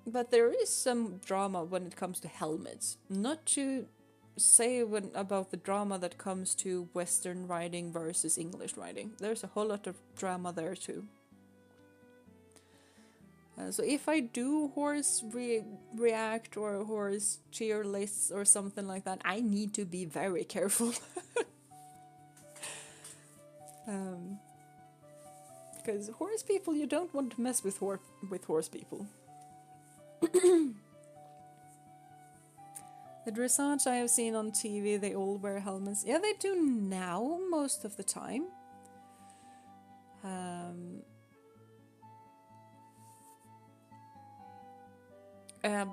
But there is some drama when it comes to helmets. Not to say about the drama that comes to Western riding versus English riding. There's a whole lot of drama there too. So if I do horse react or horse cheer lists or something like that, I need to be very careful. Because horse people, you don't want to mess with horse people. The dressage I have seen on TV, they all wear helmets. Yeah, they do now most of the time.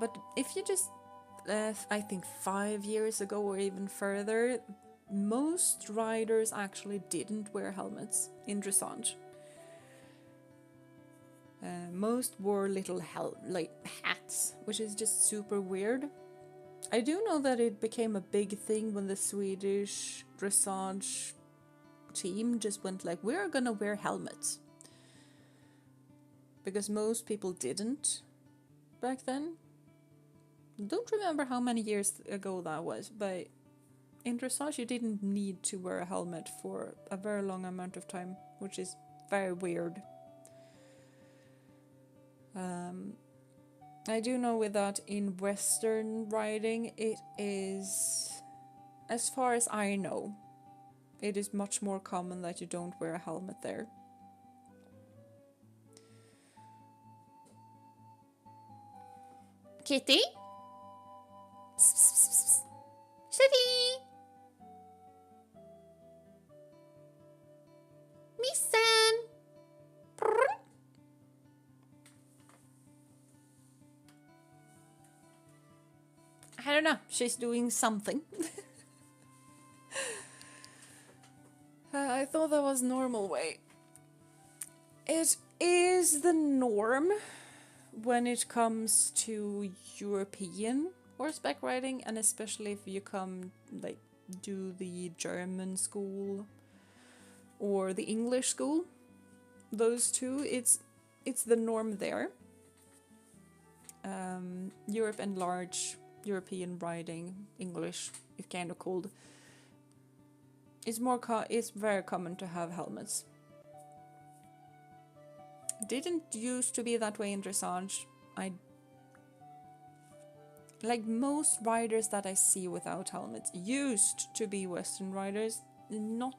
But if you just, I think 5 years ago or even further, most riders actually didn't wear helmets in dressage. Most wore little hats, which is just super weird. I do know that it became a big thing when the Swedish dressage team just went like, we're gonna wear helmets. Because most people didn't back then. Don't remember how many years ago that was, but in dressage you didn't need to wear a helmet for a very long amount of time, which is very weird. I do know with that in Western riding it is, as far as I know, it is much more common that you don't wear a helmet there. Kitty? Kitty! Missen! I don't know, she's doing something. I thought that was normal way. It is the norm when it comes to European horseback riding, and especially if you come like do the German school or the English school. Those two, it's the norm there. Europe and large European riding, English is kind of called. it's very common to have helmets. Didn't used to be that way in dressage. Like most riders that I see without helmets used to be Western riders. Not,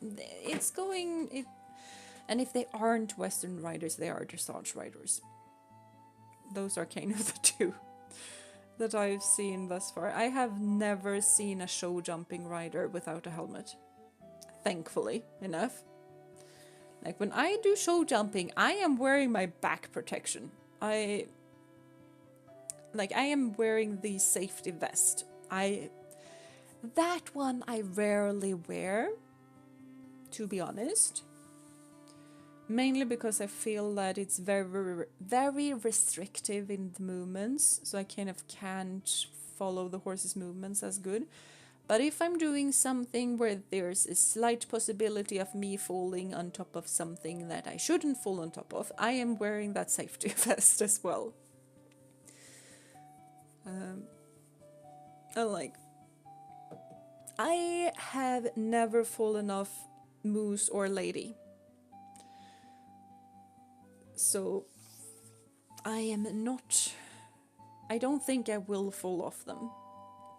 it's going. And if they aren't Western riders, they are dressage riders. Those are kind of the two that I've seen thus far. I have never seen a show jumping rider without a helmet. Thankfully enough. Like when I do show jumping, I am wearing my back protection. I am wearing the safety vest. That one I rarely wear, to be honest. Mainly because I feel that it's very, very restrictive in the movements, so I kind of can't follow the horse's movements as good. But if I'm doing something where there's a slight possibility of me falling on top of something that I shouldn't fall on top of, I am wearing that safety vest as well. I have never fallen off moose or lady. So I don't think I will fall off them.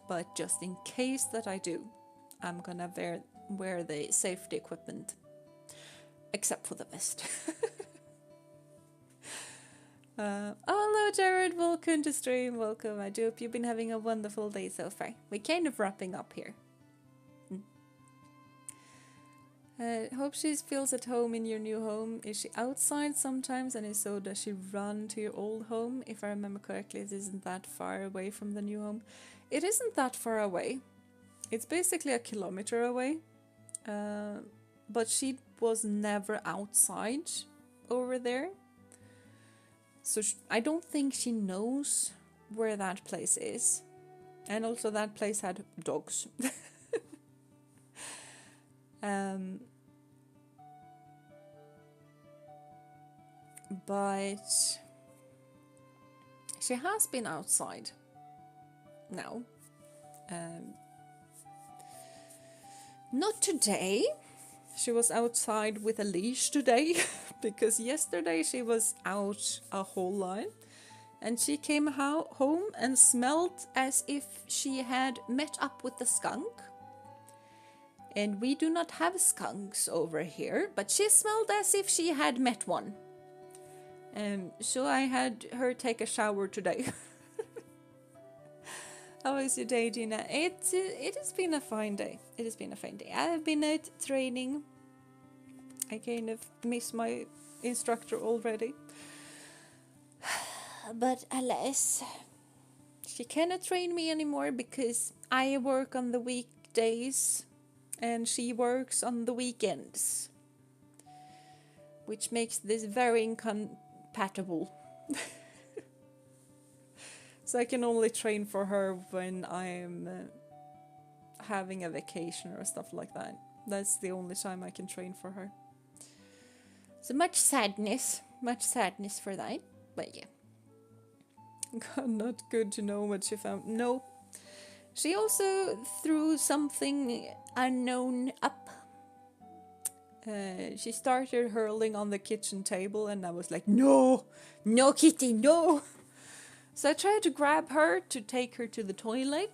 But just in case that I do, I'm gonna wear the safety equipment. Except for the vest. Hello Jared, welcome to stream, welcome. I do hope you've been having a wonderful day so far. We're kind of wrapping up here. Hope she feels at home in your new home. Is she outside sometimes, and if so, does she run to your old home? If I remember correctly, it isn't that far away from the new home. It isn't that far away. It's basically 1 kilometer away. But she was never outside over there. So I don't think she knows where that place is. And also that place had dogs. But she has been outside now. Not today. She was outside with a leash today because yesterday she was out a whole lot, and she came home and smelled as if she had met up with the skunk. And we do not have skunks over here, but she smelled as if she had met one. So I had her take a shower today. How was your day, Jeena? It has been a fine day. It has been a fine day. I have been out training. I kind of miss my instructor already. But alas, she cannot train me anymore because I work on the weekdays and she works on the weekends. Which makes this very incompatible. So I can only train for her when I'm having a vacation or stuff like that. That's the only time I can train for her. So much sadness for that. But yeah. God, not good to know what she found. No. She also threw something unknown up. She started hurling on the kitchen table and I was like, no, no kitty, no. So I tried to grab her to take her to the toilet,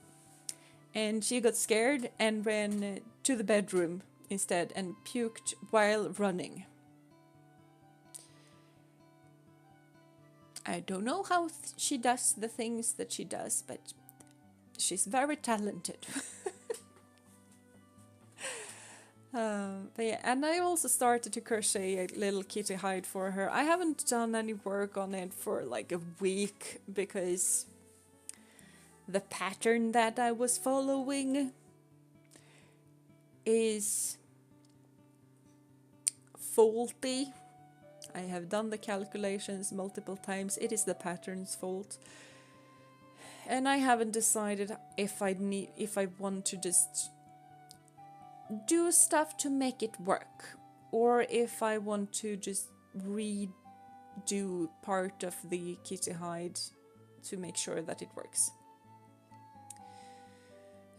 and she got scared and ran to the bedroom instead and puked while running. I don't know how she does the things that she does, but she's very talented. But yeah, and I also started to crochet a little kitty hide for her. I haven't done any work on it for like a week because the pattern that I was following is faulty. I have done the calculations multiple times. It is the pattern's fault. And I haven't decided if I want to just do stuff to make it work, or if I want to just redo part of the kitty hide to make sure that it works.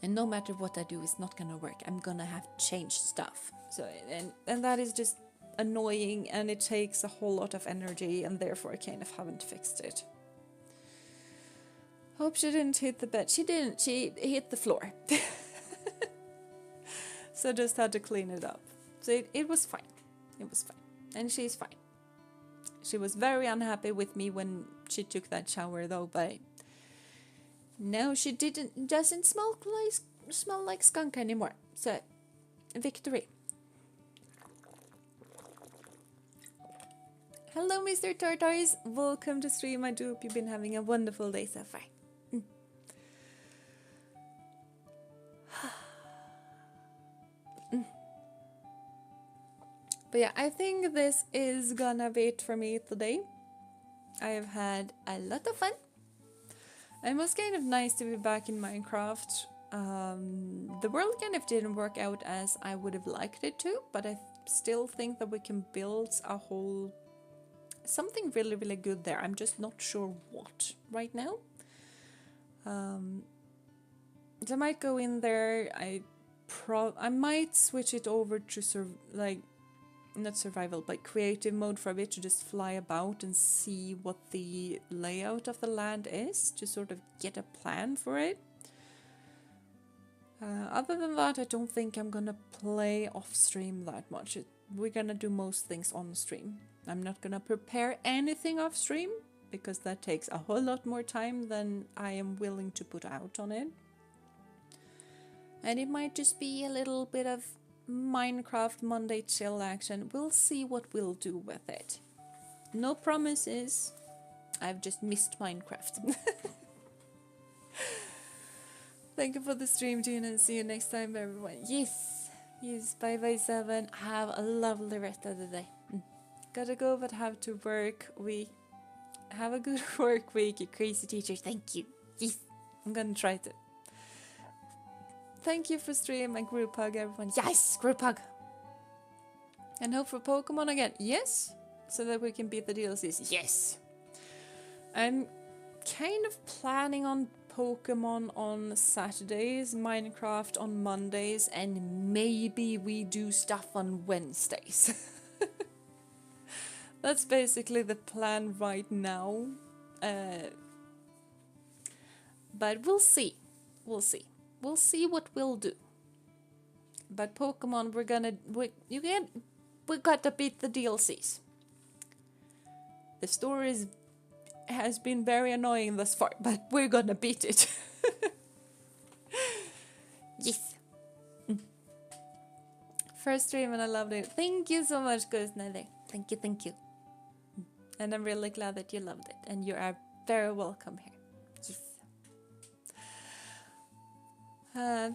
And no matter what I do, it's not gonna work. I'm gonna have to change stuff. So and that is just annoying, and it takes a whole lot of energy, and therefore I kind of haven't fixed it. Hope she didn't hit the bed. She didn't. She hit the floor. So just had to clean it up. So it was fine. It was fine. And she's fine. She was very unhappy with me when she took that shower though, but now she doesn't smell like skunk anymore. So victory. Hello Mr. Tartars, welcome to stream. I do hope you've been having a wonderful day so far. But yeah, I think this is gonna be it for me today. I have had a lot of fun. It was kind of nice to be back in Minecraft. The world kind of didn't work out as I would have liked it to, but I still think that we can build something really, really good there. I'm just not sure what right now. So I might go in there. I might switch it over to not survival, but creative mode for a bit, to just fly about and see what the layout of the land is, to sort of get a plan for it. Other than that, I don't think I'm gonna play off stream that much. We're gonna do most things on stream. I'm not gonna prepare anything off stream, because that takes a whole lot more time than I am willing to put out on it. And it might just be a little bit of Minecraft Monday chill action. We'll see what we'll do with it. No promises. I've just missed Minecraft. Thank you for the stream, Jeena, and see you next time, everyone. Yes, bye bye 7. Have a lovely rest of the day. Gotta go, but have to work. Have a good work week, you crazy teacher. Thank you. Yes, I'm gonna try to. Thank you for stream and group hug, everyone. Yes, group hug. And hope for Pokemon again. Yes, so that we can beat the DLCs. Yes. I'm kind of planning on Pokemon on Saturdays, Minecraft on Mondays, and maybe we do stuff on Wednesdays. That's basically the plan right now. But we'll see. We'll see. We'll see what we'll do. But Pokemon, we gotta beat the DLCs. The story has been very annoying thus far, but we're gonna beat it. Yes. First stream and I loved it. Thank you so much, Ghost Nether. Thank you. And I'm really glad that you loved it, and you are very welcome here. Yes.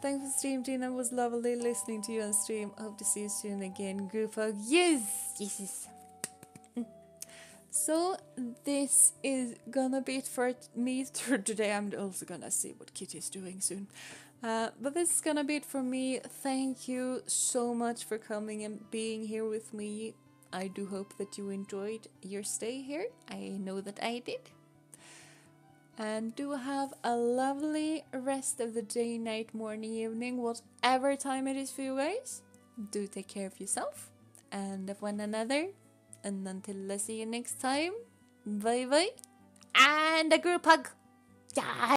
Thanks for stream, Jeena. It was lovely listening to you on stream. Hope to see you soon again. Group hug. Yes. So this is gonna be it for me for today. I'm also gonna see what Kitty's doing soon. But this is gonna be it for me. Thank you so much for coming and being here with me. I do hope that you enjoyed your stay here. I know that I did. And do have a lovely rest of the day, night, morning, evening, whatever time it is for you guys. Do take care of yourself and of one another. And until I see you next time, bye bye. And a group hug. Yeah.